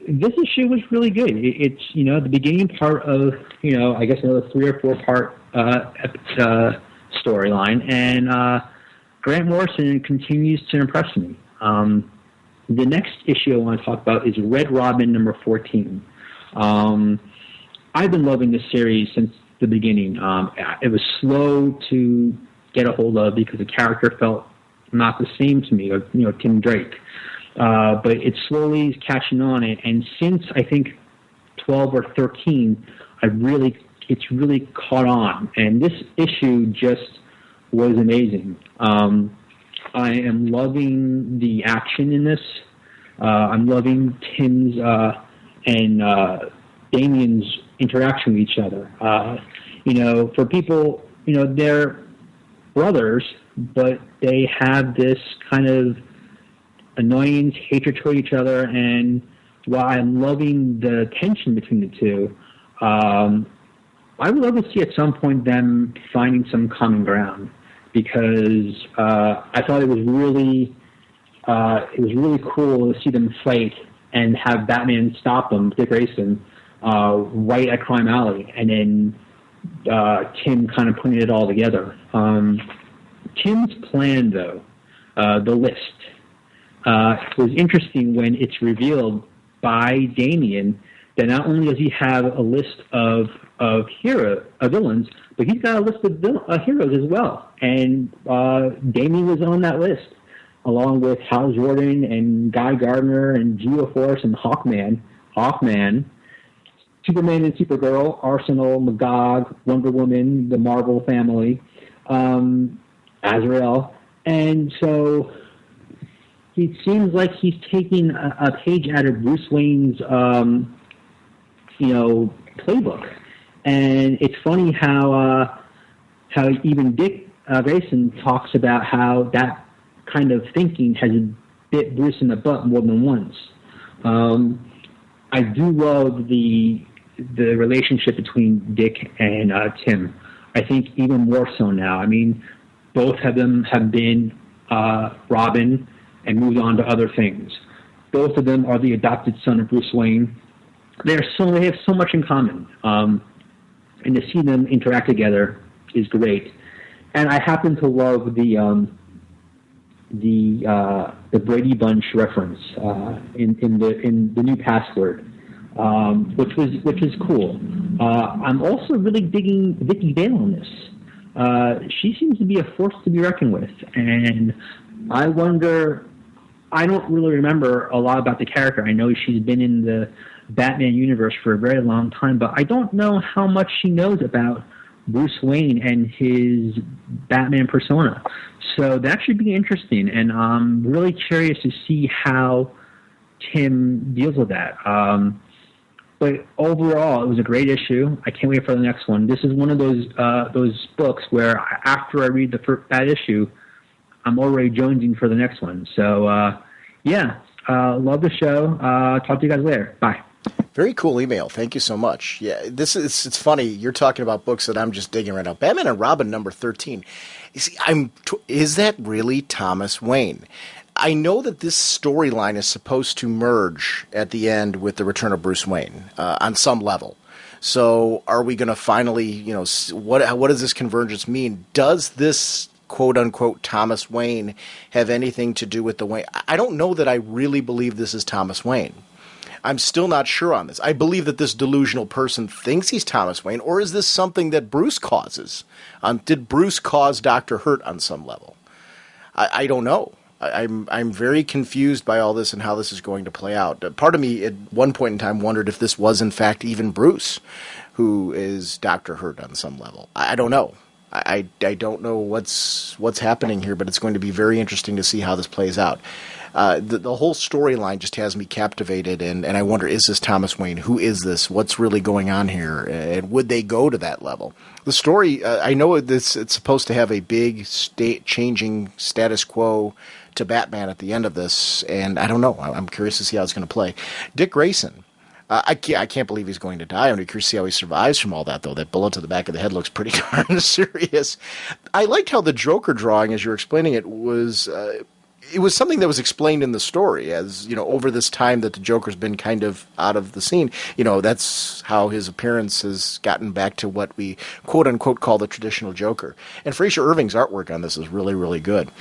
[SPEAKER 6] this issue was really good. It's, the beginning part of, I guess another 3 or 4 part storyline, and Grant Morrison continues to impress me. The next issue I want to talk about is Red Robin number 14. I've been loving this series since the beginning. It was slow to get a hold of because the character felt not the same to me, Tim Drake. But it slowly is catching on. And since, I think, 12 or 13, it's really caught on. And this issue just was amazing. I am loving the action in this. I'm loving Tim's and Damian's interaction with each other. For people, they're brothers, but they have this kind of annoyance, hatred toward each other. And while I'm loving the tension between the two, I would love to see at some point them finding some common ground. because I thought it was really cool to see them fight and have Batman stop them, Dick Grayson, right at Crime Alley, and then Tim kind of putting it all together. Tim's plan, though, the list, was interesting when it's revealed by Damian that not only does he have a list of villains, but he's got a list of heroes as well. And Damian was on that list, along with Hal Jordan and Guy Gardner and Geoforce and Hawkman, Superman and Supergirl, Arsenal, Magog, Wonder Woman, the Marvel family, Azrael. And so it seems like he's taking a page out of Bruce Wayne's playbook. And it's funny how even Dick Grayson talks about how that kind of thinking has bit Bruce in the butt more than once. I do love the relationship between Dick and Tim. I think even more so now. I mean, both of them have been Robin and moved on to other things. Both of them are the adopted son of Bruce Wayne. They have so much in common, and to see them interact together is great. And I happen to love the Brady Bunch reference in the new password, which is cool. I'm also really digging Vicki Vale on this. She seems to be a force to be reckoned with, and I wonder. I don't really remember a lot about the character. I know she's been in the Batman universe for a very long time, but I don't know how much she knows about Bruce Wayne and his Batman persona. So that should be interesting, and I'm really curious to see how Tim deals with that. But overall, it was a great issue. I can't wait for the next one. This is one of those books where after I read that issue, I'm already jonesing for the next one. So, love the show. Talk to you guys later. Bye.
[SPEAKER 1] Very cool email. Thank you so much. Yeah, it's funny. You're talking about books that I'm just digging right now. Batman and Robin number 13. You see, is that really Thomas Wayne? I know that this storyline is supposed to merge at the end with the return of Bruce Wayne on some level. So are we going to finally, what does this convergence mean? Does this quote-unquote Thomas Wayne have anything to do with the Wayne? I don't know that I really believe this is Thomas Wayne. I'm still not sure on this. I believe that this delusional person thinks he's Thomas Wayne, or is this something that Bruce causes? Did Bruce cause Dr. Hurt on some level? I don't know. I'm very confused by all this and how this is going to play out. Part of me at one point in time wondered if this was in fact even Bruce, who is Dr. Hurt on some level. I don't know. I don't know what's happening here, but it's going to be very interesting to see how this plays out. The whole storyline just has me captivated, and I wonder, is this Thomas Wayne? Who is this? What's really going on here? And would they go to that level? The story, I know it's supposed to have a big changing status quo to Batman at the end of this, and I don't know. I'm curious to see how it's going to play. Dick Grayson. I can't believe he's going to die. I'm curious to see how he survives from all that, though. That bullet to the back of the head looks pretty darn serious. I liked how the Joker drawing, as you were explaining it, was it was something that was explained in the story, as over this time that the Joker's been kind of out of the scene. That's how his appearance has gotten back to what we quote unquote call the traditional Joker. And Fraser Irving's artwork on this is really, really good.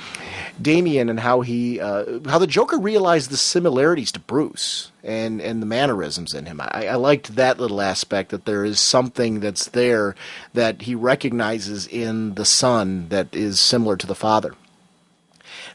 [SPEAKER 1] Damian and how the Joker realized the similarities to Bruce and the mannerisms in him. I liked that little aspect, that there is something that's there that he recognizes in the son that is similar to the father.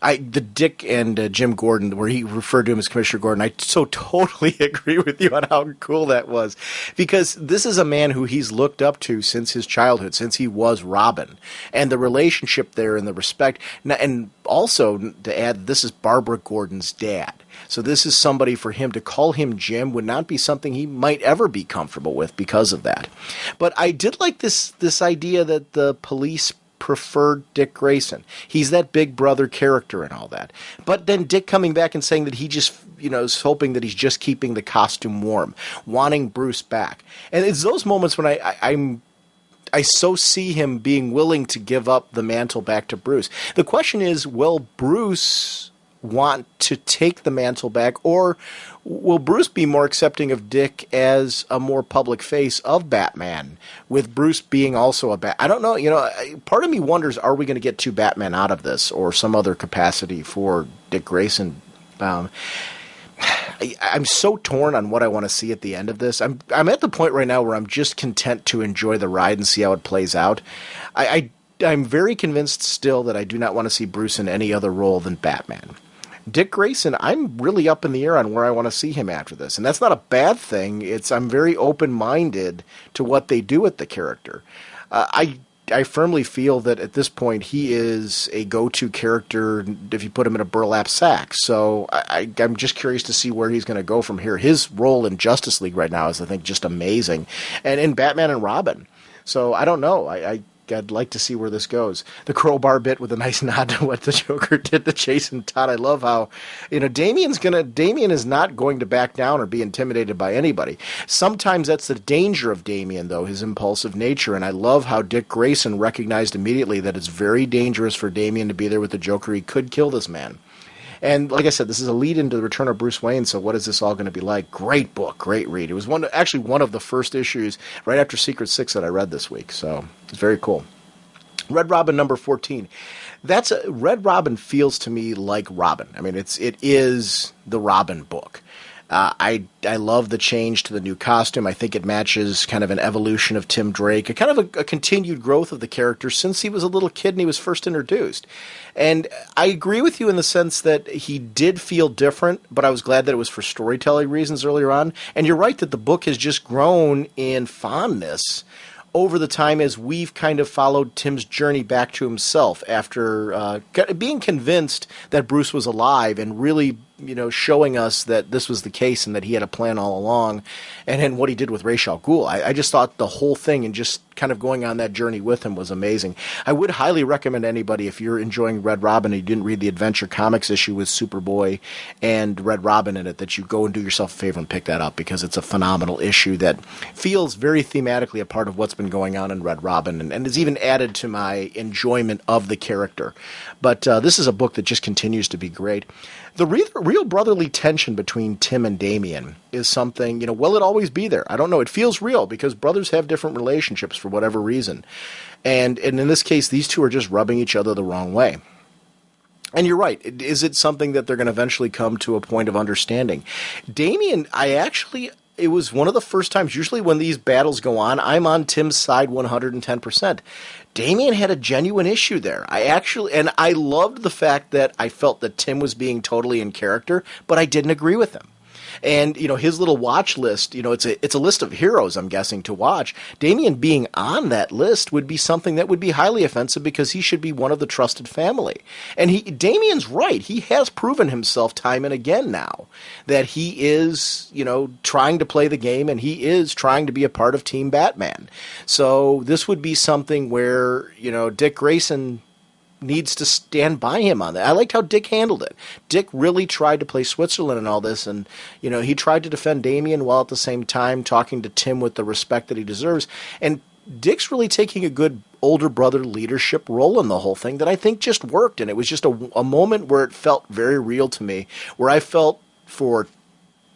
[SPEAKER 1] The Dick and Jim Gordon, where he referred to him as Commissioner Gordon, I so totally agree with you on how cool that was. Because this is a man who he's looked up to since his childhood, since he was Robin. And the relationship there and the respect. And also, to add, this is Barbara Gordon's dad. So this is somebody, for him to call him Jim would not be something he might ever be comfortable with because of that. But I did like this idea that the police preferred Dick Grayson. He's that big brother character and all that. But then Dick coming back and saying that he just, is hoping that he's just keeping the costume warm, wanting Bruce back. And it's those moments when I so see him being willing to give up the mantle back to Bruce. The question is, will Bruce want to take the mantle back, or will Bruce be more accepting of Dick as a more public face of Batman, with Bruce being also a I don't know, part of me wonders, are we going to get two Batman out of this, or some other capacity for Dick Grayson? I'm so torn on what I want to see at the end of this. I'm at the point right now where I'm just content to enjoy the ride and see how it plays out. I'm very convinced still that I do not want to see Bruce in any other role than Batman. Dick Grayson, I'm really up in the air on where I want to see him after this. And that's not a bad thing. I'm very open-minded to what they do with the character. I firmly feel that at this point he is a go-to character if you put him in a burlap sack. So I'm just curious to see where he's going to go from here. His role in Justice League right now is, I think, just amazing. And in Batman and Robin. So I don't know. I'd like to see where this goes. The crowbar bit with a nice nod to what the Joker did to Jason Todd. I love how, Damian is not going to back down or be intimidated by anybody. Sometimes that's the danger of Damian, though, his impulsive nature. And I love how Dick Grayson recognized immediately that it's very dangerous for Damian to be there with the Joker. He could kill this man. And like I said, this is a lead into the return of Bruce Wayne, so what is this all going to be like? Great book, great read. It was one of the first issues right after Secret Six that I read this week, so it's very cool. Red Robin number 14. Red Robin feels to me like Robin. I mean, it is the Robin book. I love the change to the new costume. I think it matches kind of an evolution of Tim Drake, a kind of a continued growth of the character since he was a little kid and he was first introduced. And I agree with you in the sense that he did feel different, but I was glad that it was for storytelling reasons earlier on. And you're right that the book has just grown in fondness over the time as we've kind of followed Tim's journey back to himself after being convinced that Bruce was alive and really, showing us that this was the case and that he had a plan all along, and then what he did with Ra's al Ghul. I just thought the whole thing and just kind of going on that journey with him was amazing. I would highly recommend anybody, if you're enjoying Red Robin and you didn't read the Adventure Comics issue with Superboy and Red Robin in it, that you go and do yourself a favor and pick that up, because it's a phenomenal issue that feels very thematically a part of what's been going on in Red Robin, and is even added to my enjoyment of the character. But this is a book that just continues to be great. The real brotherly tension between Tim and Damian is something, will it always be there? I don't know. It feels real because brothers have different relationships for whatever reason. And in this case, these two are just rubbing each other the wrong way. And you're right. Is it something that they're going to eventually come to a point of understanding? Damian, it was one of the first times, usually when these battles go on, I'm on Tim's side 110%. Damian had a genuine issue there. And I loved the fact that I felt that Tim was being totally in character, but I didn't agree with him. And, his little watch list, it's a list of heroes, I'm guessing, to watch. Damian being on that list would be something that would be highly offensive because he should be one of the trusted family. And Damian's right. He has proven himself time and again now that he is, trying to play the game, and he is trying to be a part of Team Batman. So this would be something where, Dick Grayson needs to stand by him on that. I liked how Dick handled it. Dick really tried to play Switzerland and all this, and he tried to defend Damian while at the same time talking to Tim with the respect that he deserves. And Dick's really taking a good older brother leadership role in the whole thing that I think just worked, and it was just a moment where it felt very real to me, where I felt for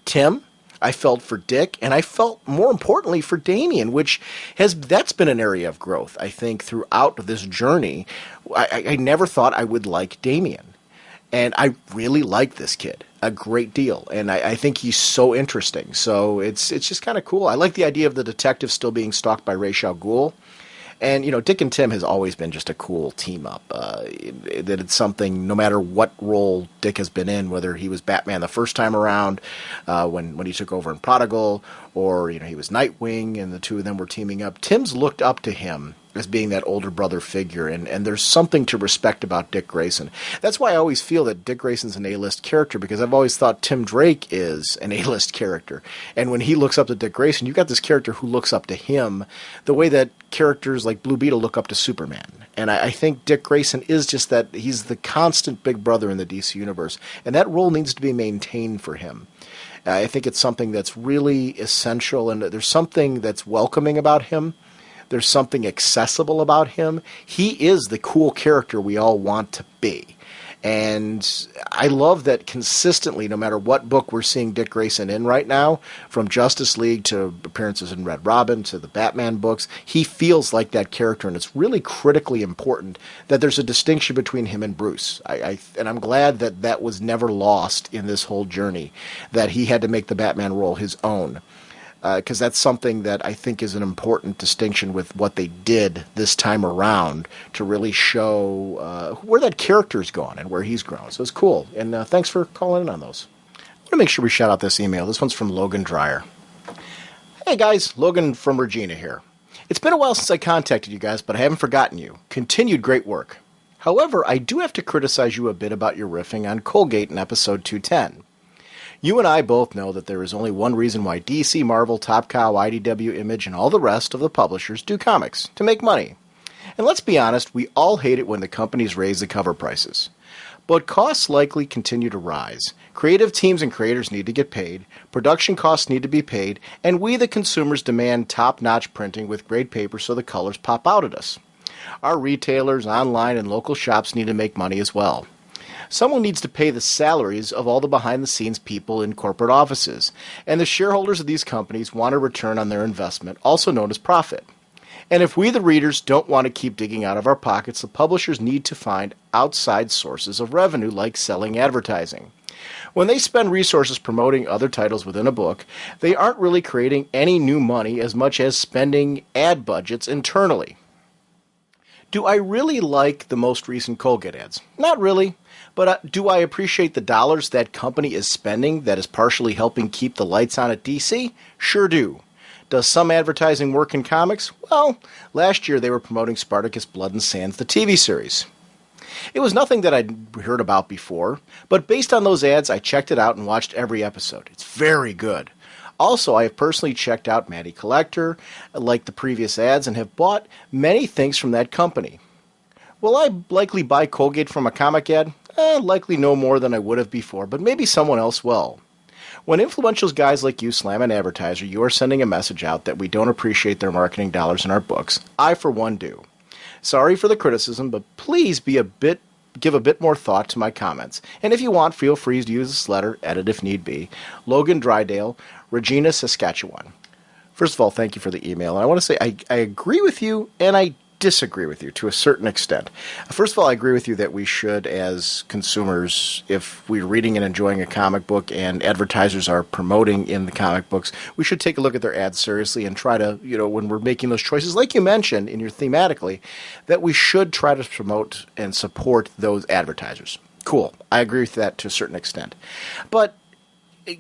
[SPEAKER 1] Tim, I felt for Dick, and I felt, more importantly, for Damian, that's been an area of growth, I think, throughout this journey. I never thought I would like Damian, and I really like this kid a great deal, and I think he's so interesting. So it's just kind of cool. I like the idea of the detective still being stalked by Ra's al Ghul. And, Dick and Tim has always been just a cool team up. That it's something, no matter what role Dick has been in, whether he was Batman the first time around, when he took over in Prodigal, or, he was Nightwing and the two of them were teaming up, Tim's looked up to him as being that older brother figure, and there's something to respect about Dick Grayson. That's why I always feel that Dick Grayson's an A-list character, because I've always thought Tim Drake is an A-list character. And when he looks up to Dick Grayson, you've got this character who looks up to him the way that characters like Blue Beetle look up to Superman. And I think Dick Grayson is just that. He's the constant big brother in the DC universe, and that role needs to be maintained for him. I think it's something that's really essential, and there's something that's welcoming about him There's something accessible about him. He is the cool character we all want to be. And I love that consistently, no matter what book we're seeing Dick Grayson in right now, from Justice League to appearances in Red Robin to the Batman books, he feels like that character, and it's really critically important that there's a distinction between him and Bruce. And I'm glad that that was never lost in this whole journey, that he had to make the Batman role his own. Because that's something that I think is an important distinction with what they did this time around to really show where that character's gone and where he's grown. So it's cool. And thanks for calling in on those. I want to make sure we shout out this email. This one's from Logan Dreyer. Hey guys, Logan from Regina here. It's been a while since I contacted you guys, but I haven't forgotten you. Continued great work. However, I do have to criticize you a bit about your riffing on Colgate in episode 210. You and I both know that there is only one reason why DC, Marvel, Top Cow, IDW, Image, and all the rest of the publishers do comics, to make money. And let's be honest, we all hate it when the companies raise the cover prices. But costs likely continue to rise. Creative teams and creators need to get paid, production costs need to be paid, and we the consumers demand top-notch printing with great paper so the colors pop out at us. Our retailers, online, and local shops need to make money as well. Someone needs to pay the salaries of all the behind-the-scenes people in corporate offices, and the shareholders of these companies want a return on their investment, also known as profit. And if we, the readers, don't want to keep digging out of our pockets, the publishers need to find outside sources of revenue, like selling advertising. When they spend resources promoting other titles within a book, they aren't really creating any new money as much as spending ad budgets internally. Do I really like the most recent Colgate ads? Not really. But do I appreciate the dollars that company is spending that is partially helping keep the lights on at DC? Sure do. Does some advertising work in comics? Well, last year they were promoting Spartacus Blood and Sands, the TV series. It was nothing that I'd heard about before, but based on those ads, I checked it out and watched every episode. It's very good. Also, I have personally checked out Matty Collector, like the previous ads, and have bought many things from that company. Will I likely buy Colgate from a comic ad? Likely no more than I would have before, but maybe someone else will. When influential guys like you slam an advertiser, you are sending a message out that we don't appreciate their marketing dollars in our books. I, for one, do. Sorry for the criticism, but please give a bit more thought to my comments. And if you want, feel free to use this letter, edit if need be. Logan Drydale, Regina, Saskatchewan. First of all, thank you for the email. And I want to say I agree with you, and I disagree with you to a certain extent. First of all, I agree with you that we should, as consumers, if we're reading and enjoying a comic book and advertisers are promoting in the comic books, we should take a look at their ads seriously and try to, when we're making those choices, like you mentioned in your thematically, that we should try to promote and support those advertisers. Cool. I agree with that to a certain extent. But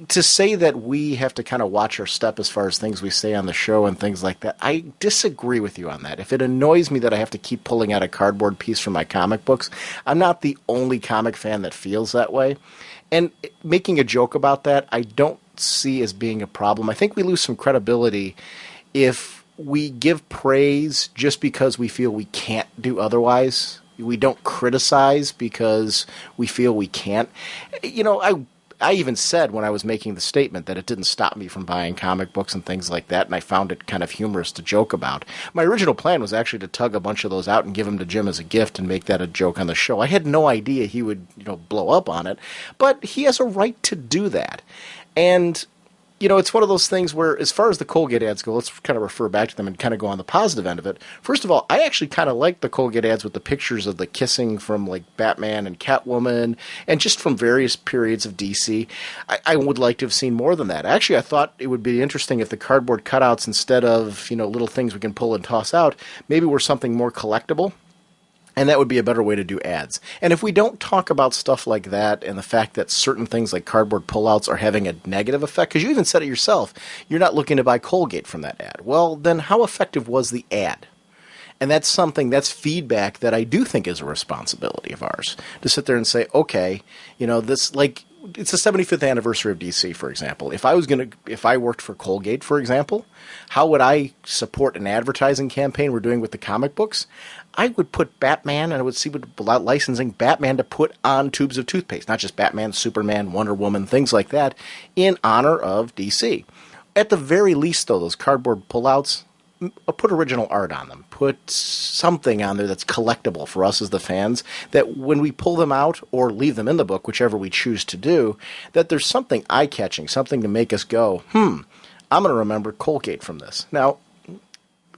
[SPEAKER 1] to say that we have to kind of watch our step as far as things we say on the show and things like that, I disagree with you on that. If it annoys me that I have to keep pulling out a cardboard piece from my comic books, I'm not the only comic fan that feels that way. And making a joke about that, I don't see as being a problem. I think we lose some credibility if we give praise just because we feel we can't do otherwise. We don't criticize because we feel we can't. I even said when I was making the statement that it didn't stop me from buying comic books and things like that, and I found it kind of humorous to joke about. My original plan was actually to tug a bunch of those out and give them to Jim as a gift and make that a joke on the show. I had no idea he would, blow up on it, but he has a right to do that. And it's one of those things where, as far as the Colgate ads go, let's kind of refer back to them and kind of go on the positive end of it. First of all, I actually kind of like the Colgate ads with the pictures of the kissing from, like, Batman and Catwoman, and just from various periods of DC. I would like to have seen more than that. Actually, I thought it would be interesting if the cardboard cutouts, instead of, little things we can pull and toss out, maybe were something more collectible. And that would be a better way to do ads. And if we don't talk about stuff like that and the fact that certain things like cardboard pullouts are having a negative effect, because you even said it yourself, you're not looking to buy Colgate from that ad. Well, then how effective was the ad? And that's feedback that I do think is a responsibility of ours, to sit there and say, okay, this, like, it's the 75th anniversary of DC, for example. If I worked for Colgate, for example, how would I support an advertising campaign we're doing with the comic books? I would put Batman, and I would see what licensing Batman to put on tubes of toothpaste, not just Batman, Superman, Wonder Woman, things like that, in honor of DC. At the very least, though, those cardboard pullouts, put original art on them. Put something on there that's collectible for us as the fans, that when we pull them out or leave them in the book, whichever we choose to do, that there's something eye-catching, something to make us go, I'm going to remember Colgate from this. Now,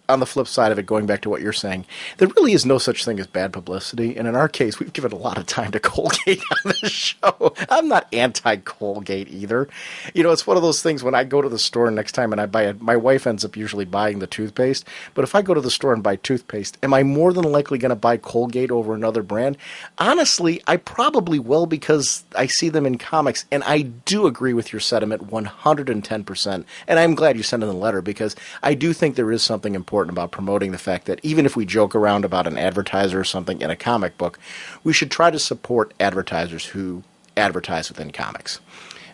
[SPEAKER 1] on the flip side of it, going back to what you're saying, there really is no such thing as bad publicity. And in our case, we've given a lot of time to Colgate on this show. I'm not anti-Colgate either. You know, it's one of those things when I go to the store next time and I buy it, my wife ends up usually buying the toothpaste. But if I go to the store and buy toothpaste, am I more than likely going to buy Colgate over another brand? Honestly, I probably will, because I see them in comics. And I do agree with your sentiment 110%. And I'm glad you sent in the letter, because I do think there is something important about promoting the fact that even if we joke around about an advertiser or something in a comic book, we should try to support advertisers who advertise within comics.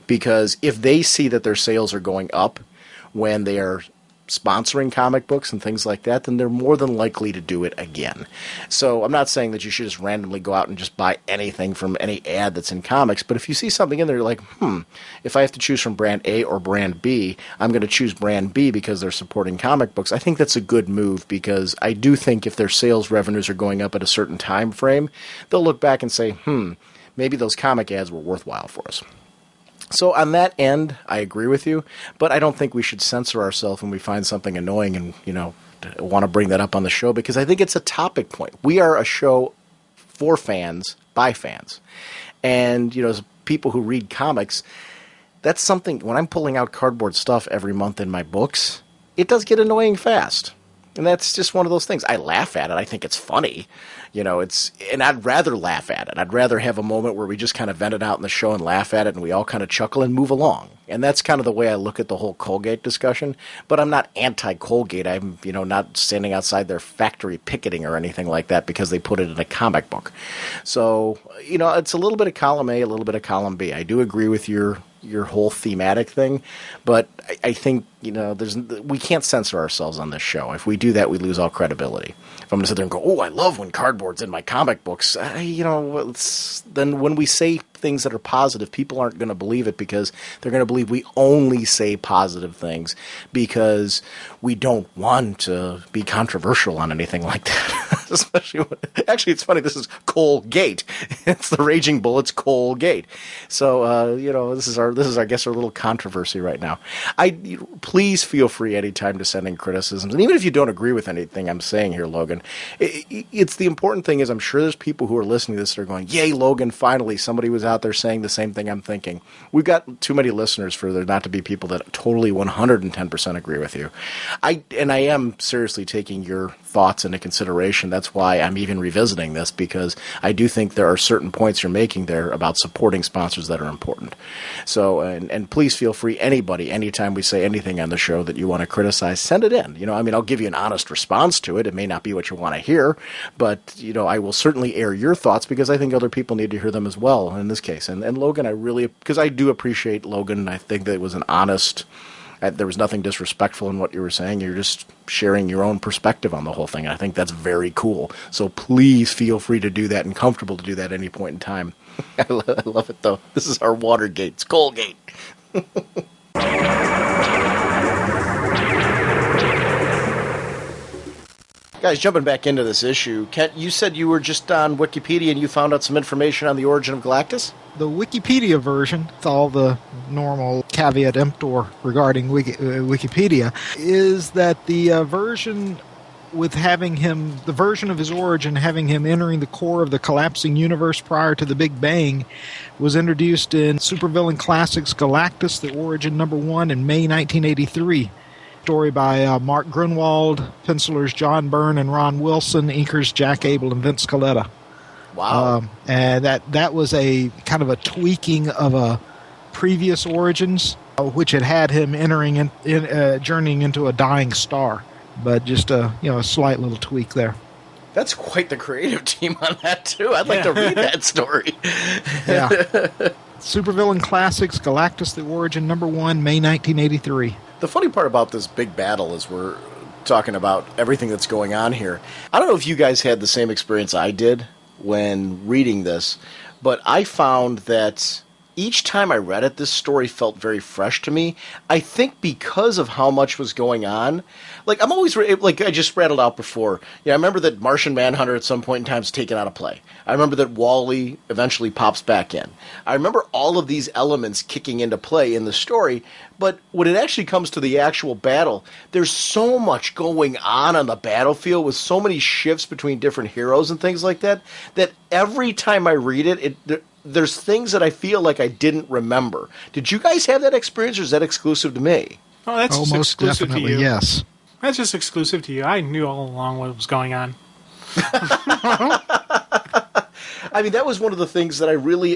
[SPEAKER 1] Because if they see that their sales are going up when they are sponsoring comic books and things like that, then they're more than likely to do it again. So I'm not saying that you should just randomly go out and just buy anything from any ad that's in comics, but if you see something in there, you're like, if I have to choose from brand A or brand B, I'm going to choose brand B because they're supporting comic books. I think that's a good move, because I do think if their sales revenues are going up at a certain time frame, they'll look back and say, maybe those comic ads were worthwhile for us. So on that end, I agree with you, but I don't think we should censor ourselves when we find something annoying and, want to bring that up on the show, because I think it's a topic point. We are a show for fans, by fans. And, as people who read comics, that's something, when I'm pulling out cardboard stuff every month in my books, it does get annoying fast. And that's just one of those things. I laugh at it. I think it's funny. And I'd rather laugh at it. I'd rather have a moment where we just kind of vent it out in the show and laugh at it and we all kind of chuckle and move along. And that's kind of the way I look at the whole Colgate discussion. But I'm not anti-Colgate. I'm, not standing outside their factory picketing or anything like that because they put it in a comic book. So, it's a little bit of column A, a little bit of column B. I do agree with your whole thematic thing, but I think, we can't censor ourselves on this show. If we do that, we lose all credibility. If I'm going to sit there and go, I love when cardboard's in my comic books, then when we say things that are positive, people aren't going to believe it, because they're going to believe we only say positive things because we don't want to be controversial on anything like that. Especially actually, it's funny, this is Colgate. It's the Raging Bullets Colgate. So, this is our I guess our little controversy right now. Please feel free anytime to send in criticisms, and even if you don't agree with anything I'm saying here, Logan, it's the important thing is I'm sure there's people who are listening to this that are going, "Yay, Logan! Finally, somebody was out there saying the same thing I'm thinking." We've got too many listeners for there not to be people that totally 110% agree with you. I am seriously taking your thoughts into consideration. That's why I'm even revisiting this, because I do think there are certain points you're making there about supporting sponsors that are important. So, and please feel free, anybody, anytime we say anything on the show that you want to criticize, send it in. I'll give you an honest response to it. It may not be what you want to hear, but, I will certainly air your thoughts, because I think other people need to hear them as well in this case. And Logan, because I do appreciate Logan, and I think that it was an honest, there was nothing disrespectful in what you were saying. You're just sharing your own perspective on the whole thing. And I think that's very cool. So please feel free to do that, and comfortable to do that at any point in time. I love it, though. This is our Watergate. It's Colgate. Guys, jumping back into this issue, Kent, you said you were just on Wikipedia and you found out some information on the origin of Galactus?
[SPEAKER 3] The Wikipedia version, with all the normal caveat emptor regarding Wikipedia, is that the version with the version of his origin, having him entering the core of the collapsing universe prior to the Big Bang, was introduced in Supervillain Classics Galactus, the Origin #1 in May 1983. Story by Mark Grunwald, pencilers John Byrne and Ron Wilson, inkers Jack Abel and Vince Coletta.
[SPEAKER 1] Wow.
[SPEAKER 3] And that was a kind of a tweaking of a previous Origins, which had him entering journeying into a dying star. But just a slight little tweak there.
[SPEAKER 1] That's quite the creative team on that, too. I'd like to read that story.
[SPEAKER 3] Yeah. Supervillain Classics Galactus, the Origin #1, May 1983.
[SPEAKER 1] The funny part about this big battle is we're talking about everything that's going on here. I don't know if you guys had the same experience I did when reading this, but I found that each time I read it, this story felt very fresh to me. I think because of how much was going on. Like, I'm always, like I just rattled out before, I remember that Martian Manhunter at some point in time is taken out of play. I remember that Wally eventually pops back in. I remember all of these elements kicking into play in the story, but when it actually comes to the actual battle, there's so much going on the battlefield with so many shifts between different heroes and things like that, that every time I read it, there's things that I feel like I didn't remember. Did you guys have that experience, or is that exclusive to me?
[SPEAKER 2] Oh, that's just
[SPEAKER 3] most
[SPEAKER 2] exclusive
[SPEAKER 3] definitely,
[SPEAKER 2] to you.
[SPEAKER 3] yes.
[SPEAKER 2] That's just exclusive to you. I knew all along what was going on.
[SPEAKER 1] I mean, that was one of the things that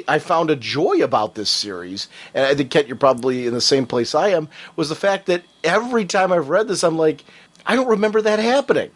[SPEAKER 1] I found a joy about this series, and I think, Kent, you're probably in the same place I am, was the fact that every time I've read this, I'm like, I don't remember that happening.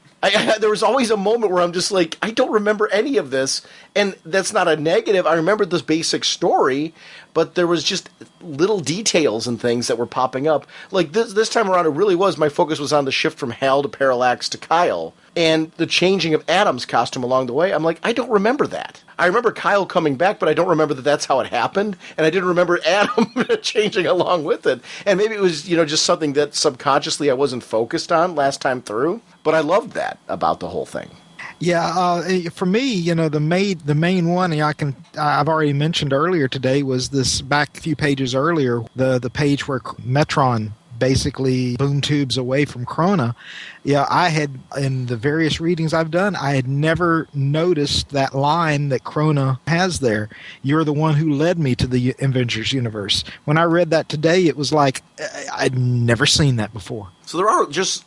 [SPEAKER 1] There was always a moment where I'm just like, I don't remember any of this, and that's not a negative. I remember this basic story, but there was just little details and things that were popping up. Like this time around, it really was, my focus was on the shift from Hal to Parallax to Kyle, and the changing of Adam's costume along the way. I'm like, I don't remember that. I remember Kyle coming back, but I don't remember that that's how it happened, and I didn't remember Adam changing along with it. And maybe it was, just something that subconsciously I wasn't focused on last time through, but I loved that about the whole thing.
[SPEAKER 3] Yeah, for me, the main one I've already mentioned earlier today was this back a few pages earlier, the page where Metron basically boom tubes away from Krona. Yeah, I had, in the various readings I've done, I had never noticed that line that Krona has there. You're the one who led me to the Avengers universe. When I read that today, it was like I'd never seen that before.
[SPEAKER 1] So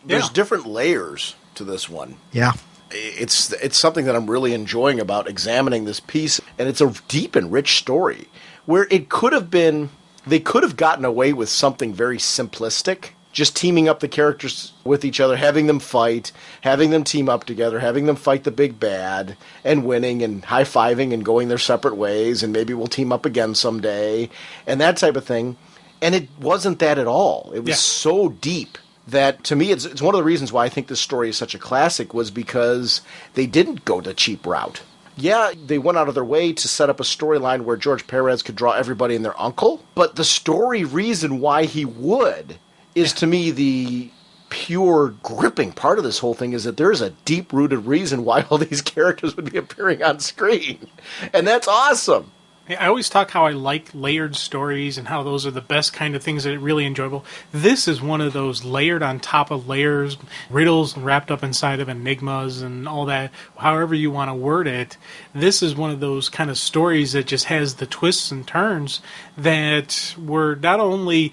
[SPEAKER 1] there's different layers to this one.
[SPEAKER 3] Yeah.
[SPEAKER 1] It's something that I'm really enjoying about examining this piece, and it's a deep and rich story where it could have been, they could have gotten away with something very simplistic, just teaming up the characters with each other, having them fight, having them team up together, having them fight the big bad, and winning and high-fiving and going their separate ways, and maybe we'll team up again someday, and that type of thing. And it wasn't that at all. It was so deep that, to me, it's one of the reasons why I think this story is such a classic, was because they didn't go the cheap route. Yeah, they went out of their way to set up a storyline where George Perez could draw everybody and their uncle, but the story reason why he would is, to me, the pure gripping part of this whole thing, is that there's a deep-rooted reason why all these characters would be appearing on screen, and that's awesome.
[SPEAKER 2] I always talk how I like layered stories and how those are the best kind of things that are really enjoyable. This is one of those layered on top of layers, riddles wrapped up inside of enigmas and all that, however you want to word it. This is one of those kind of stories that just has the twists and turns that were not only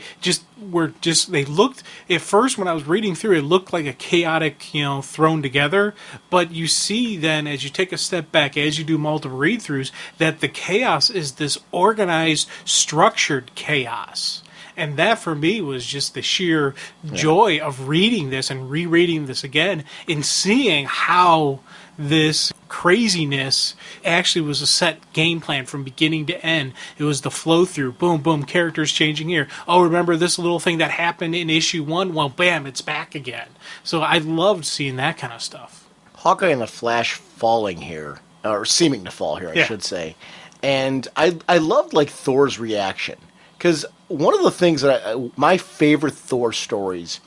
[SPEAKER 2] they looked, at first when I was reading through, it looked like a chaotic, thrown together, but you see then, as you take a step back, as you do multiple read-throughs, that the chaos is this organized, structured chaos. And that, for me, was just the sheer joy of reading this and rereading this again and seeing how this craziness actually was a set game plan from beginning to end. It was the flow through, boom, boom, characters changing here. Oh, remember this little thing that happened in issue 1? Well, bam, it's back again. So I loved seeing that kind of stuff.
[SPEAKER 1] Hawkeye and the Flash falling here, or seeming to fall here, I should say. And I loved, Thor's reaction. Because one of the things that my favorite Thor stories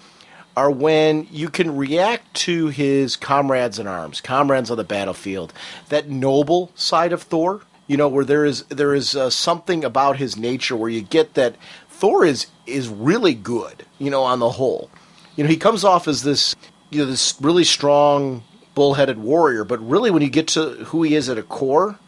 [SPEAKER 1] are when you can react to his comrades in arms, comrades on the battlefield, that noble side of Thor, where there is something about his nature where you get that Thor is really good, on the whole. He comes off as this really strong, bullheaded warrior, but really when you get to who he is at a core,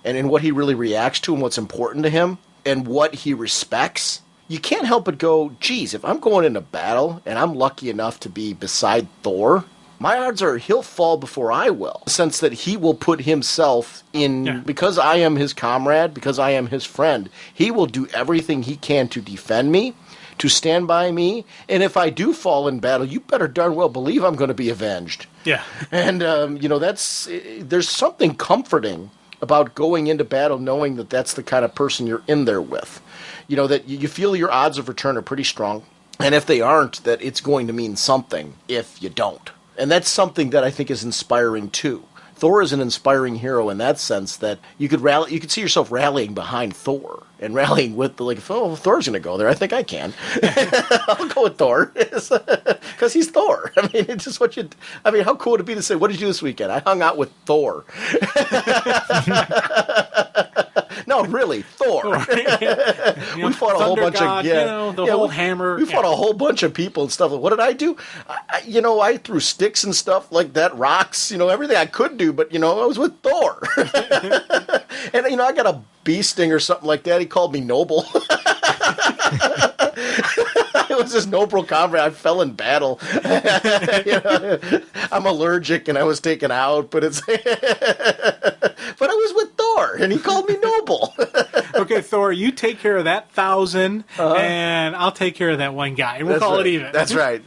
[SPEAKER 1] and in what he really reacts to and what's important to him and what he respects, you can't help but go, geez, if I'm going into battle and I'm lucky enough to be beside Thor, my odds are he'll fall before I will. In the sense that he will put himself in, because I am his comrade, because I am his friend, he will do everything he can to defend me, to stand by me, and if I do fall in battle, you better darn well believe I'm going to be avenged.
[SPEAKER 2] Yeah.
[SPEAKER 1] And, there's something comforting about going into battle knowing that that's the kind of person you're in there with. That you feel your odds of return are pretty strong, and if they aren't, that it's going to mean something if you don't. And that's something that I think is inspiring too. Thor is an inspiring hero in that sense that you could see yourself rallying behind Thor and rallying with if Thor's going to go there, I think I can. I'll go with Thor because he's Thor. I mean, it's just how cool would it be to say, what did you do this weekend? I hung out with Thor. No, really, Thor. We fought a whole bunch
[SPEAKER 2] God,
[SPEAKER 1] of
[SPEAKER 2] whole hammer.
[SPEAKER 1] We fought a whole bunch of people and stuff. What did I do? I threw sticks and stuff like that, rocks, everything I could do. But I was with Thor, and I got a bee sting or something like that. He called me noble. It was this noble combat. I fell in battle. I'm allergic and I was taken out, but but I was with Thor and he called me noble.
[SPEAKER 2] Okay, Thor, you take care of that 1,000 and I'll take care of that one guy. And we'll call it even.
[SPEAKER 1] That's right.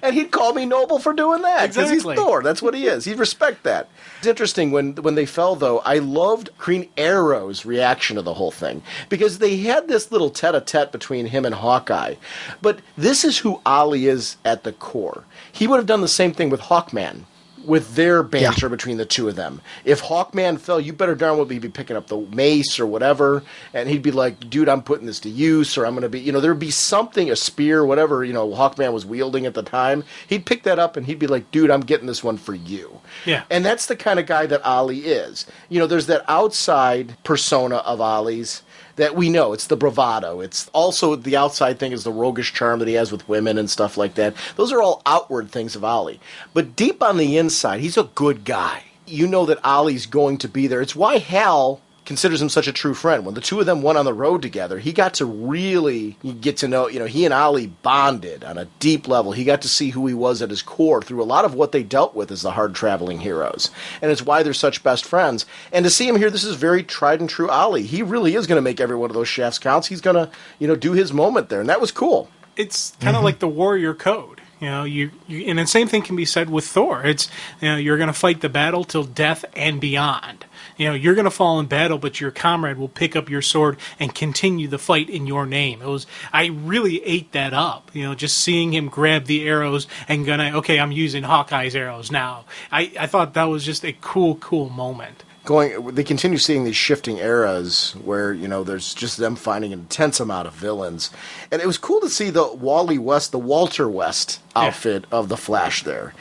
[SPEAKER 1] And he'd call me noble for doing that because he's Thor. That's what he is. He'd respect that. It's interesting when they fell, though. I loved Green Arrow's reaction to the whole thing because they had this little tete-a-tete between him and Hawkeye. But this is who Ollie is at the core. He would have done the same thing with Hawkman, with their banter between the two of them. If Hawkman fell, you better darn well be picking up the mace or whatever, and he'd be like, dude, I'm putting this to use, or I'm going to be, there'd be something, a spear, whatever, Hawkman was wielding at the time. He'd pick that up and he'd be like, dude, I'm getting this one for you.
[SPEAKER 2] Yeah.
[SPEAKER 1] And that's the kind of guy that Ollie is. There's that outside persona of Ollie's that we know. It's the bravado. It's also the outside thing is the roguish charm that he has with women and stuff like that. Those are all outward things of Ollie. But deep on the inside, he's a good guy. You know that Ollie's going to be there. It's why Hal considers him such a true friend. When the two of them went on the road together, he got to really get to know, he and Ollie bonded on a deep level. He got to see who he was at his core through a lot of what they dealt with as the hard-traveling heroes. And it's why they're such best friends. And to see him here, this is very tried and true Ollie. He really is going to make every one of those shafts count. He's going to, do his moment there. And that was cool.
[SPEAKER 2] It's kind of like the warrior code. And the same thing can be said with Thor. It's, you're going to fight the battle till death and beyond. You're going to fall in battle, but your comrade will pick up your sword and continue the fight in your name. I really ate that up. Just seeing him grab the arrows and I'm using Hawkeye's arrows now. I thought that was just a cool moment.
[SPEAKER 1] They continue seeing these shifting eras where, there's just them finding an intense amount of villains. And it was cool to see the Walter West outfit of the Flash there,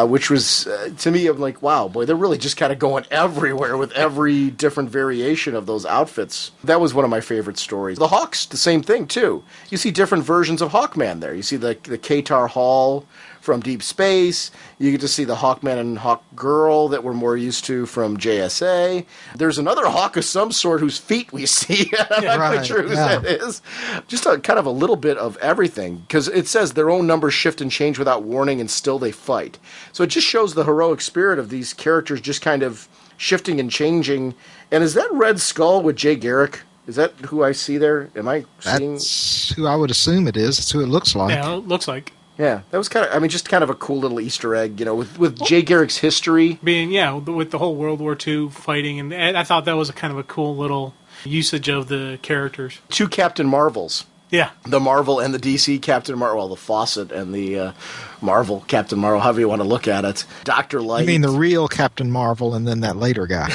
[SPEAKER 1] which was, to me, I'm like, wow, boy, they're really just kind of going everywhere with every different variation of those outfits. That was one of my favorite stories. The Hawks, the same thing, too. You see different versions of Hawkman there. You see the Qatar Hall from Deep Space. You get to see the Hawkman and Hawkgirl that we're more used to from JSA. There's another Hawk of some sort whose feet we see. I'm not quite sure who that is. Just kind of a little bit of everything, because it says their own numbers shift and change without warning, and still they fight. So it just shows the heroic spirit of these characters just kind of shifting and changing. And is that Red Skull with Jay Garrick? Is that who I see there? Am I seeing?
[SPEAKER 3] That's who I would assume it is. That's who it looks like.
[SPEAKER 2] Yeah, it looks like.
[SPEAKER 1] Yeah, that was just kind of a cool little Easter egg, with Jay Garrick's history.
[SPEAKER 2] With the whole World War II fighting, and I thought that was a kind of a cool little usage of the characters.
[SPEAKER 1] 2 Captain Marvels.
[SPEAKER 2] Yeah.
[SPEAKER 1] The Marvel and the DC Captain Marvel, well, the Fawcett and the Marvel Captain Marvel, however you want to look at it. Dr. Light.
[SPEAKER 3] You mean the real Captain Marvel and then that later guy.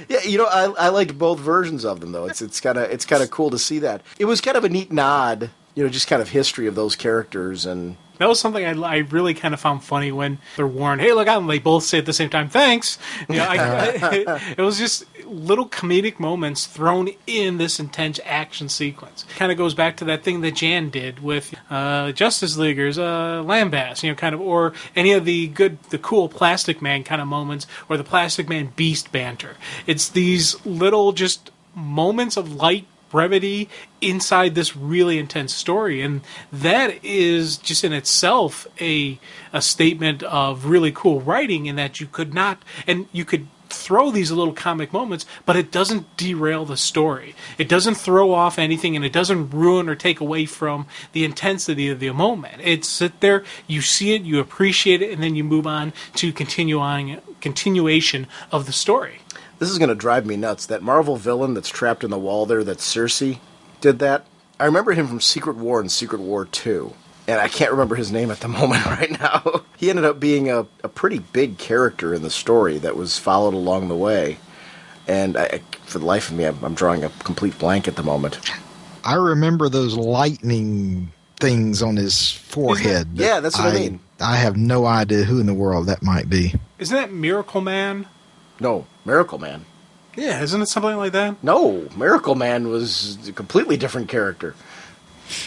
[SPEAKER 1] Yeah, I liked both versions of them, though. It's kind of cool to see that. It was kind of a neat nod, just kind of history of those characters. And
[SPEAKER 2] that was something I really kind of found funny when they're warned, hey, look out, and they both say at the same time, thanks. It was just little comedic moments thrown in this intense action sequence. Kind of goes back to that thing that Jan did with Justice Leaguers, Lambast, or any of the cool Plastic Man kind of moments, or the Plastic Man Beast banter. It's these little just moments of light brevity inside this really intense story, and that is just in itself a statement of really cool writing, in that you could throw these little comic moments, but it doesn't derail the story. It doesn't throw off anything, and it doesn't ruin or take away from the intensity of the moment. It's sit there, you see it, you appreciate it, and then you move on to continuation of the story.
[SPEAKER 1] This is going to drive me nuts. That Marvel villain that's trapped in the wall there, that Cersei did that. I remember him from Secret War and Secret War 2. and I can't remember his name at the moment right now. He ended up being a pretty big character in the story that was followed along the way. And for the life of me, I'm drawing a complete blank at the moment.
[SPEAKER 3] I remember those lightning things on his forehead.
[SPEAKER 1] Yeah, that's what I mean.
[SPEAKER 3] I have no idea who in the world that might be.
[SPEAKER 2] Isn't that Miracle Man?
[SPEAKER 1] No, Miracle Man.
[SPEAKER 2] Yeah, isn't it something like that?
[SPEAKER 1] No, Miracle Man was a completely different character.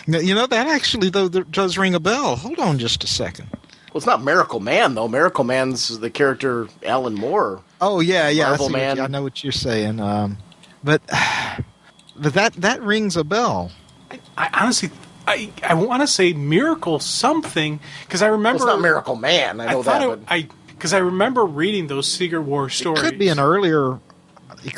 [SPEAKER 3] Now, that actually, though, does ring a bell. Hold on just a second.
[SPEAKER 1] Well, it's not Miracle Man, though. Miracle Man's the character Alan Moore.
[SPEAKER 3] Oh, yeah.
[SPEAKER 1] Marvel Man.
[SPEAKER 3] I know what you're saying. But that rings a bell.
[SPEAKER 2] I honestly... I want to say Miracle something, because I remember...
[SPEAKER 1] Well, it's not Miracle Man, I know that.
[SPEAKER 2] Because I remember reading those Secret War stories.
[SPEAKER 3] It could be an earlier...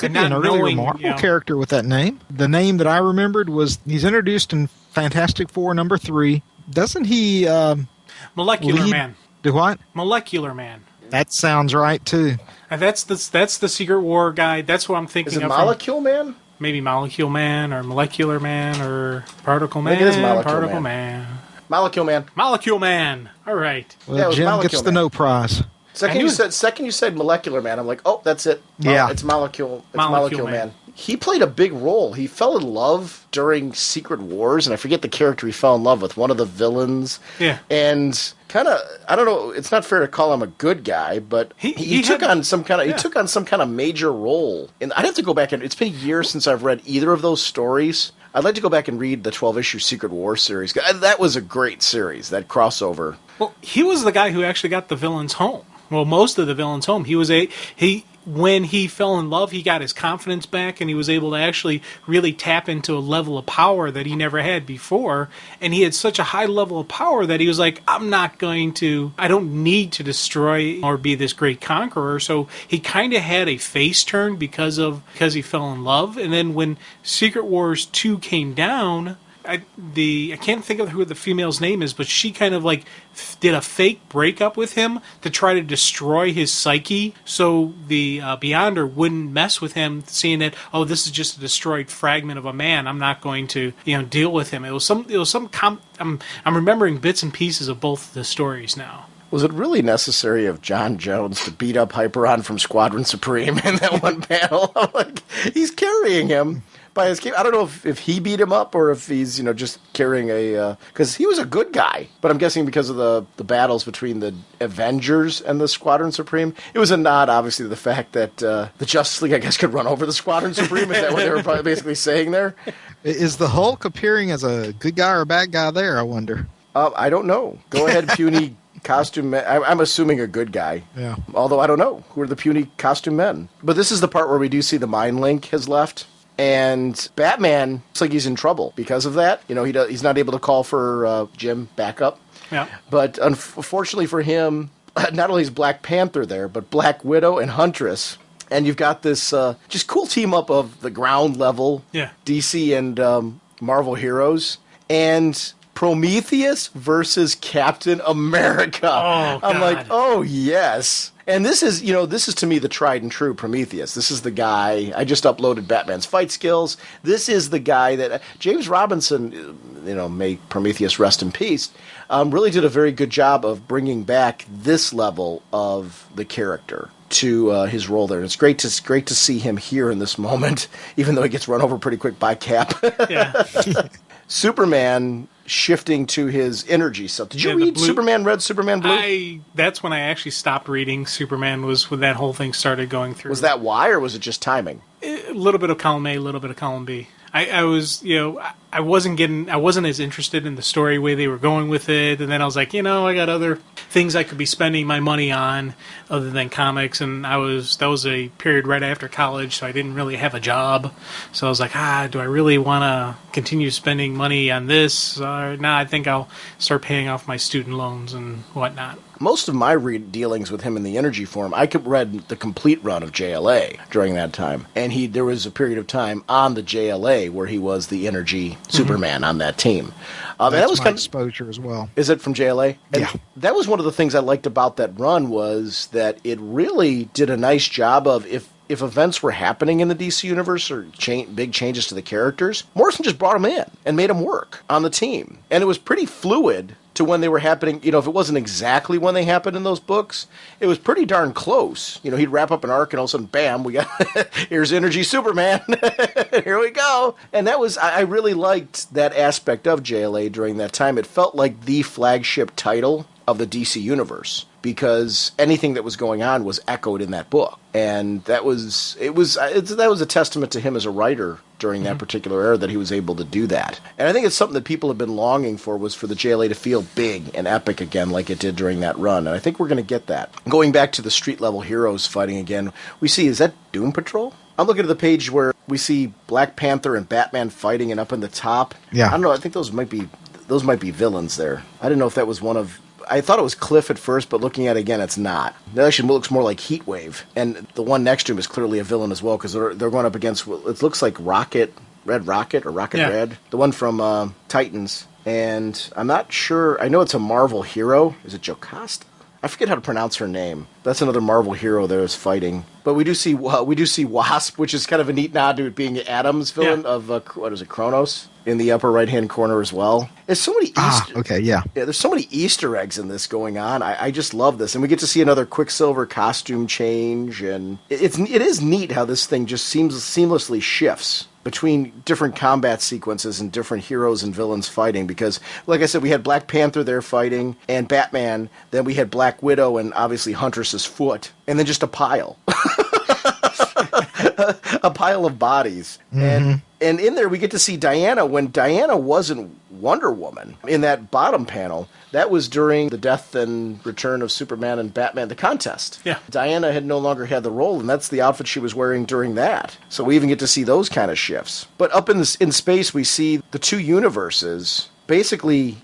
[SPEAKER 3] Marvel character with that name. The name that I remembered was... He's introduced in Fantastic Four #3. Doesn't he...
[SPEAKER 2] Molecular Man.
[SPEAKER 3] Do what?
[SPEAKER 2] Molecular Man.
[SPEAKER 3] That sounds right, too.
[SPEAKER 2] And that's the Secret War guy. That's what I'm thinking of.
[SPEAKER 1] Is it Molecule Man?
[SPEAKER 2] Maybe Molecule Man or Molecular Man or Particle Man.
[SPEAKER 1] I think it is Molecule
[SPEAKER 2] Particle
[SPEAKER 1] Man. Molecule Man.
[SPEAKER 2] Molecule Man. All right.
[SPEAKER 3] Well, Jim
[SPEAKER 1] Molecule
[SPEAKER 3] gets the
[SPEAKER 1] Man.
[SPEAKER 3] no prize.
[SPEAKER 1] Second you said Molecular Man, I'm like, oh, that's it.
[SPEAKER 3] Yeah.
[SPEAKER 1] It's Molecule
[SPEAKER 2] Molecule
[SPEAKER 1] Man. He played a big role. He fell in love during Secret Wars, and I forget the character he fell in love with, one of the villains.
[SPEAKER 2] Yeah.
[SPEAKER 1] And kind of, I don't know, it's not fair to call him a good guy, but he took on some kind of major role. And I'd have to go back and it's been years since I've read either of those stories. I'd like to go back and read the 12-issue Secret War series. That was a great series, that crossover.
[SPEAKER 2] Well, he was the guy who actually got the villains home. Well, most of the villains home. When he fell in love, he got his confidence back, and he was able to actually really tap into a level of power that he never had before. And he had such a high level of power that he was like, I don't need to destroy or be this great conqueror. So he kind of had a face turn because he fell in love. And then when Secret Wars 2 came down, I can't think of who the female's name is, but she kind of like did a fake breakup with him to try to destroy his psyche, so the Beyonder wouldn't mess with him, seeing that this is just a destroyed fragment of a man. I'm not going to deal with him. I'm remembering bits and pieces of both the stories now.
[SPEAKER 1] Was it really necessary of John Jones to beat up Hyperon from Squadron Supreme in that one panel? Like, he's carrying him by his cape. I don't know if he beat him up or if he's just carrying because he was a good guy. But I'm guessing because of the battles between the Avengers and the Squadron Supreme, it was a nod, obviously, to the fact that the Justice League, I guess, could run over the Squadron Supreme. Is that what they were probably basically saying there?
[SPEAKER 3] Is the Hulk appearing as a good guy or a bad guy there, I wonder?
[SPEAKER 1] I don't know. Go ahead, puny costume men. I'm assuming a good guy.
[SPEAKER 3] Yeah.
[SPEAKER 1] Although I don't know who are the puny costume men. But this is the part where we do see the Mind Link has left. And Batman looks like he's in trouble because of that. He's not able to call for Jim backup.
[SPEAKER 2] Yeah.
[SPEAKER 1] But unfortunately for him, not only is Black Panther there, but Black Widow and Huntress. And you've got this just cool team up of the ground level DC and Marvel heroes. And Prometheus versus Captain America.
[SPEAKER 2] Oh,
[SPEAKER 1] I'm
[SPEAKER 2] God.
[SPEAKER 1] like, oh, yes. And this is to me the tried and true Prometheus. This is the guy. I just uploaded Batman's fight skills. This is the guy that James Robinson, may Prometheus rest in peace, really did a very good job of bringing back this level of the character to his role there. And it's great to see him here in this moment, even though he gets run over pretty quick by Cap.
[SPEAKER 2] Yeah.
[SPEAKER 1] Superman shifting to his energy stuff. Did you read Superman Red, Superman Blue?
[SPEAKER 2] That's when I actually stopped reading Superman, was when that whole thing started going through.
[SPEAKER 1] Was that why, or was it just timing?
[SPEAKER 2] A little bit of column A, a little bit of column B. I wasn't as interested in the story way they were going with it, and then I was like, I got other things I could be spending my money on other than comics, and that was a period right after college, so I didn't really have a job, so I was like, do I really want to continue spending money on this? I think I'll start paying off my student loans and whatnot.
[SPEAKER 1] Most of my dealings with him in the Energy Forum, I read the complete run of JLA during that time. And there was a period of time on the JLA where he was the Energy Superman on that team.
[SPEAKER 3] That was my exposure as well.
[SPEAKER 1] Is it from JLA? And
[SPEAKER 3] yeah.
[SPEAKER 1] That was one of the things I liked about that run, was that it really did a nice job of, if events were happening in the DC universe or big changes to the characters, Morrison just brought them in and made them work on the team. And it was pretty fluid to when they were happening, if it wasn't exactly when they happened in those books, it was pretty darn close. He'd wrap up an arc and all of a sudden, bam, we got, here's Energy Superman. Here we go. And I really liked that aspect of JLA during that time. It felt like the flagship title of the DC Universe, because anything that was going on was echoed in that book. And that was a testament to him as a writer during that particular era, that he was able to do that. And I think it's something that people have been longing for, was for the JLA to feel big and epic again like it did during that run. And I think we're going to get that. Going back to the street-level heroes fighting again, we see, is that Doom Patrol? I'm looking at the page where we see Black Panther and Batman fighting, and up in the top,
[SPEAKER 3] yeah.
[SPEAKER 1] I don't know, I think those might be villains there. I didn't know if that was one of... I thought it was Cliff at first, but looking at it again, it's not. It actually looks more like Heatwave. And the one next to him is clearly a villain as well, because they're going up against, it looks like Red Rocket, or Rocket Red. The one from Titans. And I'm not sure, I know it's a Marvel hero. Is it Jocasta? I forget how to pronounce her name. That's another Marvel hero there is fighting. But we do see Wasp, which is kind of a neat nod to it being Adam's villain of, what is it, Kronos? In the upper right-hand corner as well. There's so many there's so many Easter eggs in this going on. I just love this. And we get to see another Quicksilver costume change. And it is neat how this thing just seamlessly shifts between different combat sequences and different heroes and villains fighting. Because, like I said, we had Black Panther there fighting, and Batman. Then we had Black Widow and obviously Huntress's foot. And then just a pile. A pile of bodies. And in there we get to see Diana when Diana wasn't Wonder Woman. In that bottom panel, that was during the death and return of Superman and Batman, the contest. Yeah. Diana had no longer had the role, and that's the outfit she was wearing during that. So we even get to see those kind of shifts. But up in space, we see the two universes. Basically,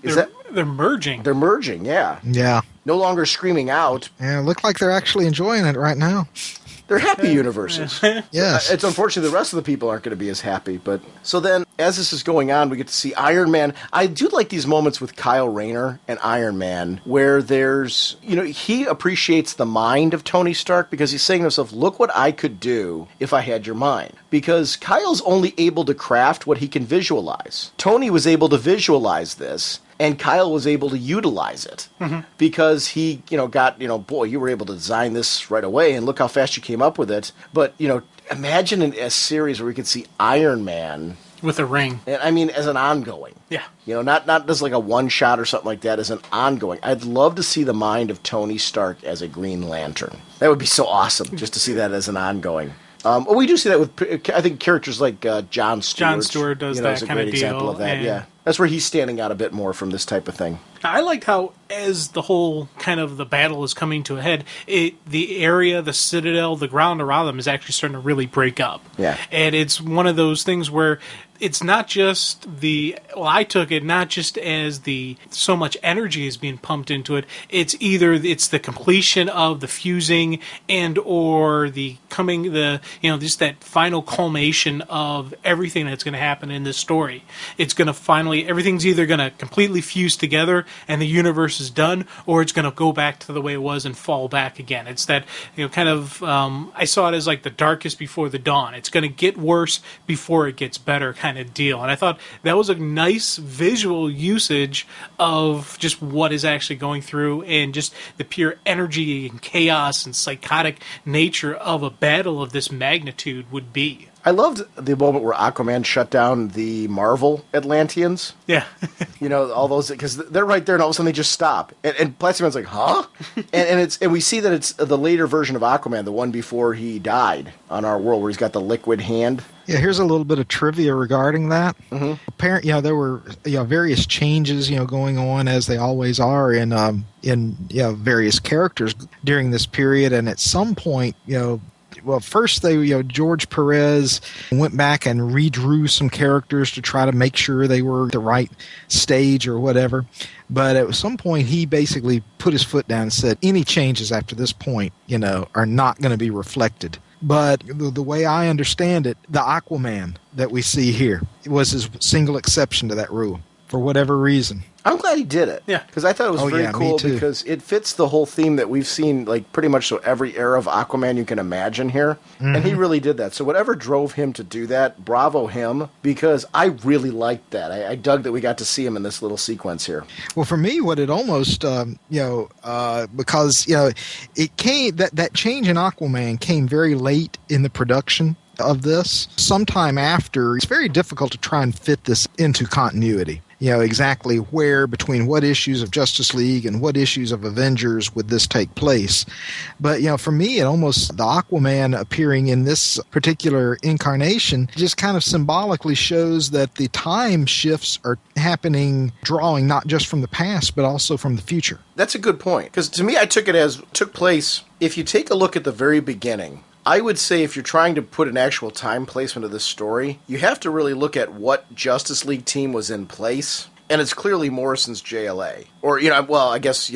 [SPEAKER 2] they're merging.
[SPEAKER 1] They're merging, yeah.
[SPEAKER 3] Yeah.
[SPEAKER 1] No longer screaming out.
[SPEAKER 3] Yeah, look like they're actually enjoying it right now.
[SPEAKER 1] They're happy universes.
[SPEAKER 3] Yes.
[SPEAKER 1] It's unfortunate the rest of the people aren't going to be as happy. But so then, as this is going on, we get to see Iron Man. I do like these moments with Kyle Rayner and Iron Man, where there's, he appreciates the mind of Tony Stark, because he's saying to himself, look what I could do if I had your mind. Because Kyle's only able to craft what he can visualize. Tony was able to visualize this, and Kyle was able to utilize it because he, got, boy, you were able to design this right away, and look how fast you came up with it. But, imagine a series where we could see Iron Man
[SPEAKER 2] with a ring.
[SPEAKER 1] And I mean, as an ongoing. Yeah. Not just like a one shot or something like that, as an ongoing. I'd love to see the mind of Tony Stark as a Green Lantern. That would be so awesome, just to see that as an ongoing. We do see that with, I think, characters like John Stewart.
[SPEAKER 2] John Stewart does that kind of deal.
[SPEAKER 1] Example of that, yeah. That's where he's standing out a bit more from this type of thing.
[SPEAKER 2] I liked how, as the whole kind of the battle is coming to a head, the area, the citadel, the ground around them is actually starting to really break up. Yeah. And it's one of those things where it's not just I took it not just as so much energy is being pumped into it. It's either it's the completion of the fusing and or just that final culmination of everything that's going to happen in this story. It's going to everything's either going to completely fuse together and the universe is done, or it's going to go back to the way it was and fall back again. It's that, kind of, I saw it as like the darkest before the dawn. It's going to get worse before it gets better kind of deal. And I thought that was a nice visual usage of just what is actually going through and just the pure energy and chaos and psychotic nature of a battle of this magnitude would be.
[SPEAKER 1] I loved the moment where Aquaman shut down the Marvel Atlanteans. Yeah. All those, because they're right there and all of a sudden they just stop. And Plastic Man's like, huh? and we see that it's the later version of Aquaman, the one before he died on our world, where he's got the liquid hand.
[SPEAKER 3] Yeah, here's a little bit of trivia regarding that. Apparently, there were various changes going on, as they always are in various characters during this period, and at some point, first George Perez went back and redrew some characters to try to make sure they were the right stage or whatever. But at some point, he basically put his foot down and said, any changes after this point, are not going to be reflected. But the way I understand it, the Aquaman that we see here was his single exception to that rule. for whatever reason.
[SPEAKER 1] I'm glad he did it.
[SPEAKER 2] Yeah.
[SPEAKER 1] Because I thought it was very
[SPEAKER 3] me
[SPEAKER 1] cool
[SPEAKER 3] too.
[SPEAKER 1] because it fits the whole theme that we've seen, like, pretty much so every era of Aquaman you can imagine here. And he really did that. So whatever drove him to do that, bravo him, because I really liked that. I dug that we got to see him in this little sequence here.
[SPEAKER 3] Well, for me, what it almost, because, it came, that change in Aquaman came very late in the production of this. Sometime after, it's very difficult to try and fit this into continuity. Exactly where, between what issues of Justice League and what issues of Avengers would this take place. But, for me, it almost, the Aquaman appearing in this particular incarnation just kind of symbolically shows that the time shifts are happening, drawing not just from the past, but also from the future.
[SPEAKER 1] That's a good point. Because to me, I took it as took place, if you take a look at the very beginning, I would say if you're trying to put an actual time placement of this story, you have to really look at what Justice League team was in place. And it's clearly Morrison's JLA. Or, I guess,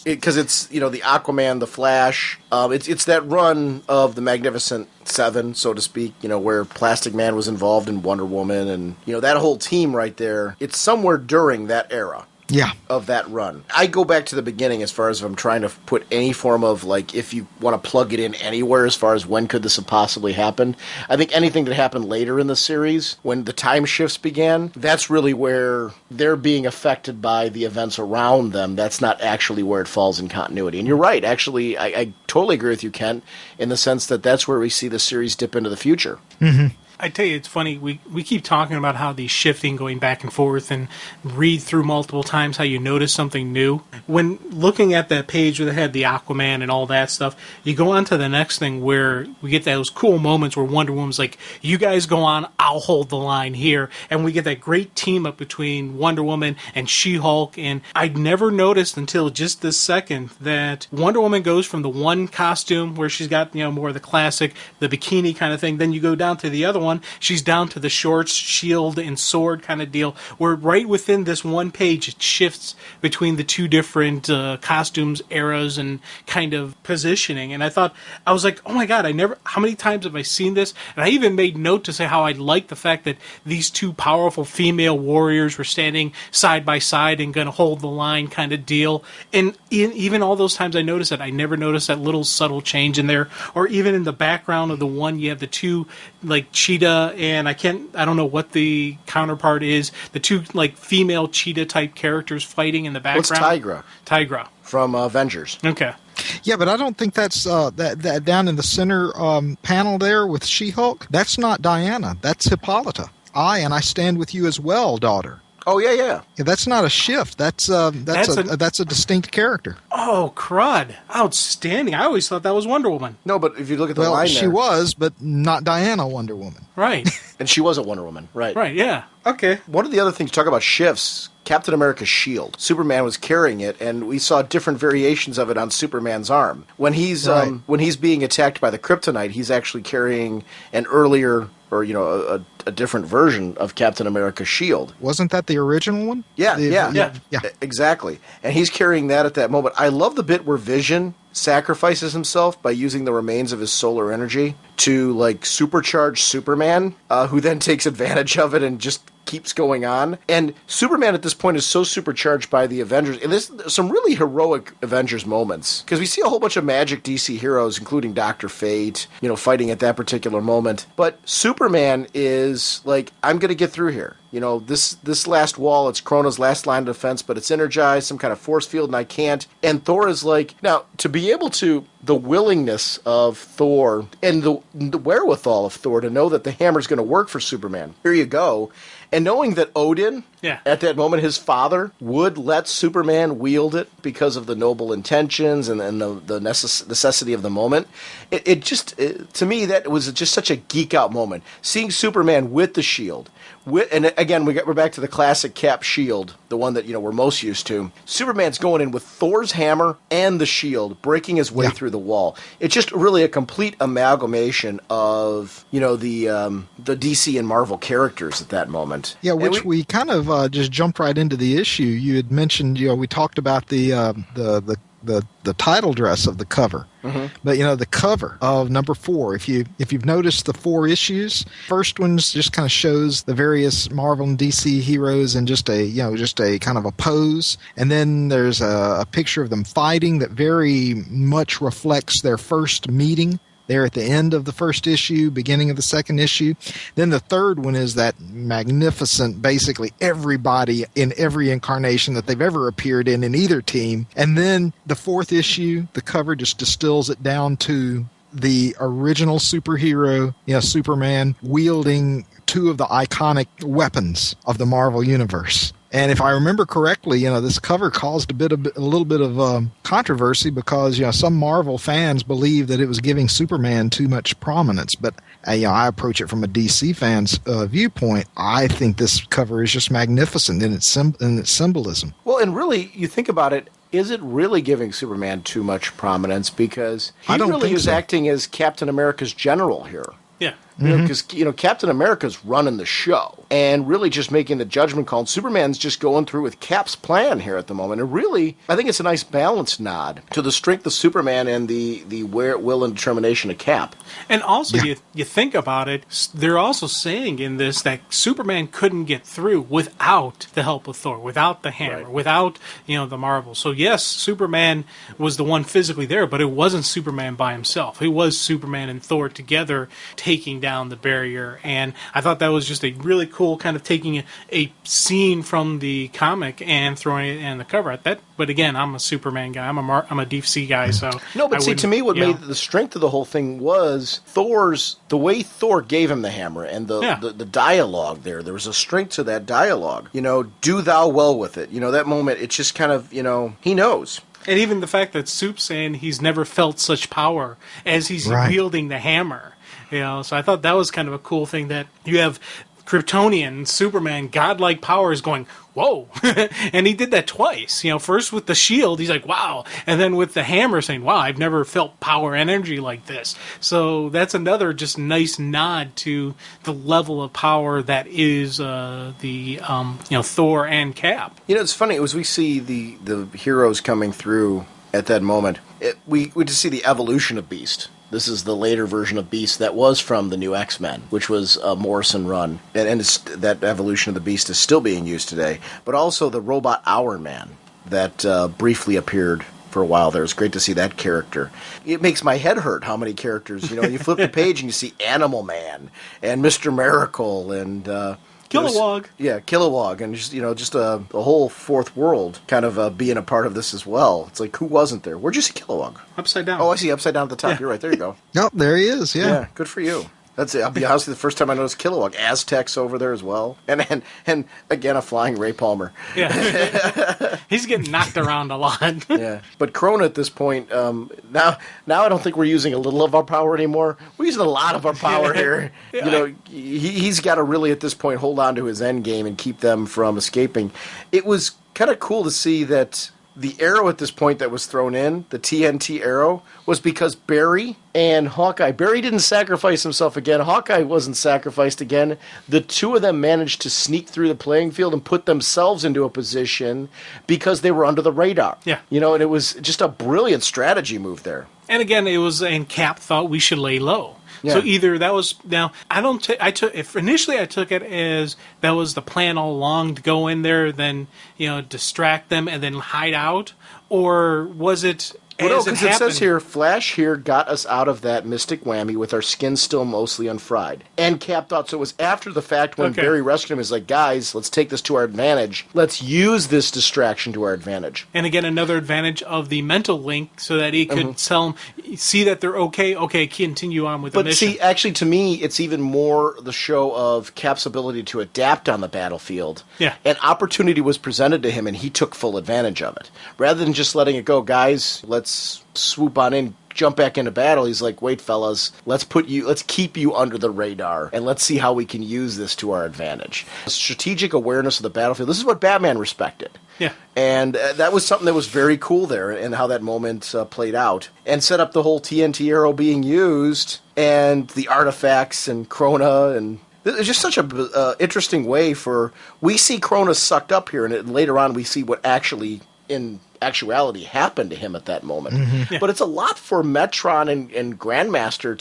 [SPEAKER 1] because it's, the Aquaman, the Flash. It's that run of the Magnificent Seven, so to speak, where Plastic Man was involved in Wonder Woman. And, that whole team right there, it's somewhere during that era.
[SPEAKER 3] Yeah.
[SPEAKER 1] Of that run. I go back to the beginning as far as if I'm trying to put any form of, like, if you want to plug it in anywhere as far as when could this have possibly happened. I think anything that happened later in the series, when the time shifts began, that's really where they're being affected by the events around them. That's not actually where it falls in continuity. And you're right, actually, I totally agree with you, Kent, in the sense that that's where we see the series dip into the future.
[SPEAKER 3] Mm-hmm.
[SPEAKER 2] I tell you, it's funny. We keep talking about how the shifting, going back and forth, and read through multiple times how you notice something new. When looking at that page where they had the Aquaman and all that stuff, you go on to the next thing where we get those cool moments where Wonder Woman's like, you guys go on, I'll hold the line here. And we get that great team up between Wonder Woman and She-Hulk. And I'd never noticed until just this second that Wonder Woman goes from the one costume where she's got, more of the classic, the bikini kind of thing. Then you go down to the other one, she's down to the shorts, shield, and sword kind of deal, where right within this one page it shifts between the two different costumes, eras, and kind of positioning. And I was like, oh my god, how many times have I seen this? And I even made note to say how I liked the fact that these two powerful female warriors were standing side by side and going to hold the line kind of deal. And even all those times I noticed that, I never noticed that little subtle change in there. Or even in the background of the one, you have the two, like, cheetah, and I don't know what the counterpart is, the two, like, female cheetah type characters fighting in the background.
[SPEAKER 1] What's
[SPEAKER 2] Tigra.
[SPEAKER 1] From Avengers.
[SPEAKER 2] Okay.
[SPEAKER 3] Yeah, but I don't think that's that down in the center panel there with She-Hulk. That's not Diana. That's Hippolyta. I stand with you as well, daughter.
[SPEAKER 1] Oh, yeah.
[SPEAKER 3] Yeah, that's not a shift. That's a distinct character.
[SPEAKER 2] Oh, crud. Outstanding. I always thought that was Wonder Woman.
[SPEAKER 1] No, but if you look at the line there.
[SPEAKER 3] She was, but not Diana Wonder Woman.
[SPEAKER 2] Right.
[SPEAKER 1] And she was a Wonder Woman, right.
[SPEAKER 2] Right, yeah. Okay.
[SPEAKER 1] One of the other things, talk about shifts, Captain America's shield. Superman was carrying it, and we saw different variations of it on Superman's arm. When he's being attacked by the kryptonite, he's actually carrying an earlier, or a different version of Captain America's shield.
[SPEAKER 3] Wasn't that the original one?
[SPEAKER 1] Yeah. Exactly. And he's carrying that at that moment. I love the bit where Vision sacrifices himself by using the remains of his solar energy to, like, supercharge Superman, who then takes advantage of it and just keeps going on. And Superman at this point is so supercharged by the Avengers. And there's some really heroic Avengers moments, because we see a whole bunch of magic DC heroes, including Dr. Fate, fighting at that particular moment. But Superman is like, I'm going to get through here. This last wall, it's Krona's last line of defense, but it's energized, some kind of force field, and I can't. And Thor is like, now, to be able to, the willingness of Thor and the wherewithal of Thor to know that the hammer's going to work for Superman. Here you go. And knowing that Odin, at that moment, his father, would let Superman wield it because of the noble intentions and the necessity of the moment, to me, that was just such a geek-out moment. Seeing Superman with the shield, and again, we're back to the classic Cap shield, the one that we're most used to. Superman's going in with Thor's hammer and the shield, breaking his way through the wall. It's just really a complete amalgamation of the DC and Marvel characters at that moment.
[SPEAKER 3] Yeah, which we kind of just jumped right into the issue. You had mentioned, we talked about the the title dress of the cover. But the cover of number 4, if you've noticed the 4 issues, first one's just kind of shows the various Marvel and DC heroes in just a kind of a pose, and then there's a picture of them fighting that very much reflects their first meeting there at the end of the first issue, beginning of the second issue. Then the third one is that magnificent, basically everybody in every incarnation that they've ever appeared in either team. And then the 4th issue, the cover just distills it down to the original superhero, Superman, wielding 2 of the iconic weapons of the Marvel Universe. And if I remember correctly, this cover caused a little bit of controversy because some Marvel fans believe that it was giving Superman too much prominence. But I approach it from a DC fan's viewpoint. I think this cover is just magnificent in its symbolism.
[SPEAKER 1] Well, and really, you think about it. Is it really giving Superman too much prominence? Because he really is acting as Captain America's general here.
[SPEAKER 2] Yeah.
[SPEAKER 1] Because Captain America's running the show and really just making the judgment call. And Superman's just going through with Cap's plan here at the moment. And really, I think it's a nice balanced nod to the strength of Superman and the will and determination of Cap.
[SPEAKER 2] And also, you think about it, they're also saying in this that Superman couldn't get through without the help of Thor, without the hammer, without the Marvel. So yes, Superman was the one physically there, but it wasn't Superman by himself. It was Superman and Thor together taking down the barrier. And I thought that was just a really cool kind of taking a scene from the comic and throwing it in the cover. But again, I'm a Superman guy. I'm a DC guy. So
[SPEAKER 1] no, but to me, what made the strength of the whole thing was the way Thor gave him the hammer and the dialogue there. There was a strength to that dialogue. Do thou well with it. That moment. It's just kind of he knows.
[SPEAKER 2] And even the fact that Soup's saying he's never felt such power as he's wielding the hammer. So I thought that was kind of a cool thing that you have Kryptonian, Superman, godlike powers going, whoa. And he did that twice. First with the shield, he's like, wow. And then with the hammer saying, wow, I've never felt power and energy like this. So that's another just nice nod to the level of power that is Thor and Cap.
[SPEAKER 1] It's funny, as we see the heroes coming through at that moment, we just see the evolution of Beast. This is the later version of Beast that was from the new X-Men, which was a Morrison run. And that evolution of the Beast is still being used today. But also the robot Hour Man that briefly appeared for a while there. It's great to see that character. It makes my head hurt how many characters. You flip the page and you see Animal Man and Mr. Miracle and...
[SPEAKER 2] Kilowog.
[SPEAKER 1] Kilowog, and just a whole fourth world kind of being a part of this as well. It's like, who wasn't there? Where'd you see Kilowog?
[SPEAKER 2] Upside down.
[SPEAKER 1] Oh, I see, upside down at the top. Yeah. You're right. There you go.
[SPEAKER 3] Nope, there he is. Yeah,
[SPEAKER 1] good for you. That's it. I'll be honest with you, the first time I noticed Kilowog. Aztecs over there as well. And again, a flying Ray Palmer.
[SPEAKER 2] Yeah. He's getting knocked around a lot.
[SPEAKER 1] Yeah. But Krona at this point, now I don't think we're using a little of our power anymore. We're using a lot of our power here. He's got to really, at this point, hold on to his end game and keep them from escaping. It was kind of cool to see that the arrow at this point that was thrown in, the TNT arrow, was because Barry and Hawkeye. Barry didn't sacrifice himself again. Hawkeye wasn't sacrificed again. The two of them managed to sneak through the playing field and put themselves into a position because they were under the radar.
[SPEAKER 2] Yeah.
[SPEAKER 1] And it was just a brilliant strategy move there.
[SPEAKER 2] And again, and Cap thought we should lay low. Yeah. So either that was initially I took it as that was the plan all along to go in there, then distract them and then hide out, or was it?
[SPEAKER 1] Well, no, because it says here, Flash here got us out of that mystic whammy with our skin still mostly unfried. And Cap thought so. It was after the fact when Barry rescued him. He's like, guys, let's take this to our advantage. Let's use this distraction to our advantage.
[SPEAKER 2] And again, another advantage of the mental link so that he could tell them, see that they're okay, continue on with the mission.
[SPEAKER 1] But see, actually, to me, it's even more the show of Cap's ability to adapt on the battlefield.
[SPEAKER 2] Yeah.
[SPEAKER 1] An opportunity was presented to him, and he took full advantage of it. Rather than just letting it go, guys, let's swoop on in, jump back into battle. He's like, wait, fellas, let's keep you under the radar, and let's see how we can use this to our advantage. Strategic awareness of the battlefield. This is what Batman respected.
[SPEAKER 2] Yeah.
[SPEAKER 1] And that was something that was very cool there, and how that moment played out. And set up the whole TNT arrow being used, and the artifacts, and Krona, and... It's just such a interesting way we see Krona sucked up here, and later on we see what actually, in actuality happened to him at that moment. But it's a lot for Metron and Grandmaster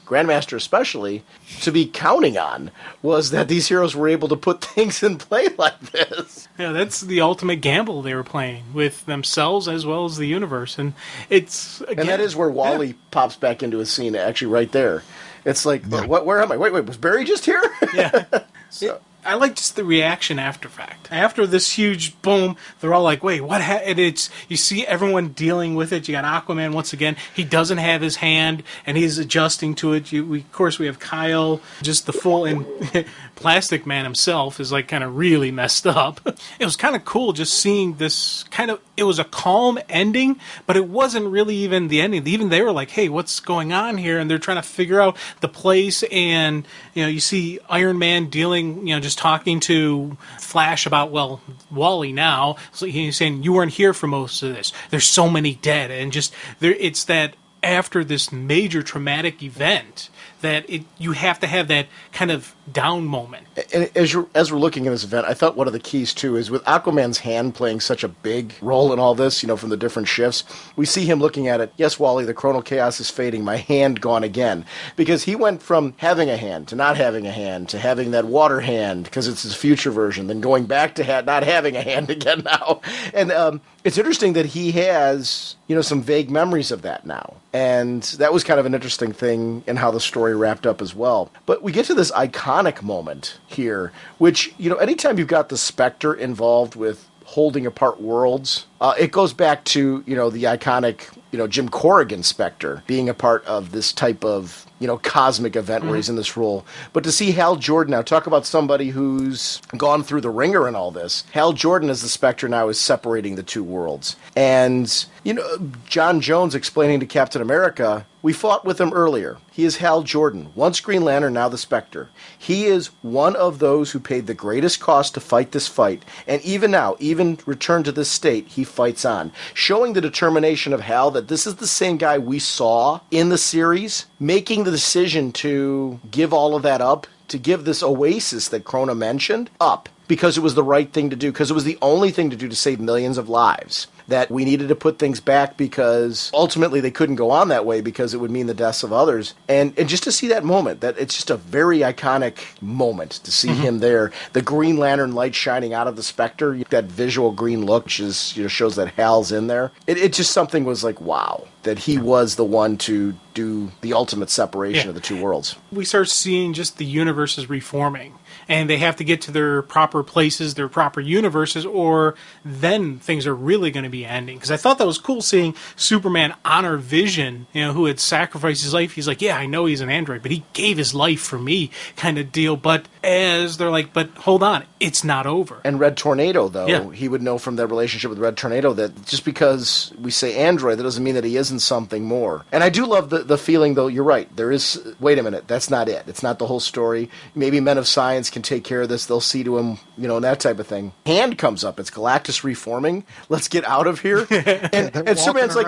[SPEAKER 1] Grandmaster especially, to be counting on, was that these heroes were able to put things in play like this.
[SPEAKER 2] Yeah, that's the ultimate gamble they were playing with themselves as well as the universe. And it's, again,
[SPEAKER 1] and that is where Wally pops back into a scene, actually, right there. It's like, where am I? Wait, was Barry just here?
[SPEAKER 2] Yeah.
[SPEAKER 1] So.
[SPEAKER 2] I like just the reaction after fact. After this huge boom, they're all like, wait, what happened? It's, you see everyone dealing with it. You got Aquaman once again. He doesn't have his hand, and he's adjusting to it. Of course, we have Kyle, just the full, and Plastic Man himself is like kind of really messed up. It was kind of cool just seeing this kind of, it was a calm ending, but it wasn't really even the ending. Even they were like, hey, what's going on here? And they're trying to figure out the place, and, you know, you see Iron Man dealing, you know, just talking to Flash about, well, Wally now. So he's saying, you weren't here for most of this. There's so many dead. And just, there, it's that after this major traumatic event that you have to have that kind of down moment.
[SPEAKER 1] And as we're looking at this event, I thought one of the keys, too, is with Aquaman's hand playing such a big role in all this, you know, from the different shifts, we see him looking at it, yes, Wally, the chronal chaos is fading, my hand gone again. Because he went from having a hand to not having a hand to having that water hand, because it's his future version, then going back to not having a hand again now. And it's interesting that he has, you know, some vague memories of that now. And that was kind of an interesting thing in how the story wrapped up as well. But we get to this iconic moment here, which, you know, anytime you've got the Spectre involved with holding apart worlds, it goes back to, you know, the iconic, you know, Jim Corrigan Spectre being a part of this type of, you know, cosmic event where he's in this role. But to see Hal Jordan now, talk about somebody who's gone through the ringer and all this. Hal Jordan as the Spectre now is separating the two worlds. And, you know, John Jones explaining to Captain America, we fought with him earlier. He is Hal Jordan, once Green Lantern, now the Spectre. He is one of those who paid the greatest cost to fight this fight. And even now, even returned to this state, he fights on. Showing the determination of Hal that this is the same guy we saw in the series, making the decision to give all of that up, to give this oasis that Krona mentioned up, because it was the right thing to do, because it was the only thing to do to save millions of lives. That we needed to put things back because ultimately they couldn't go on that way because it would mean the deaths of others. And just to see that moment, that it's just a very iconic moment to see him there. The Green Lantern light shining out of the Spectre, that visual green look just, you know, shows that Hal's in there. It just something was like, wow, that he was the one to do the ultimate separation of the two worlds.
[SPEAKER 2] We start seeing just the universes reforming. And they have to get to their proper places, their proper universes, or then things are really going to be ending. Because I thought that was cool seeing Superman honor Vision, you know, who had sacrificed his life. He's like, yeah, I know he's an android, but he gave his life for me, kind of deal. But as they're like, but hold on, it's not over.
[SPEAKER 1] And Red Tornado, though, he would know from that relationship with Red Tornado that just because we say android, that doesn't mean that he isn't something more. And I do love the feeling, though, you're right. There is, wait a minute, that's not it. It's not the whole story. Maybe Men of Science can take care of this. They'll see to him, you know, and that type of thing. Hand comes up. It's Galactus reforming. Let's get out of here. And Superman's like,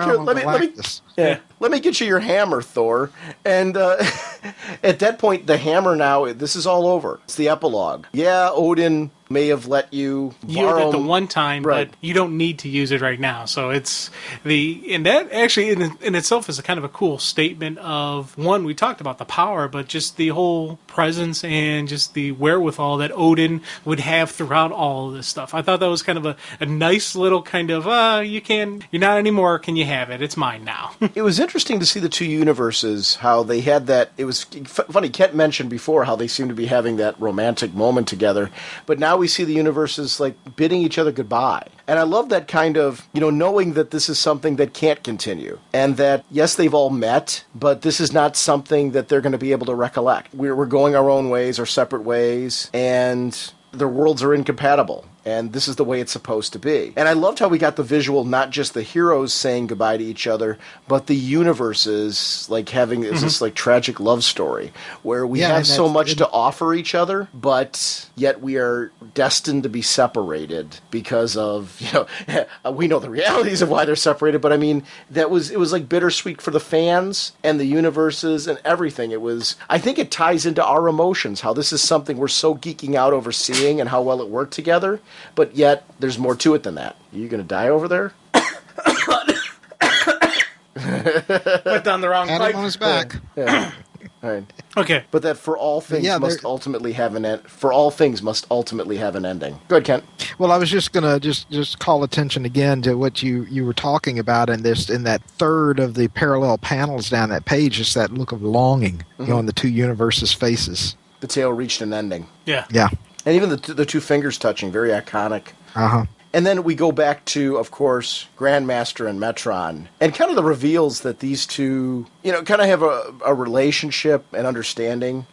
[SPEAKER 1] here, let me get you your hammer, Thor. And at that point, the hammer now, this is all over. It's the epilogue. Yeah, Odin may have let you borrow
[SPEAKER 2] it the one time, but you don't need to use it right now. So it's and that actually in itself is a kind of a cool statement of, one, we talked about the power, but just the whole presence and just the wherewithal that Odin would have throughout all of this stuff. I thought that was kind of a nice little kind of, you're not anymore, can you have it? It's mine now.
[SPEAKER 1] It was interesting to see the two universes, how they had that, it was funny, Kent mentioned before how they seemed to be having that romantic moment together, but now we see the universes like bidding each other goodbye. And I love that kind of, you know, knowing that this is something that can't continue. And that, yes, they've all met, but this is not something that they're going to be able to recollect. We're going our own ways, our separate ways, and their worlds are incompatible. And this is the way it's supposed to be. And I loved how we got the visual, not just the heroes saying goodbye to each other, but the universes like having this like tragic love story where we have so much to offer each other, but yet we are destined to be separated because of, you know, we know the realities of why they're separated, but I mean, it was like bittersweet for the fans and the universes and everything. I think it ties into our emotions, how this is something we're so geeking out over seeing and how well it worked together. But yet, there's more to it than that. Are you going to die over there?
[SPEAKER 2] Went down the wrong
[SPEAKER 3] Had
[SPEAKER 2] pipe.
[SPEAKER 3] him on his back.
[SPEAKER 1] Yeah. All right.
[SPEAKER 2] Okay.
[SPEAKER 1] But that for all things
[SPEAKER 3] Yeah,
[SPEAKER 1] must
[SPEAKER 3] there-
[SPEAKER 1] ultimately have an end. For all things must ultimately have an ending. Go ahead, Kent.
[SPEAKER 3] Well, I was just gonna just call attention again to what you were talking about in that third of the parallel panels down that page. Just that look of longing, on the two universes' faces.
[SPEAKER 1] The tale reached an ending,
[SPEAKER 2] Yeah.
[SPEAKER 3] Yeah.
[SPEAKER 1] and even the two fingers touching, very iconic.
[SPEAKER 3] Uh huh.
[SPEAKER 1] And then we go back to, of course, Grandmaster and Metron, and kind of the reveals that these two, kind of have a relationship and understanding.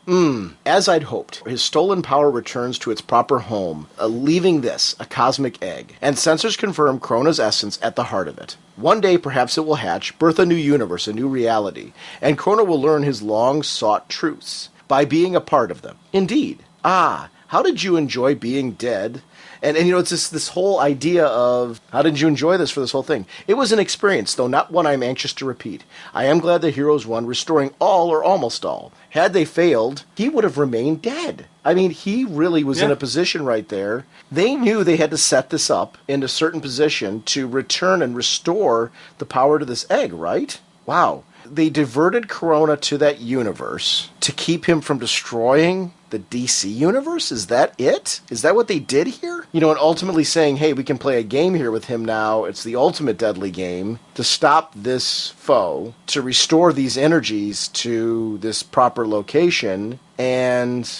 [SPEAKER 1] As I'd hoped, his stolen power returns to its proper home, leaving this, a cosmic egg. And sensors confirm Krona's essence at the heart of it. One day, perhaps it will hatch, birth a new universe, a new reality, and Krona will learn his long-sought truths by being a part of them. Indeed. Ah, how did you enjoy being dead? And it's this whole idea of, how did you enjoy this for this whole thing? It was an experience, though not one I'm anxious to repeat. I am glad the heroes won, restoring all or almost all. Had they failed, he would have remained dead. I mean, he really was in a position right there. They knew they had to set this up in a certain position to return and restore the power to this egg, right? Wow. They diverted Corona to that universe to keep him from destroying the DC universe? Is that it? Is that what they did here? And ultimately saying, hey, we can play a game here with him now. It's the ultimate deadly game to stop this foe, to restore these energies to this proper location. And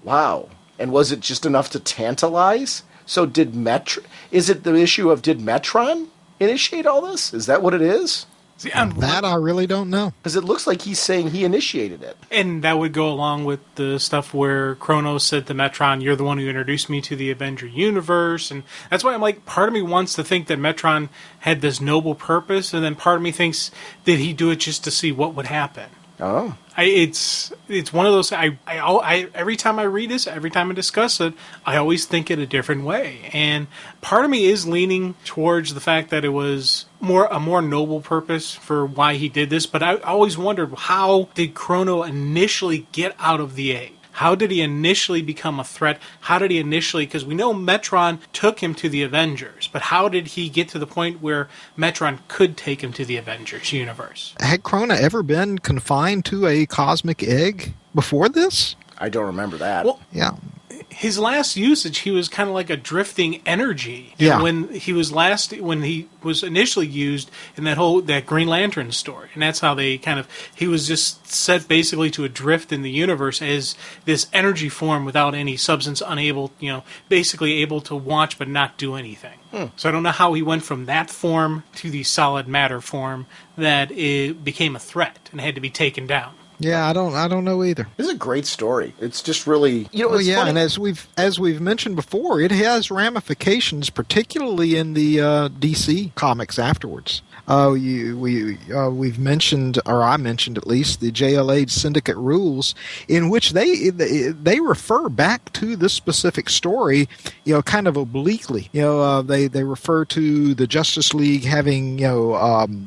[SPEAKER 1] wow. And was it just enough to tantalize? So is it the issue of did Metron initiate all this? Is that what it is?
[SPEAKER 2] See,
[SPEAKER 3] That I really don't know.
[SPEAKER 1] Because it looks like he's saying he initiated it.
[SPEAKER 2] and that would go along with the stuff where Kronos said to Metron, "You're the one who introduced me to the Avenger universe," and that's why I'm like, part of me wants to think that Metron had this noble purpose, and then part of me thinks that he do it just to see what would happen.
[SPEAKER 1] Oh.
[SPEAKER 2] It's one of those. I every time I read this, every time I discuss it, I always think it a different way. And part of me is leaning towards the fact that it was a more noble purpose for why he did this. But I always wondered, how did Chrono initially get out of the egg? How did he initially become a threat? How did he initially... Because we know Metron took him to the Avengers, but how did he get to the point where Metron could take him to the Avengers universe?
[SPEAKER 3] Had Krona ever been confined to a cosmic egg before this?
[SPEAKER 1] I don't remember that.
[SPEAKER 2] Well,
[SPEAKER 3] Yeah.
[SPEAKER 2] his last usage, he was kind of like a drifting energy.
[SPEAKER 3] Yeah.
[SPEAKER 2] When he was initially used in that Green Lantern story, and that's how he was just set basically to adrift in the universe as this energy form without any substance, basically able to watch but not do anything. So I don't know how he went from that form to the solid matter form that it became a threat and had to be taken down.
[SPEAKER 3] Yeah, I don't know either.
[SPEAKER 1] This is a great story. It's just really,
[SPEAKER 3] Well,
[SPEAKER 1] it's
[SPEAKER 3] yeah,
[SPEAKER 1] funny.
[SPEAKER 3] and as we've mentioned before, it has ramifications, particularly in the DC comics afterwards. We've mentioned, or I mentioned at least, the JLA Syndicate rules, in which they refer back to this specific story, kind of obliquely. They refer to the Justice League having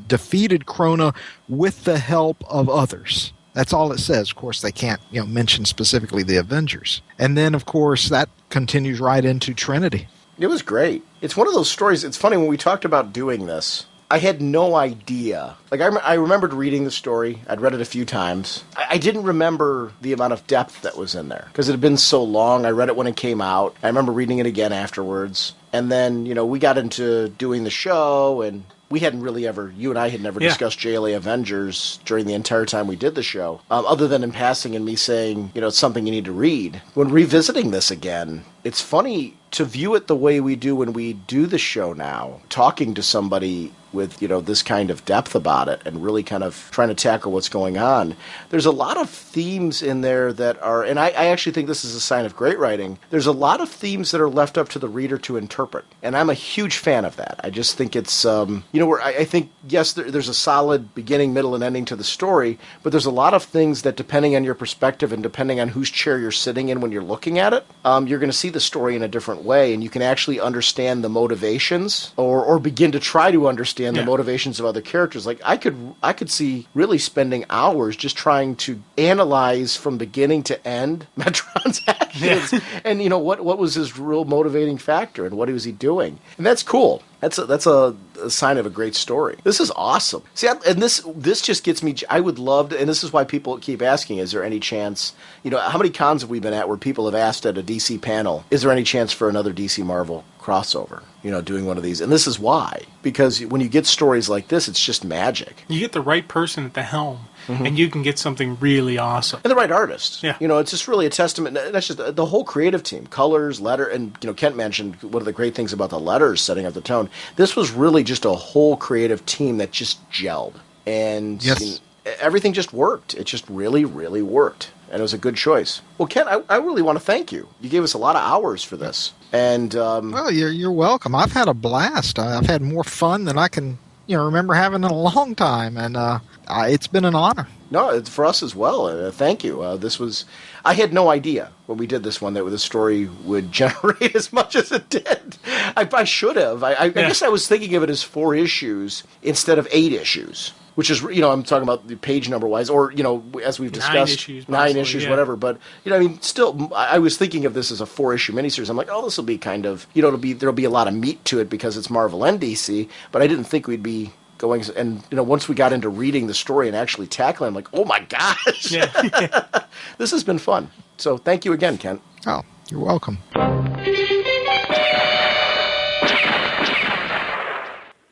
[SPEAKER 3] defeated Krona with the help of others. That's all it says. Of course, they can't mention specifically the Avengers. And then, of course, that continues right into Trinity.
[SPEAKER 1] It was great. It's one of those stories. It's funny, when we talked about doing this, I had no idea. Like, I remembered reading the story. I'd read it a few times. I didn't remember the amount of depth that was in there because it had been so long. I read it when it came out. I remember reading it again afterwards. And then, we got into doing the show, and we hadn't really you and I had never discussed JLA Avengers during the entire time we did the show, other than in passing and me saying, it's something you need to read. When revisiting this again, it's funny to view it the way we do when we do the show now, talking to somebody with, this kind of depth about it and really kind of trying to tackle what's going on. There's a lot of themes in there that are, and I actually think this is a sign of great writing, there's a lot of themes that are left up to the reader to interpret. And I'm a huge fan of that. I just think it's, where I think, yes, there's a solid beginning, middle, and ending to the story, but there's a lot of things that, depending on your perspective and depending on whose chair you're sitting in when you're looking at it, you're going to see the story in a different way, and you can actually understand the motivations or begin to try to understand the motivations of other characters. Like, I could see really spending hours just trying to analyze from beginning to end Metron's actions and what was his real motivating factor and what was he doing. And that's cool. That's a sign of a great story. This is awesome. See, and this just gets me. I would love to, and this is why people keep asking: is there any chance? How many cons have we been at where people have asked at a DC panel, is there any chance for another DC Marvel crossover? Doing one of these, and this is why. Because when you get stories like this, it's just magic.
[SPEAKER 2] You get the right person at the helm, and you can get something really awesome.
[SPEAKER 1] And the right artist.
[SPEAKER 2] Yeah.
[SPEAKER 1] It's just really a testament. That's just the whole creative team. Colors, letter, and, Kent mentioned one of the great things about the letters setting up the tone. This was really just a whole creative team that just gelled. And
[SPEAKER 3] yes.
[SPEAKER 1] Everything just worked. It just really, really worked. And it was a good choice. Well, Kent, I really want to thank you. You gave us a lot of hours for this. And
[SPEAKER 3] well, you're welcome. I've had a blast. I've had more fun than I can remember having in a long time, and it's been an honor.
[SPEAKER 1] No, it's for us as well. Thank you. I had no idea when we did this one that the story would generate as much as it did. I should have. I guess I was thinking of it as 4 issues instead of 8 issues. Which is, I'm talking about the page number wise, or, as we've discussed, 9 issues, whatever. But, still, I was thinking of this as a 4-issue miniseries. I'm like, oh, this will be kind of, there'll be a lot of meat to it because it's Marvel and DC. But I didn't think we'd be going, and, once we got into reading the story and actually tackling, I'm like, oh my gosh. Yeah. This has been fun. So thank you again, Kent.
[SPEAKER 3] Oh, you're welcome.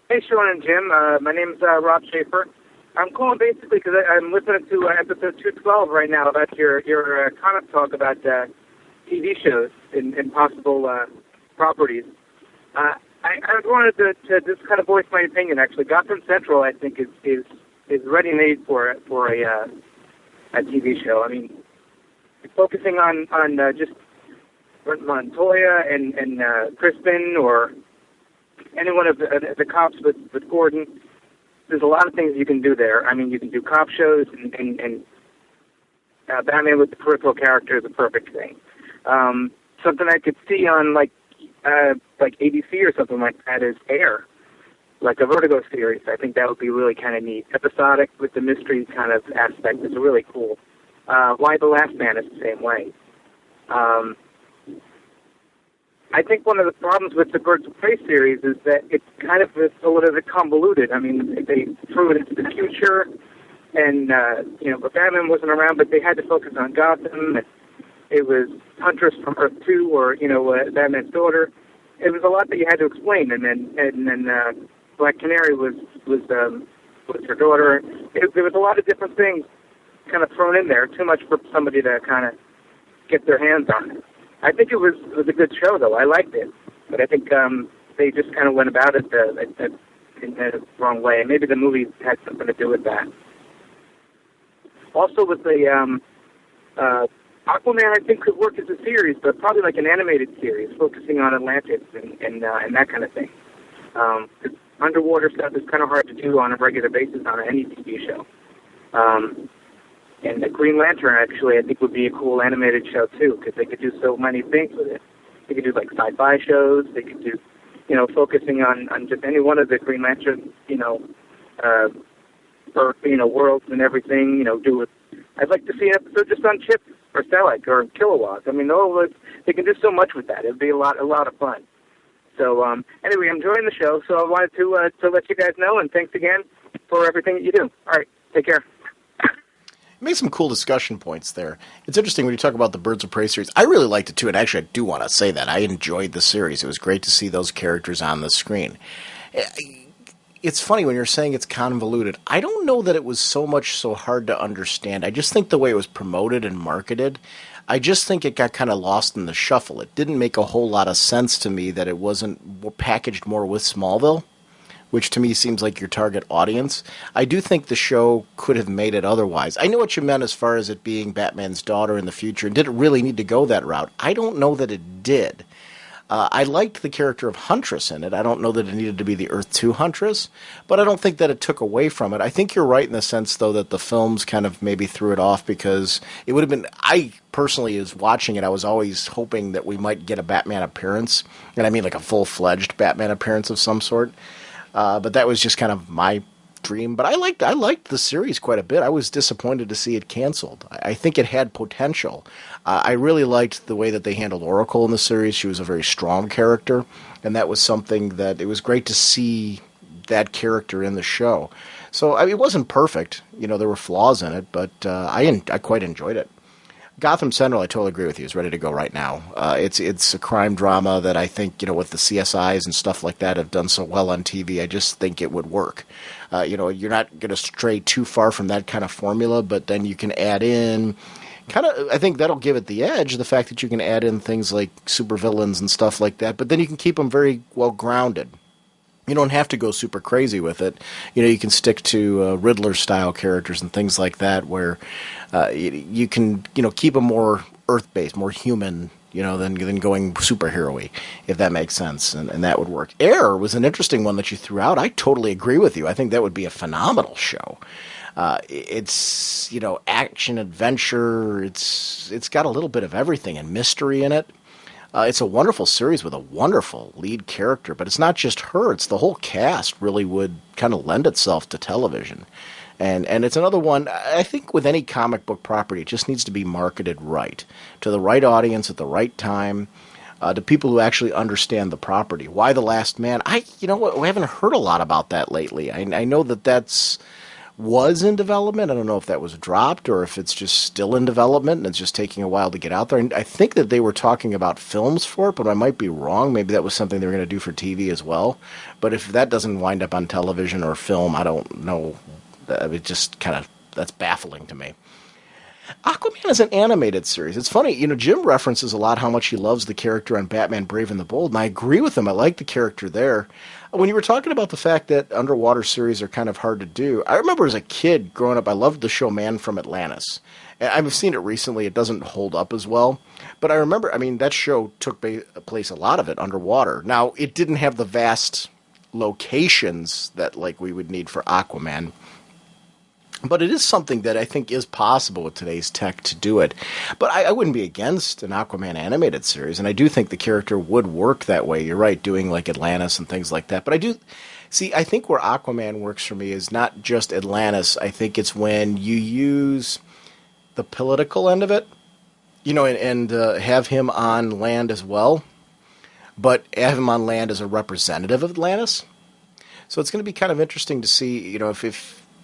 [SPEAKER 7] Hey, Sean and Jim. My name's Rob Schaefer. I'm calling basically because I'm listening to episode 212 right now about your comic talk about TV shows and possible properties. I wanted to just kind of voice my opinion. Actually, Gotham Central, I think, is ready-made for a TV show. I mean, focusing on just Montoya and Crispin or any one of the cops with Gordon. There's a lot of things you can do there. I mean, you can do cop shows, and Batman with the peripheral character is a perfect thing. Something I could see on like ABC or something like that is Hare, like a Vertigo series. I think that would be really kind of neat. Episodic with the mystery kind of aspect is really cool. Why the Last Man is the same way. I think one of the problems with the Birds of Prey series is that it's kind of a little bit convoluted. I mean, they threw it into the future, and Batman wasn't around, but they had to focus on Gotham. It was Huntress from Earth 2, or Batman's daughter. It was a lot that you had to explain, and then Black Canary was her daughter. There was a lot of different things kind of thrown in there, too much for somebody to kind of get their hands on it. I think it was a good show, though. I liked it, but I think they just kind of went about it in the wrong way. Maybe the movie had something to do with that. Also, with the Aquaman, I think could work as a series, but probably like an animated series, focusing on Atlantis and that kind of thing. Underwater stuff is kind of hard to do on a regular basis on any TV show. And the Green Lantern, actually, I think would be a cool animated show, too, because they could do so many things with it. They could do, like, sci-fi shows. They could do, focusing on just any one of the Green Lantern, worlds and everything, do it. I'd like to see an episode just on Chip or Selleck or Kilowatts. I mean, they can do so much with that. It'd be a lot of fun. So, anyway, I'm enjoying the show, so I wanted to let you guys know, and thanks again for everything that you do. All right, take care.
[SPEAKER 1] You made some cool discussion points there. It's interesting when you talk about the Birds of Prey series. I really liked it, too, and actually I do want to say that. I enjoyed the series. It was great to see those characters on the screen. It's funny when you're saying it's convoluted. I don't know that it was so hard to understand. I just think the way it was promoted and marketed, I just think it got kind of lost in the shuffle. It didn't make a whole lot of sense to me that it wasn't packaged more with Smallville, which to me seems like your target audience. I do think the show could have made it otherwise. I know what you meant as far as it being Batman's daughter in the future. Did it really need to go that route? I don't know that it did. I liked the character of Huntress in it. I don't know that it needed to be the Earth 2 Huntress, but I don't think that it took away from it. I think you're right in the sense, though, that the films kind of maybe threw it off because it would have been... I personally, as watching it, I was always hoping that we might get a Batman appearance, and I mean like a full-fledged Batman appearance of some sort. But that was just kind of my extreme, but I liked the series quite a bit. I was disappointed to see it canceled. I think it had potential. I really liked the way that they handled Oracle in the series. She was a very strong character, and that was something that it was great to see that character in the show. So it wasn't perfect. There were flaws in it, but I quite enjoyed it. Gotham Central, I totally agree with you, is ready to go right now. It's a crime drama that I think, with the CSIs and stuff like that have done so well on TV, I just think it would work. You're not going to stray too far from that kind of formula, but then you can add in I think that'll give it the edge, the fact that you can add in things like supervillains and stuff like that, but then you can keep them very well grounded. You don't have to go super crazy with it. You can stick to Riddler-style characters and things like that where you can, keep them more Earth-based, more human, than going superhero-y, if that makes sense, and that would work. Hare was an interesting one that you threw out. I totally agree with you. I think that would be a phenomenal show. It's, action, adventure. It's got a little bit of everything and mystery in it. It's a wonderful series with a wonderful lead character, but it's not just her. It's the whole cast really would kind of lend itself to television. And it's another one, I think with any comic book property, it just needs to be marketed right, to the right audience at the right time, to people who actually understand the property. Why The Last Man? I haven't heard a lot about that lately. I know that's was in development. I don't know if that was dropped or if it's just still in development and it's just taking a while to get out there. And I think that they were talking about films for it, but I might be wrong. Maybe that was something they were going to do for TV as well. But if that doesn't wind up on television or film, I don't know. It just that's baffling to me. Aquaman is an animated series. It's funny, Jim references a lot how much he loves the character on Batman Brave and the Bold, and I agree with him. I like the character there. When you were talking about the fact that underwater series are kind of hard to do, I remember as a kid growing up, I loved the show Man from Atlantis. And I've seen it recently. It doesn't hold up as well. But I remember, that show took place, a lot of it, underwater. Now, it didn't have the vast locations that we would need for Aquaman. But it is something that I think is possible with today's tech to do it. But I wouldn't be against an Aquaman animated series, and I do think the character would work that way. You're right, doing Atlantis and things like that. But I think where Aquaman works for me is not just Atlantis. I think it's when you use the political end of it, and have him on land as well, but have him on land as a representative of Atlantis. So it's going to be kind of interesting to see,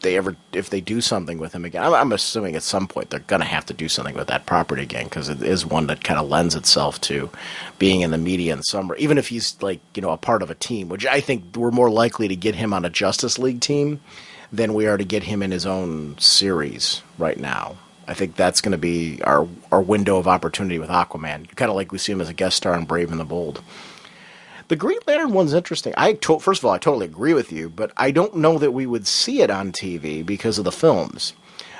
[SPEAKER 1] if they do something with him again. I'm assuming at some point they're going to have to do something with that property again, because it is one that kind of lends itself to being in the media in some way. Even if he's a part of a team, which I think we're more likely to get him on a Justice League team than we are to get him in his own series right now. I think that's going to be our window of opportunity with Aquaman. Kind of like we see him as a guest star in Brave and the Bold. The Green Lantern one's interesting. First of all, I totally agree with you, but I don't know that we would see it on TV because of the films.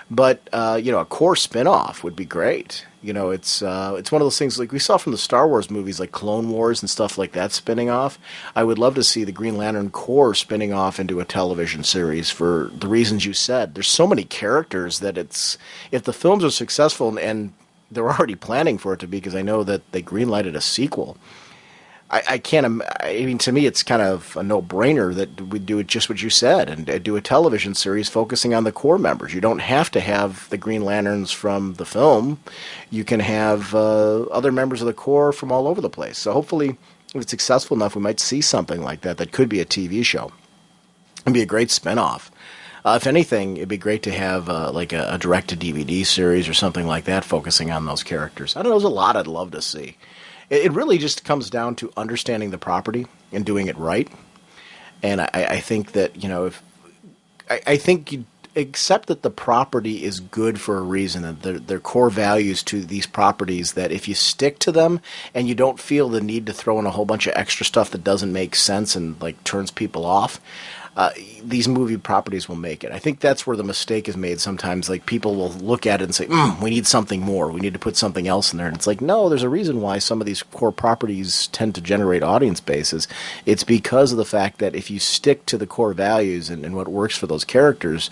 [SPEAKER 1] But, a core spinoff would be great. It's one of those things like we saw from the Star Wars movies, like Clone Wars and stuff like that spinning off. I would love to see the Green Lantern core spinning off into a television series for the reasons you said. There's so many characters that if the films are successful, and they're already planning for it to be, because I know that they greenlighted a sequel. To me, it's kind of a no-brainer that we do it just what you said and do a television series focusing on the core members. You don't have to have the Green Lanterns from the film. You can have other members of the core from all over the place. So hopefully, if it's successful enough, we might see something like that. That could be a TV show. It'd be a great spinoff. If anything, it'd be great to have a direct-to-DVD series or something like that focusing on those characters. I don't know. There's a lot I'd love to see. It really just comes down to understanding the property and doing it right. And I think that, I think you accept that the property is good for a reason, and their core values to these properties, that if you stick to them and you don't feel the need to throw in a whole bunch of extra stuff that doesn't make sense and turns people off, these movie properties will make it. I think that's where the mistake is made sometimes. People will look at it and say, we need something more. We need to put something else in there. And it's no, there's a reason why some of these core properties tend to generate audience bases. It's because of the fact that if you stick to the core values and what works for those characters,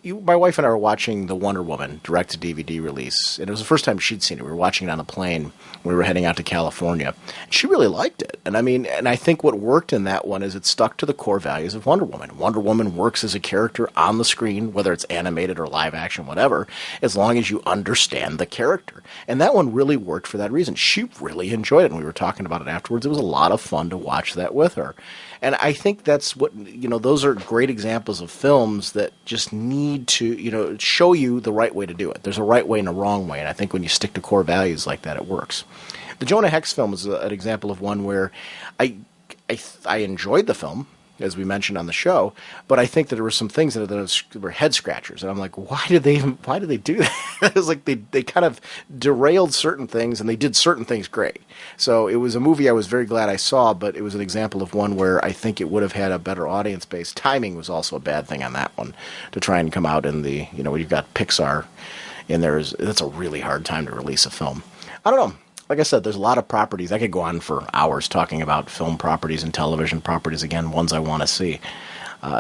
[SPEAKER 1] my wife and I were watching the Wonder Woman direct-to-DVD release, and it was the first time she'd seen it. We were watching it on a plane when we were heading out to California. She really liked it. And I think what worked in that one is it stuck to the core values values of Wonder Woman. Wonder Woman works as a character on the screen, whether it's animated or live action, whatever, as long as you understand the character. And that one really worked for that reason. She really enjoyed it, and we were talking about it afterwards. It was a lot of fun to watch that with her. And I think that's what, those are great examples of films that just need to, show you the right way to do it. There's a right way and a wrong way, and I think when you stick to core values like that, it works. The Jonah Hex film is an example of one where I enjoyed the film, as we mentioned on the show, but I think that there were some things that were head scratchers, and I'm like, why did they do that? It was like they kind of derailed certain things, and they did certain things great. So it was a movie I was very glad I saw, but it was an example of one where I think it would have had a better audience base. Timing was also a bad thing on that one, to try and come out in the, when you've got Pixar in there, that's a really hard time to release a film. I don't know. Like I said, there's a lot of properties. I could go on for hours talking about film properties and television properties, again, ones I want to see.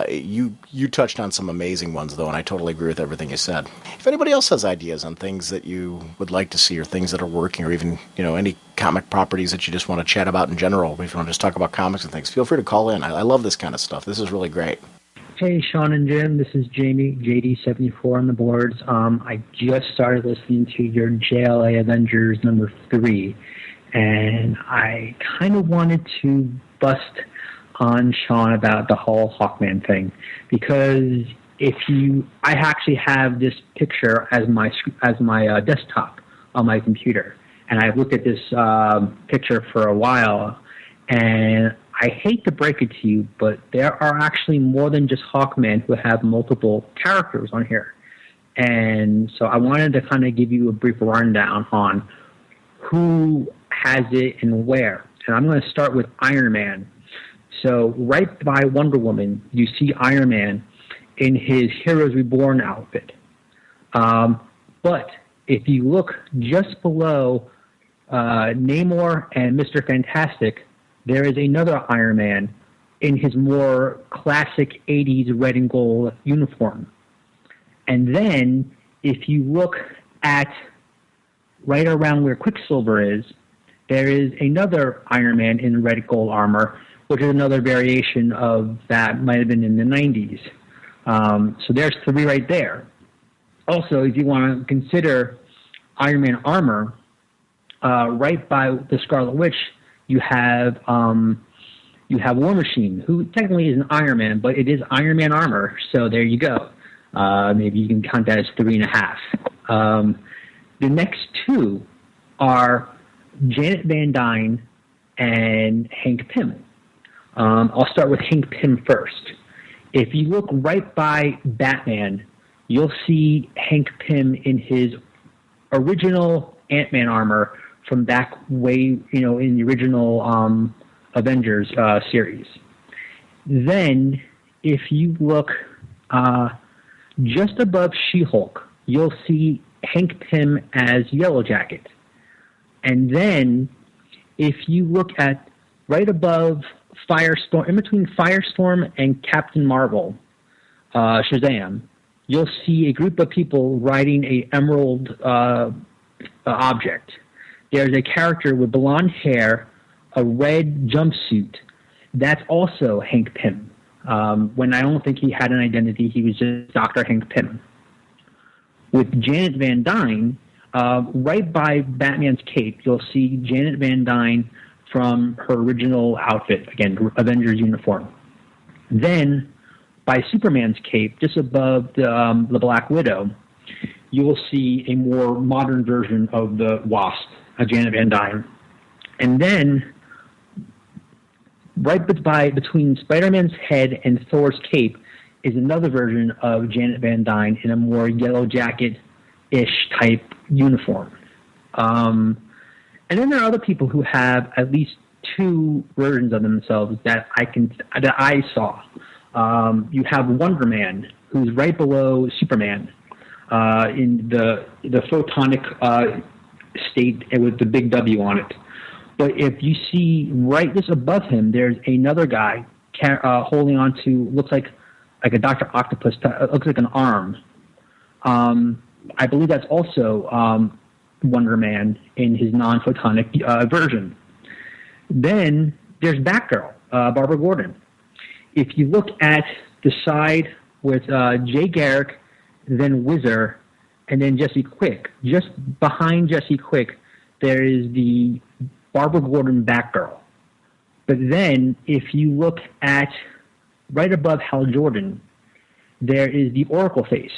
[SPEAKER 1] You touched on some amazing ones, though, and I totally agree with everything you said. If anybody else has ideas on things that you would like to see or things that are working, or even, any comic properties that you just want to chat about in general, if you want to just talk about comics and things, feel free to call in. I love this kind of stuff. This is really great.
[SPEAKER 6] Hey, Sean and Jim, this is Jamie, JD74 on the boards. I just started listening to your JLA Avengers number 3, and I kind of wanted to bust on Sean about the whole Hawkman thing, because I actually have this picture as my desktop on my computer, and I've looked at this picture for a while, and I hate to break it to you, but there are actually more than just Hawkman who have multiple characters on here. And so I wanted to kind of give you a brief rundown on who has it and where. And I'm going to start with Iron Man. So right by Wonder Woman, you see Iron Man in his Heroes Reborn outfit. But if you look just below Namor and Mr. Fantastic, there is another Iron Man in his more classic 80s red and gold uniform. And then, if you look at right around where Quicksilver is, there is another Iron Man in red and gold armor, which is another variation of that, might have been in the 90s. So there's 3 right there. Also, if you want to consider Iron Man armor, right by the Scarlet Witch, you have War Machine, who technically is an Iron Man, but it is Iron Man armor. So there you go. Maybe you can count that as 3.5. The next 2 are Janet Van Dyne and Hank Pym. I'll start with Hank Pym first. If you look right by Batman, you'll see Hank Pym in his original Ant-Man armor from back way, in the original Avengers series. Then, if you look just above She-Hulk, you'll see Hank Pym as Yellow Jacket. And then, if you look at right above Firestorm, in between Firestorm and Captain Marvel, Shazam, you'll see a group of people riding a emerald object. There's a character with blonde hair, a red jumpsuit. That's also Hank Pym. When I don't think he had an identity, he was just Dr. Hank Pym. With Janet Van Dyne, right by Batman's cape, you'll see Janet Van Dyne from her original outfit, again, Avengers uniform. Then, by Superman's cape, just above the Black Widow, you will see a more modern version of the Wasp, Janet Van Dyne. And then, right between Spider-Man's head and Thor's cape is another version of Janet Van Dyne in a more Yellow Jacket-ish type uniform. And then there are other people who have at least 2 versions of themselves that I saw. You have Wonder Man, who's right below Superman in the photonic state with the big W on it. But if you see right just above him, there's another guy holding on to, looks like a Dr. Octopus, looks like an arm. I believe that's also Wonder Man in his non-photonic version. Then there's Batgirl, Barbara Gordon. if you look at the side with Jay Garrick, then Whizzer, and then Jesse Quick, just behind Jesse Quick, there is the Barbara Gordon Batgirl. But then, if you look at right above Hal Jordan, there is the Oracle face,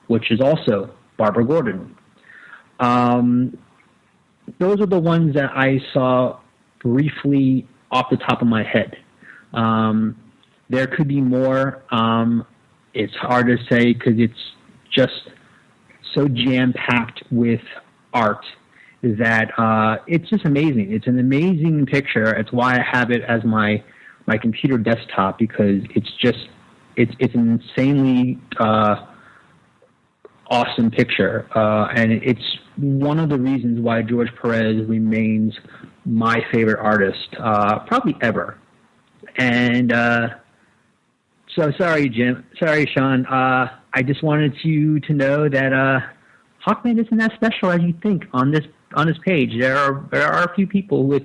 [SPEAKER 6] which is also Barbara Gordon. Those are the ones that I saw briefly off the top of my head. There could be more. It's hard to say because it's just so jam-packed with art that it's just amazing. It's an amazing picture. It's why I have it as my computer desktop, because it's an insanely awesome picture, and it's one of the reasons why George Perez remains my favorite artist, probably ever. And so sorry, Jim. Sorry, Sean. I just wanted you to know that Hawkman isn't as special as you think on this page. There are a few people with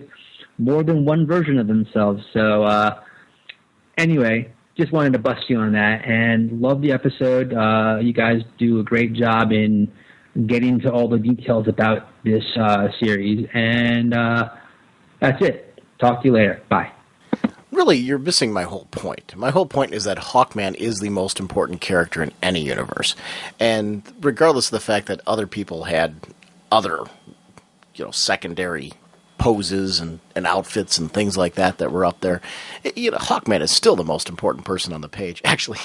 [SPEAKER 6] more than one version of themselves. So anyway, just wanted to bust you on that, and love the episode. You guys do a great job in getting to all the details about this series, and that's it. Talk to you later. Bye.
[SPEAKER 1] Really, you're missing my whole point. My whole point is that Hawkman is the most important character in any universe. And regardless of the fact that other people had other, secondary poses and outfits and things like that were up there, Hawkman is still the most important person on the page. Actually,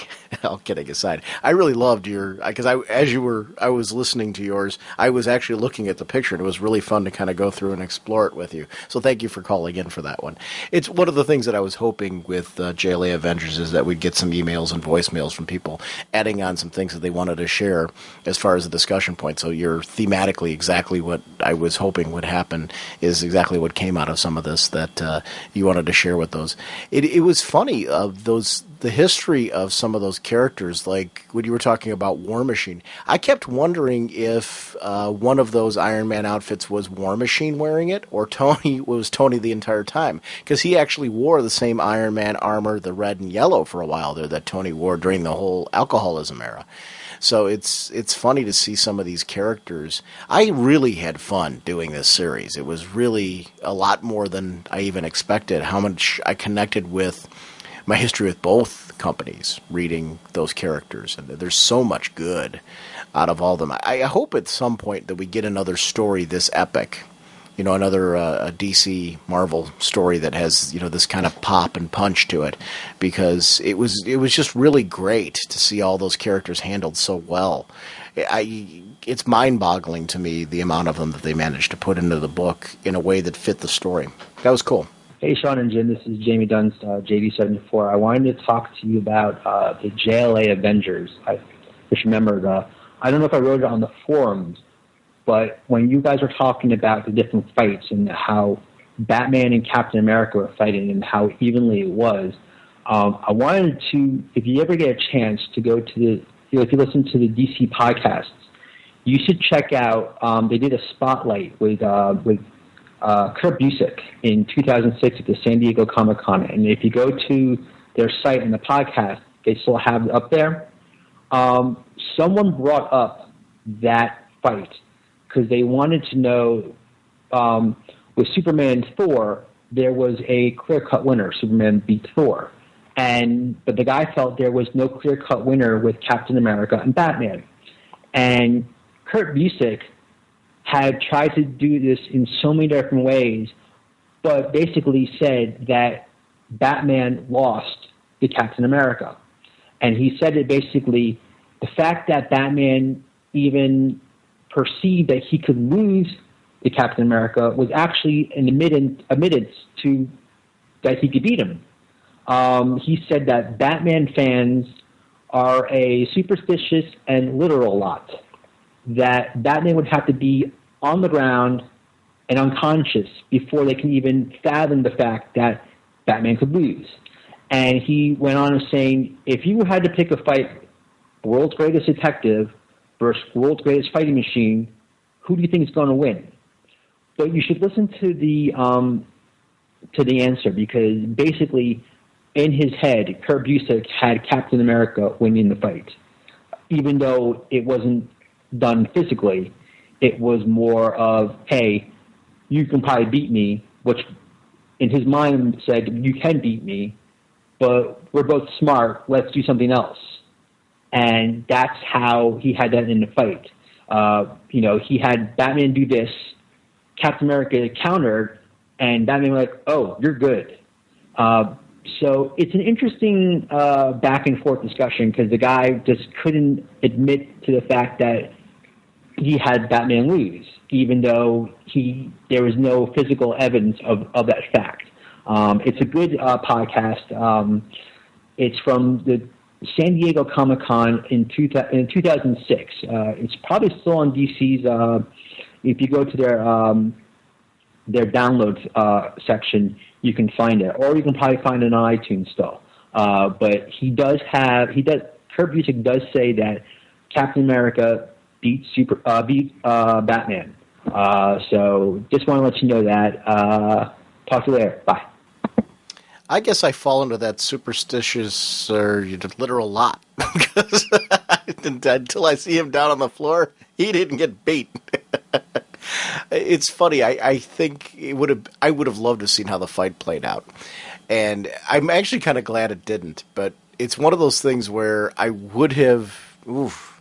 [SPEAKER 1] all kidding aside, I really loved because I was listening to yours, I was actually looking at the picture, and it was really fun to kind of go through and explore it with you. So thank you for calling in for that one. It's one of the things that I was hoping with JLA Avengers is that we'd get some emails and voicemails from people adding on some things that they wanted to share as far as the discussion point. So you're thematically exactly what I was hoping would happen is exactly what came out of some of this that you wanted to share with those. It was funny the history of some of those characters, like when you were talking about War Machine. I kept wondering if one of those Iron Man outfits was War Machine wearing it, or Tony the entire time, because he actually wore the same Iron Man armor, the red and yellow, for a while there that Tony wore during the whole alcoholism era. So it's funny to see some of these characters. I really had fun doing this series. It was really a lot more than I even expected, how much I connected with my history with both companies, reading those characters. And there's so much good out of all of them. I hope at some point that we get another story this epic, another DC Marvel story that has, this kind of pop and punch to it, because it was just really great to see all those characters handled so well. It's mind-boggling to me the amount of them that they managed to put into the book in a way that fit the story. That was cool.
[SPEAKER 6] Hey, Sean and Jim, this is Jamie Dunst, JD74. I wanted to talk to you about the JLA Avengers. I just remembered, I don't know if I wrote it on the forums, but when you guys were talking about the different fights and how Batman and Captain America were fighting and how evenly it was, I wanted to, if you ever get a chance to go to if you listen to the DC podcasts, you should check out, they did a spotlight with Kurt Busiek in 2006 at the San Diego Comic-Con. And if you go to their site in the podcast, they still have it up there. Someone brought up that fight because they wanted to know, with Superman and Thor, there was a clear-cut winner. Superman beat Thor. But the guy felt there was no clear-cut winner with Captain America and Batman. And Kurt Busiek had tried to do this in so many different ways, but basically said that Batman lost to Captain America. And he said that basically the fact that Batman even perceived that he could lose to Captain America was actually an admittance to that he could beat him. He said that Batman fans are a superstitious and literal lot, that Batman would have to be on the ground and unconscious before they can even fathom the fact that Batman could lose. And he went on saying, if you had to pick a fight, world's greatest detective versus world's greatest fighting machine, who do you think is going to win? But you should listen to the answer, because basically in his head, Kurt Busiek had Captain America winning the fight. Even though it wasn't done physically, it was more of, hey, you can probably beat me, which in his mind said, you can beat me, but we're both smart, let's do something else. And that's how he had that in the fight. He had Batman do this, Captain America countered, and Batman was like, oh, you're good. So it's an interesting back and forth discussion because the guy just couldn't admit to the fact that he had Batman lose, even though there was no physical evidence of that fact. It's a good podcast. It's from the San Diego Comic-Con in 2006. It's probably still on DC's. If you go to their downloads section, you can find it, or you can probably find it on iTunes still. But Kurt Busiek does say that Captain America beat Batman. So just want to let you know that. Talk to you later. Bye.
[SPEAKER 1] I guess I fall into that superstitious or literal lot because until I see him down on the floor, he didn't get beat. It's funny. I think I would have loved to have seen how the fight played out, and I'm actually kind of glad it didn't. But it's one of those things where I would have. Oof.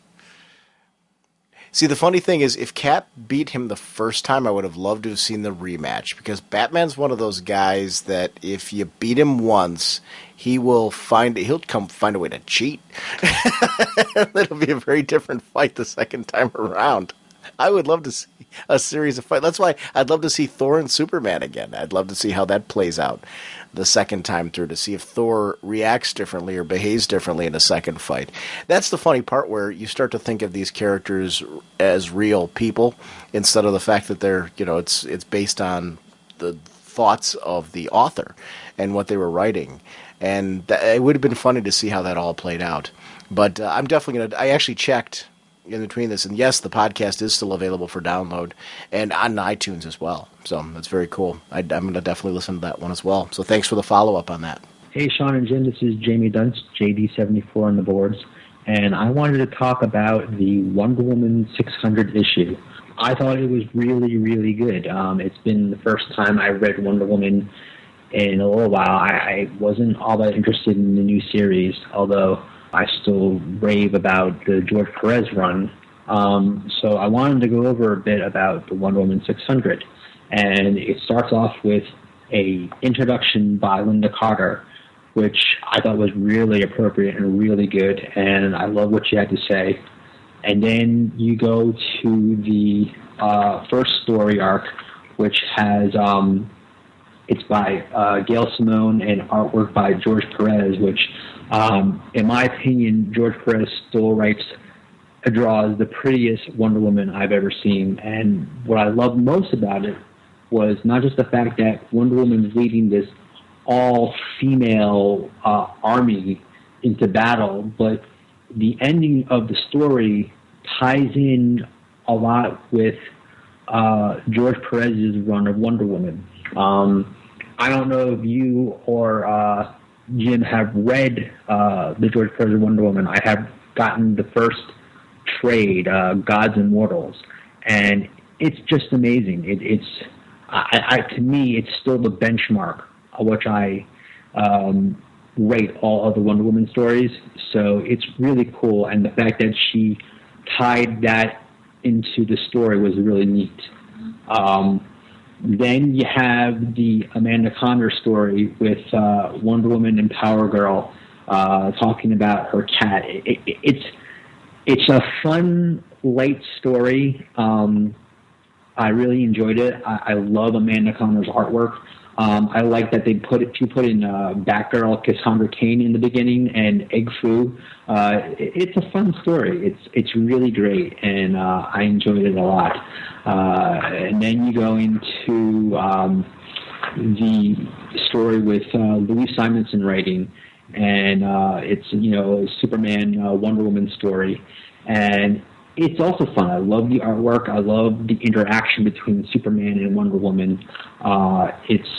[SPEAKER 1] See, the funny thing is, if Cap beat him the first time, I would have loved to have seen the rematch because Batman's one of those guys that if you beat him once, he'll find a way to cheat. It'll be a very different fight the second time around. I would love to see a series of fights. That's why I'd love to see Thor and Superman again. I'd love to see how that plays out the second time through, to see if Thor reacts differently or behaves differently in a second fight. That's the funny part where you start to think of these characters as real people instead of the fact that they're, it's based on the thoughts of the author and what they were writing. And it would have been funny to see how that all played out. But I'm definitely I actually checked in between this, and yes, the podcast is still available for download and on iTunes as well. So that's very cool. I'm going to definitely listen to that one as well. So thanks for the follow-up on that.
[SPEAKER 6] Hey, Sean and Jim, this is Jamie Dunst, JD74 on the boards, and I wanted to talk about the Wonder Woman 600 issue. I thought it was really, really good. It's been the first time I read Wonder Woman in a little while. I wasn't all that interested in the new series, although I still rave about the George Perez run. So I wanted to go over a bit about the Wonder Woman 600. And it starts off with a introduction by Linda Carter, which I thought was really appropriate and really good. And I love what she had to say. And then you go to the first story arc, which has, it's by Gail Simone and artwork by George Perez, which, in my opinion, George Perez still draws the prettiest Wonder Woman I've ever seen. And what I loved most about it was not just the fact that Wonder Woman's leading this all-female army into battle, but the ending of the story ties in a lot with George Perez's run of Wonder Woman. I don't know if you or Jim have read the George Perez Wonder Woman. I have gotten the first trade, Gods and Mortals, and it's just amazing. To me, it's still the benchmark of which I rate all other Wonder Woman stories. So it's really cool, and the fact that she tied that into the story was really neat. Then you have the Amanda Conner story with Wonder Woman and Power Girl talking about her cat. It's a fun, light story. I really enjoyed it. I love Amanda Conner's artwork. I like that she put in Batgirl, Cassandra Cain in the beginning, and Egg Foo. It's a fun story. It's really great, and I enjoyed it a lot. And then you go into the story with Louise Simonson writing, and it's a Superman Wonder Woman story, and it's also fun. I love the artwork. I love the interaction between Superman and Wonder Woman. It's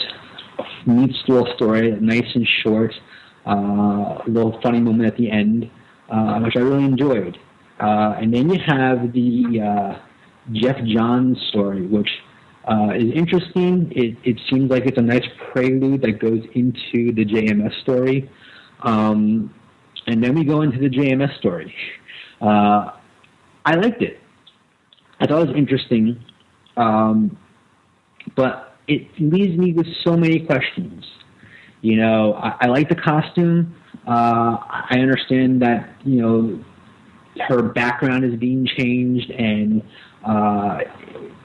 [SPEAKER 6] a neat little story, nice and short. a little funny moment at the end, which I really enjoyed. And then you have the Jeff Johns story, which is interesting. It seems like it's a nice prelude that goes into the JMS story. And then we go into the JMS story. I liked it. I thought it was interesting. But it leaves me with so many questions. You know, I like the costume. I understand that, you know, her background is being changed, and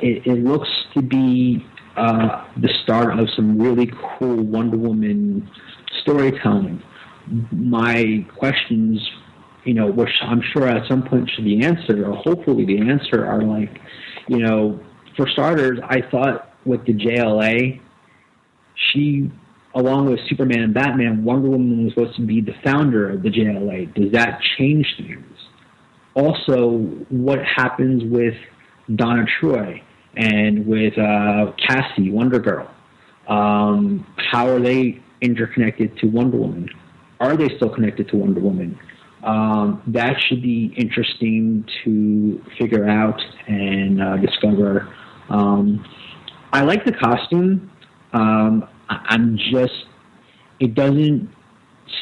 [SPEAKER 6] it looks to be the start of some really cool Wonder Woman storytelling. My questions, you know, which I'm sure at some point should be answered, or hopefully the answer, are like, you know, for starters, I thought with the JLA, she, along with Superman and Batman, Wonder Woman was supposed to be the founder of the JLA. Does that change things? Also, what happens with Donna Troy and with Cassie, Wonder Girl? How are they interconnected to Wonder Woman? Are they still connected to Wonder Woman? That should be interesting to figure out and discover. I like the costume. It doesn't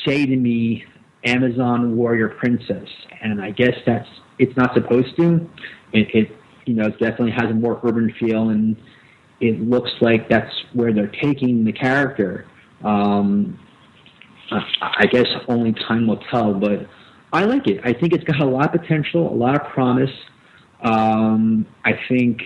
[SPEAKER 6] say to me Amazon warrior princess, and I guess it's not supposed to. It you know, it definitely has a more urban feel, and it looks like that's where they're taking the character. I guess only time will tell, but I like it. I think it's got a lot of potential, a lot of promise. I think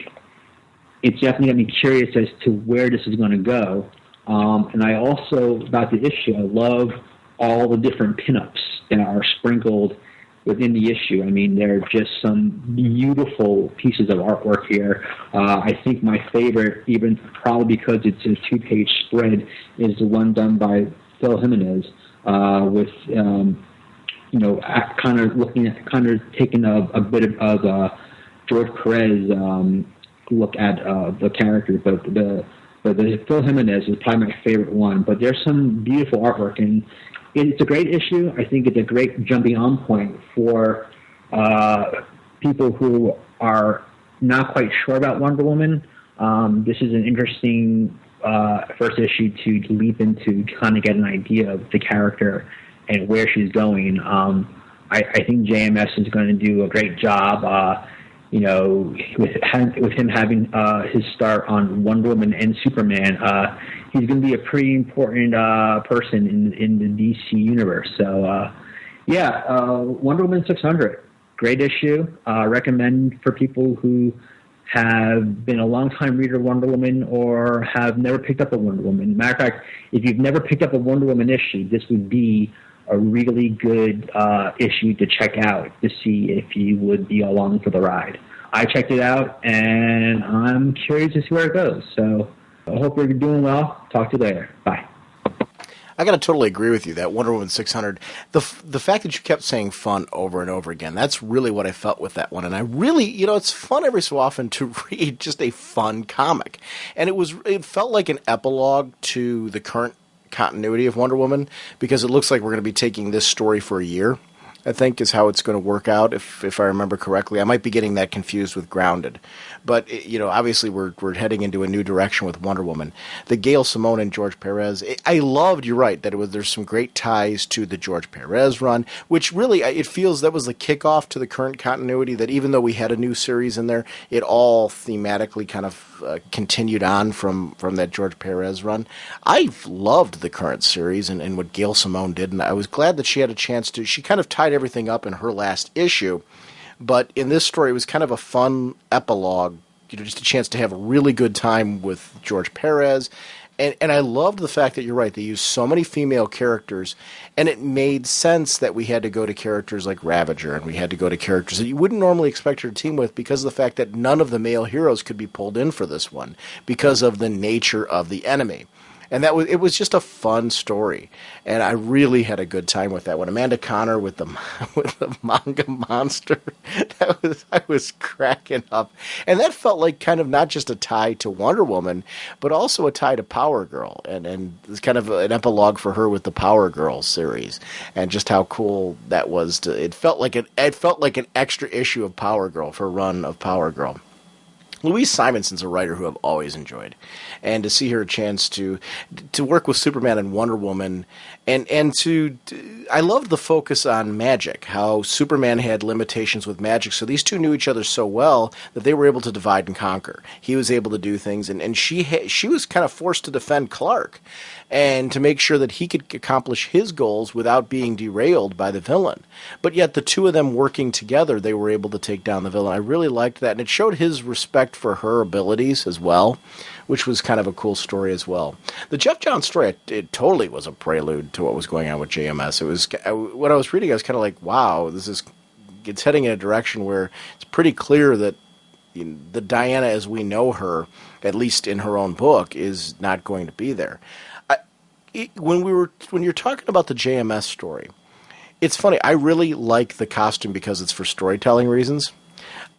[SPEAKER 6] it's definitely got me curious as to where this is going to go. And I also, about the issue, I love all the different pinups that are sprinkled within the issue. I mean, there are just some beautiful pieces of artwork here. I think my favorite, even probably because it's a 2-page spread, is the one done by Phil Jimenez with, you know, kind of looking at, kind of taking a bit of George Perez look at the character, but the Phil Jimenez is probably my favorite one. But there's some beautiful artwork, and it's a great issue. I think it's a great jumping-on point for people who are not quite sure about Wonder Woman. This is an interesting first issue to leap into, to kind of get an idea of the character and where she's going. I think JMS is going to do a great job. You know, with him having his start on Wonder Woman and Superman, he's going to be a pretty important person in the DC universe. So, Wonder Woman 600, great issue. Recommend for people who have been a long-time reader of Wonder Woman or have never picked up a Wonder Woman. Matter of fact, if you've never picked up a Wonder Woman issue, this would be a really good issue to check out to see if you would be along for the ride. I checked it out, and I'm curious to see where it goes. So I hope you're doing well. Talk to you later. Bye.
[SPEAKER 1] I got to totally agree with you, that Wonder Woman 600, the fact that you kept saying fun over and over again, that's really what I felt with that one. And I really, you know, it's fun every so often to read just a fun comic. And it felt like an epilogue to the current continuity of Wonder Woman, because it looks like we're going to be taking this story for a year, I think, is how it's going to work out, if I remember correctly. I might be getting that confused with Grounded. But, you know, obviously we're heading into a new direction with Wonder Woman. The Gail Simone and George Perez, I loved, you're right, that there's some great ties to the George Perez run, which really, it feels that was the kickoff to the current continuity, that even though we had a new series in there, it all thematically kind of continued on from that George Perez run. I've loved the current series and what Gail Simone did, and I was glad that she had a chance to, she kind of tied everything up in her last issue. But in this story, it was kind of a fun epilogue, you know, just a chance to have a really good time with George Perez. And I loved the fact that, you're right, they used so many female characters, and it made sense that we had to go to characters like Ravager, and we had to go to characters that you wouldn't normally expect her to team with, because of the fact that none of the male heroes could be pulled in for this one, because of the nature of the enemy. And it was just a fun story, and I really had a good time with that. When Amanda Connor with the with the manga monster, I was cracking up, and that felt like kind of not just a tie to Wonder Woman, but also a tie to Power Girl, and it's kind of an epilogue for her with the Power Girl series, and just how cool that was. It felt like an extra issue of Power Girl for a run of Power Girl. Louise Simonson's a writer who I've always enjoyed, and to see her a chance to work with Superman and Wonder Woman, and I loved the focus on magic, how Superman had limitations with magic, so these two knew each other so well that they were able to divide and conquer. He was able to do things, and she was kind of forced to defend Clark, and to make sure that he could accomplish his goals without being derailed by the villain. But yet the two of them working together, they were able to take down the villain. I really liked that, and it showed his respect for her abilities as well, which was kind of a cool story as well. The Jeff Johns story, it totally was a prelude to what was going on with JMS. It was, when I was reading, I was kind of like, wow, it's heading in a direction where it's pretty clear that the Diana as we know her, at least in her own book, is not going to be there. When you're talking about the JMS story, it's funny. I really like the costume because it's for storytelling reasons.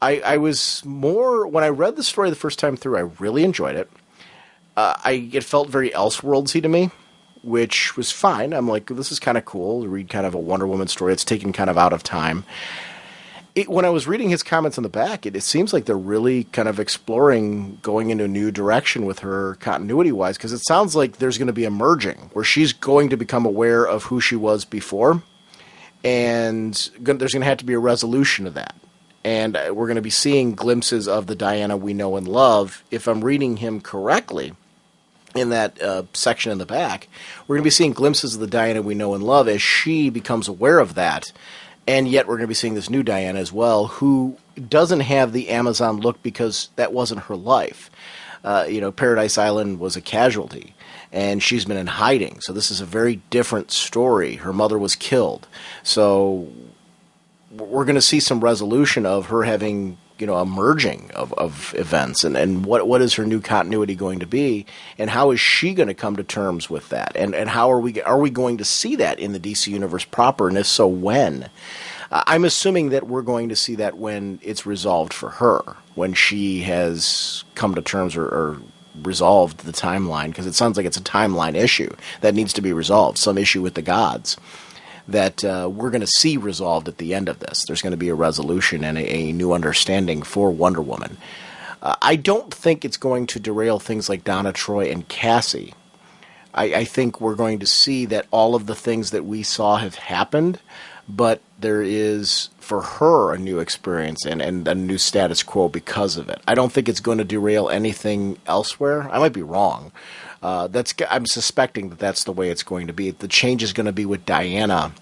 [SPEAKER 1] I was more, when I read the story the first time through, I really enjoyed it. It felt very Elseworldsy to me, which was fine. I'm like, this is kind of cool to read kind of a Wonder Woman story. It's taken kind of out of time. When I was reading his comments on the back, it seems like they're really kind of exploring going into a new direction with her continuity-wise, because it sounds like there's going to be a merging where she's going to become aware of who she was before, and there's going to have to be a resolution of that. And we're going to be seeing glimpses of the Diana we know and love. If I'm reading him correctly, in that section in the back, we're going to be seeing glimpses of the Diana we know and love as she becomes aware of that. And yet we're going to be seeing this new Diana as well, who doesn't have the Amazon look because that wasn't her life. Paradise Island was a casualty, and she's been in hiding. So this is a very different story. Her mother was killed. So we're going to see some resolution of her having, a merging of events, and what is her new continuity going to be, and how is she going to come to terms with that, and how are we going to see that in the DC universe proper, and if so, when? I'm assuming that we're going to see that when it's resolved for her, when she has come to terms or resolved the timeline, because it sounds like it's a timeline issue that needs to be resolved, some issue with the gods that we're going to see resolved at the end of this. There's going to be a resolution and a new understanding for Wonder Woman. I don't think it's going to derail things like Donna Troy and Cassie. I think we're going to see that all of the things that we saw have happened, but there is, for her, a new experience and a new status quo because of it. I don't think it's going to derail anything elsewhere. I might be wrong. I'm suspecting that that's the way it's going to be. The change is going to be with Diana.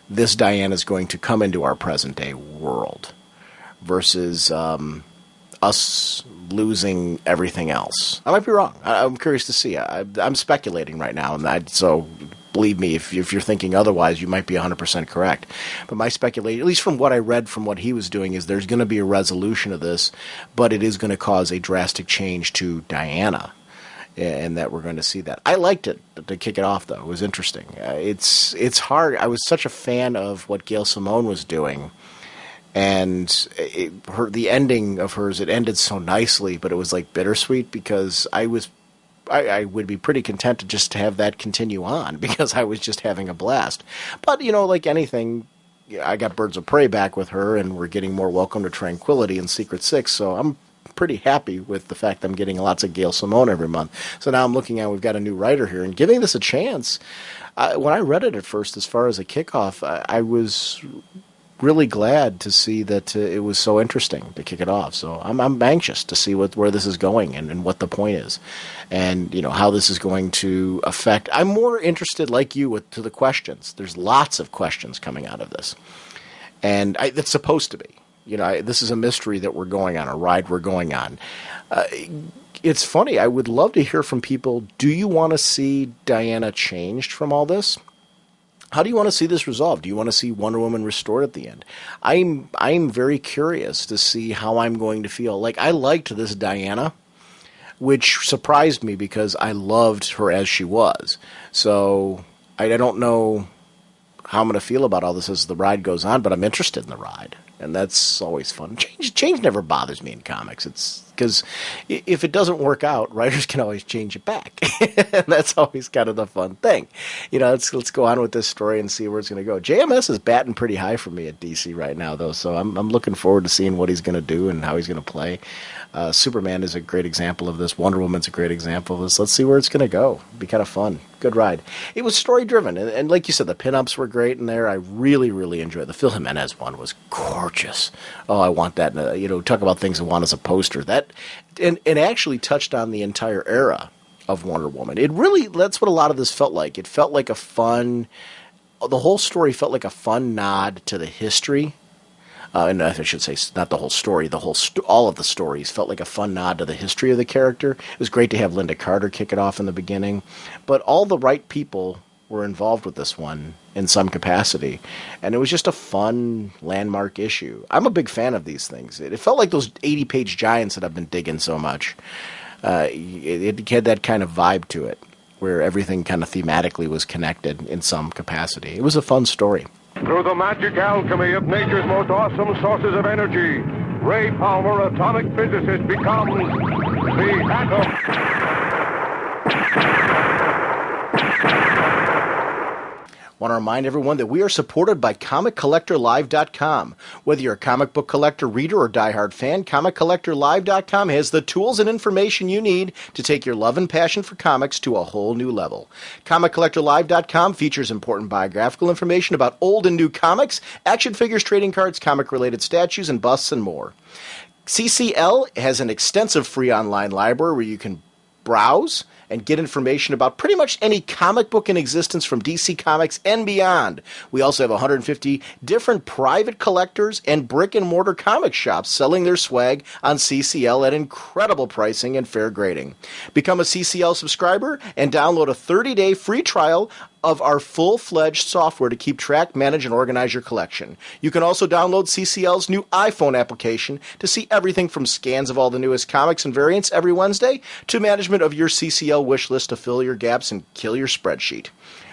[SPEAKER 1] This Diana is going to come into our present-day world versus us losing everything else. I might be wrong. I'm curious to see. I'm speculating right now, so believe me, if you're thinking otherwise, you might be 100% correct. But my speculation, at least from what I read from what he was doing, is there's going to be a resolution of this, but it is going to cause a drastic change to Diana. And that we're going to see that. I liked it to kick it off, though. It was interesting. It's hard. I was such a fan of what Gail Simone was doing, and the ending of hers, it ended so nicely, but it was like bittersweet because I would be pretty content to just have that continue on because I was just having a blast. But like anything, I got Birds of Prey back with her, and we're getting more Welcome to Tranquility and Secret Six, so I'm pretty happy with the fact that I'm getting lots of Gail Simone every month. So now I'm looking at, we've got a new writer here, and giving this a chance. When I read it at first, as far as a kickoff, I was really glad to see that it was so interesting to kick it off. So I'm anxious to see where this is going and what the point is, and how this is going to affect. I'm more interested, like you, to the questions. There's lots of questions coming out of this, and it's supposed to be. This is a mystery that we're going on, a ride we're going on. It's funny. I would love to hear from people. Do you want to see Diana changed from all this? How do you want to see this resolved? Do you want to see Wonder Woman restored at the end? I'm very curious to see how I'm going to feel. Like, I liked this Diana. which surprised me because I loved her as she was. So I don't know how I'm going to feel about all this as the ride goes on, but I'm interested in the ride, and that's always fun. Change never bothers me in comics. It's because if it doesn't work out, writers can always change it back, and that's always kind of the fun thing. Let's go on with this story and see where it's going to go. JMS is batting pretty high for me at DC right now, though, so I'm looking forward to seeing what he's going to do and how he's going to play. Superman is a great example of this. Wonder Woman's a great example of this. Let's see where it's going to go. Be kind of fun. Good ride. It was story-driven, and like you said, the pinups were great in there. I really, really enjoyed it. The Phil Jimenez one was gorgeous. Oh, I want that. Talk about things I want as a poster. That and actually touched on the entire era of Wonder Woman. That's what a lot of this felt like. It felt like the whole story felt like a fun nod to the history. And I should say, not the whole story, all of the stories felt like a fun nod to the history of the character. It was great to have Linda Carter kick it off in the beginning. But all the right people were involved with this one in some capacity. And it was just a fun landmark issue. I'm a big fan of these things. It felt like those 80-page giants that I've been digging so much. It had that kind of vibe to it, where everything kind of thematically was connected in some capacity. It was a fun story.
[SPEAKER 8] Through the magic alchemy of nature's most awesome sources of energy, Ray Palmer, atomic physicist, becomes the atom.
[SPEAKER 1] Want to remind everyone that we are supported by ComicCollectorLive.com. Whether you're a comic book collector, reader, or diehard fan, ComicCollectorLive.com has the tools and information you need to take your love and passion for comics to a whole new level. ComicCollectorLive.com features important biographical information about old and new comics, action figures, trading cards, comic-related statues, and busts, and more. CCL has an extensive free online library where you can browse and get information about pretty much any comic book in existence from DC Comics and beyond. We also have 150 different private collectors and brick-and-mortar comic shops selling their swag on CCL at incredible pricing and fair grading. Become a CCL subscriber and download a 30-day free trial of our full-fledged software to keep track, manage, and organize your collection. You can also download CCL's new iPhone application to see everything from scans of all the newest comics and variants every Wednesday to management of your CCL wish list to fill your gaps and kill your spreadsheet.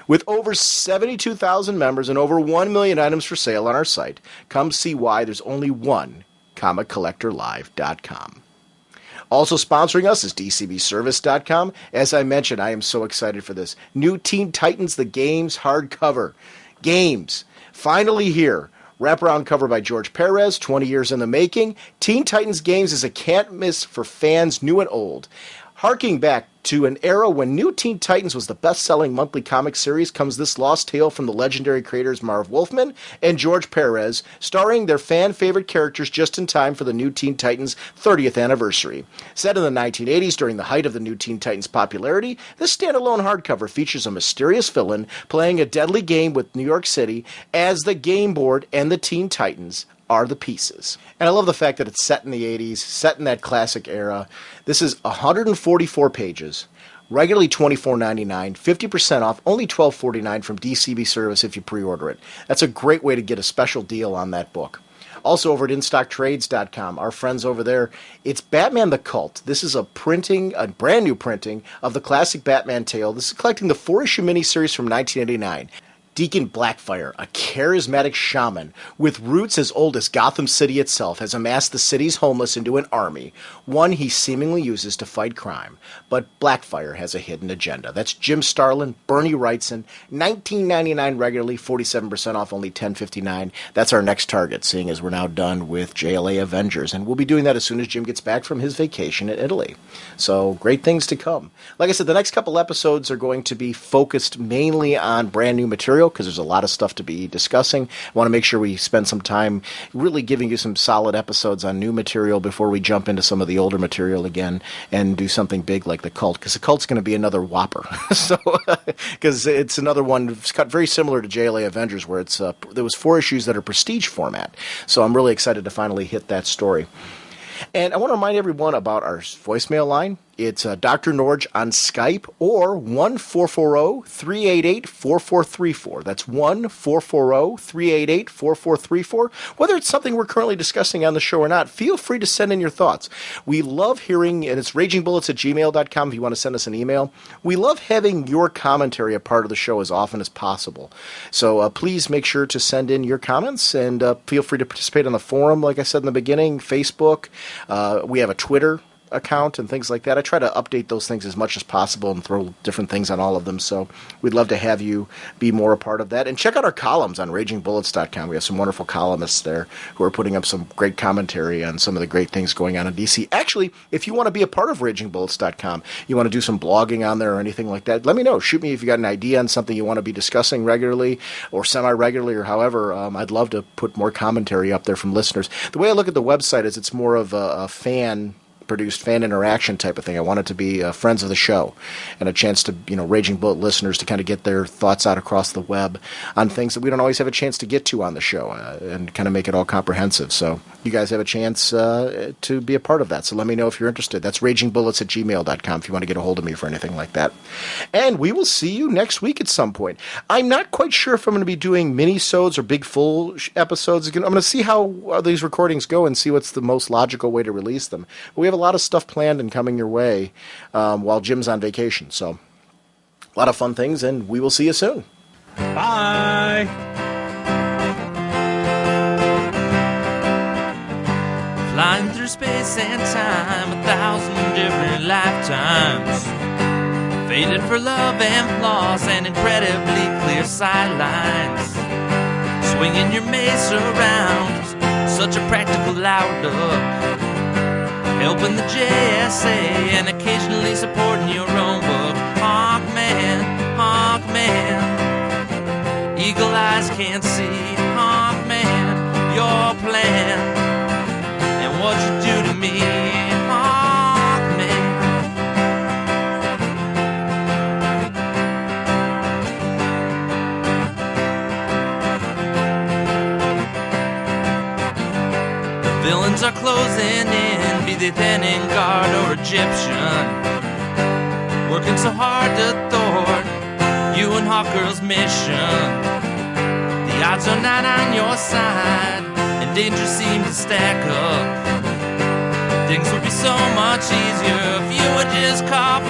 [SPEAKER 1] With over 72,000 members and over 1 million items for sale on our site, come see why there's only one ComicCollectorLive.com. Also sponsoring us is DCBService.com. As I mentioned, I am so excited for this. New Teen Titans The Games hardcover. Games. Finally here. Wraparound cover by George Perez, 20 years in the making. Teen Titans Games is a can't miss for fans new and old. Harking back to an era when New Teen Titans was the best-selling monthly comic series comes this lost tale from the legendary creators Marv Wolfman and George Perez, starring their fan-favorite characters just in time for the New Teen Titans' 30th anniversary. Set in the 1980s during the height of the New Teen Titans' popularity, this standalone hardcover features a mysterious villain playing a deadly game with New York City as the game board and the Teen Titans are the pieces. And I love the fact that it's set in the 80s, set in that classic era. This is 144 pages, regularly $24.99, 50% off, only $12.49 from DCB Service if you pre-order it. That's a great way to get a special deal on that book. Also over at InStockTrades.com, our friends over there, it's Batman the Cult. This is a brand new printing of the classic Batman tale. This is collecting the 4-issue miniseries from 1989. Deacon Blackfire, a charismatic shaman with roots as old as Gotham City itself, has amassed the city's homeless into an army, one he seemingly uses to fight crime. But Blackfire has a hidden agenda. That's Jim Starlin, Bernie Wrightson, $19.99 regularly, 47% off, only $10.59. That's our next target, seeing as we're now done with JLA Avengers, and we'll be doing that as soon as Jim gets back from his vacation in Italy. So, great things to come. Like I said, the next couple episodes are going to be focused mainly on brand new material, because there's a lot of stuff to be discussing. I want to make sure we spend some time really giving you some solid episodes on new material before we jump into some of the older material again and do something big like the Cult, because the Cult's going to be another whopper. So, because it's another one, it's got very similar to JLA Avengers, where there was 4 issues that are prestige format. So I'm really excited to finally hit that story. And I want to remind everyone about our voicemail line. It's Dr. Norge on Skype or 1-440-388-4434. That's 1-440-388-4434. Whether it's something we're currently discussing on the show or not, feel free to send in your thoughts. We love hearing, and it's ragingbullets@gmail.com if you want to send us an email. We love having your commentary a part of the show as often as possible. So please make sure to send in your comments, and feel free to participate on the forum, like I said in the beginning, Facebook. We have a Twitter account and things like that. I try to update those things as much as possible and throw different things on all of them. So we'd love to have you be more a part of that. And check out our columns on ragingbullets.com. We have some wonderful columnists there who are putting up some great commentary on some of the great things going on in DC. Actually, if you want to be a part of ragingbullets.com, you want to do some blogging on there or anything like that, let me know. Shoot me if you got an idea on something you want to be discussing regularly or semi-regularly or however. I'd love to put more commentary up there from listeners. The way I look at the website is it's more of a fan-produced fan interaction type of thing. I want it to be friends of the show and a chance to, Raging Bullet listeners to kind of get their thoughts out across the web on things that we don't always have a chance to get to on the show and kind of make it all comprehensive. So you guys have a chance to be a part of that. So let me know if you're interested. That's ragingbullets@gmail.com if you want to get a hold of me for anything like that. And we will see you next week at some point. I'm not quite sure if I'm going to be doing mini-sodes or big full episodes. I'm going to see how these recordings go and see what's the most logical way to release them. But we have a lot of stuff planned and coming your way while Jim's on vacation. So a lot of fun things, and we will see you soon.
[SPEAKER 2] Bye.
[SPEAKER 9] Flying through space and time, 1,000 different lifetimes. Faded for love and flaws and incredibly clear sightlines. Swinging your mace around, such a practical outlook. Helping the JSA and occasionally supporting your own book. Hawkman, eagle eyes can't see. Hawkman, your plan and what you do to me. Hawkman. The villains are closing in, be they Thanin Guard or Egyptian, working so hard to thwart you and Hawkgirl's mission. The odds are not on your side, and danger seems to stack up. Things would be so much easier if you would just cough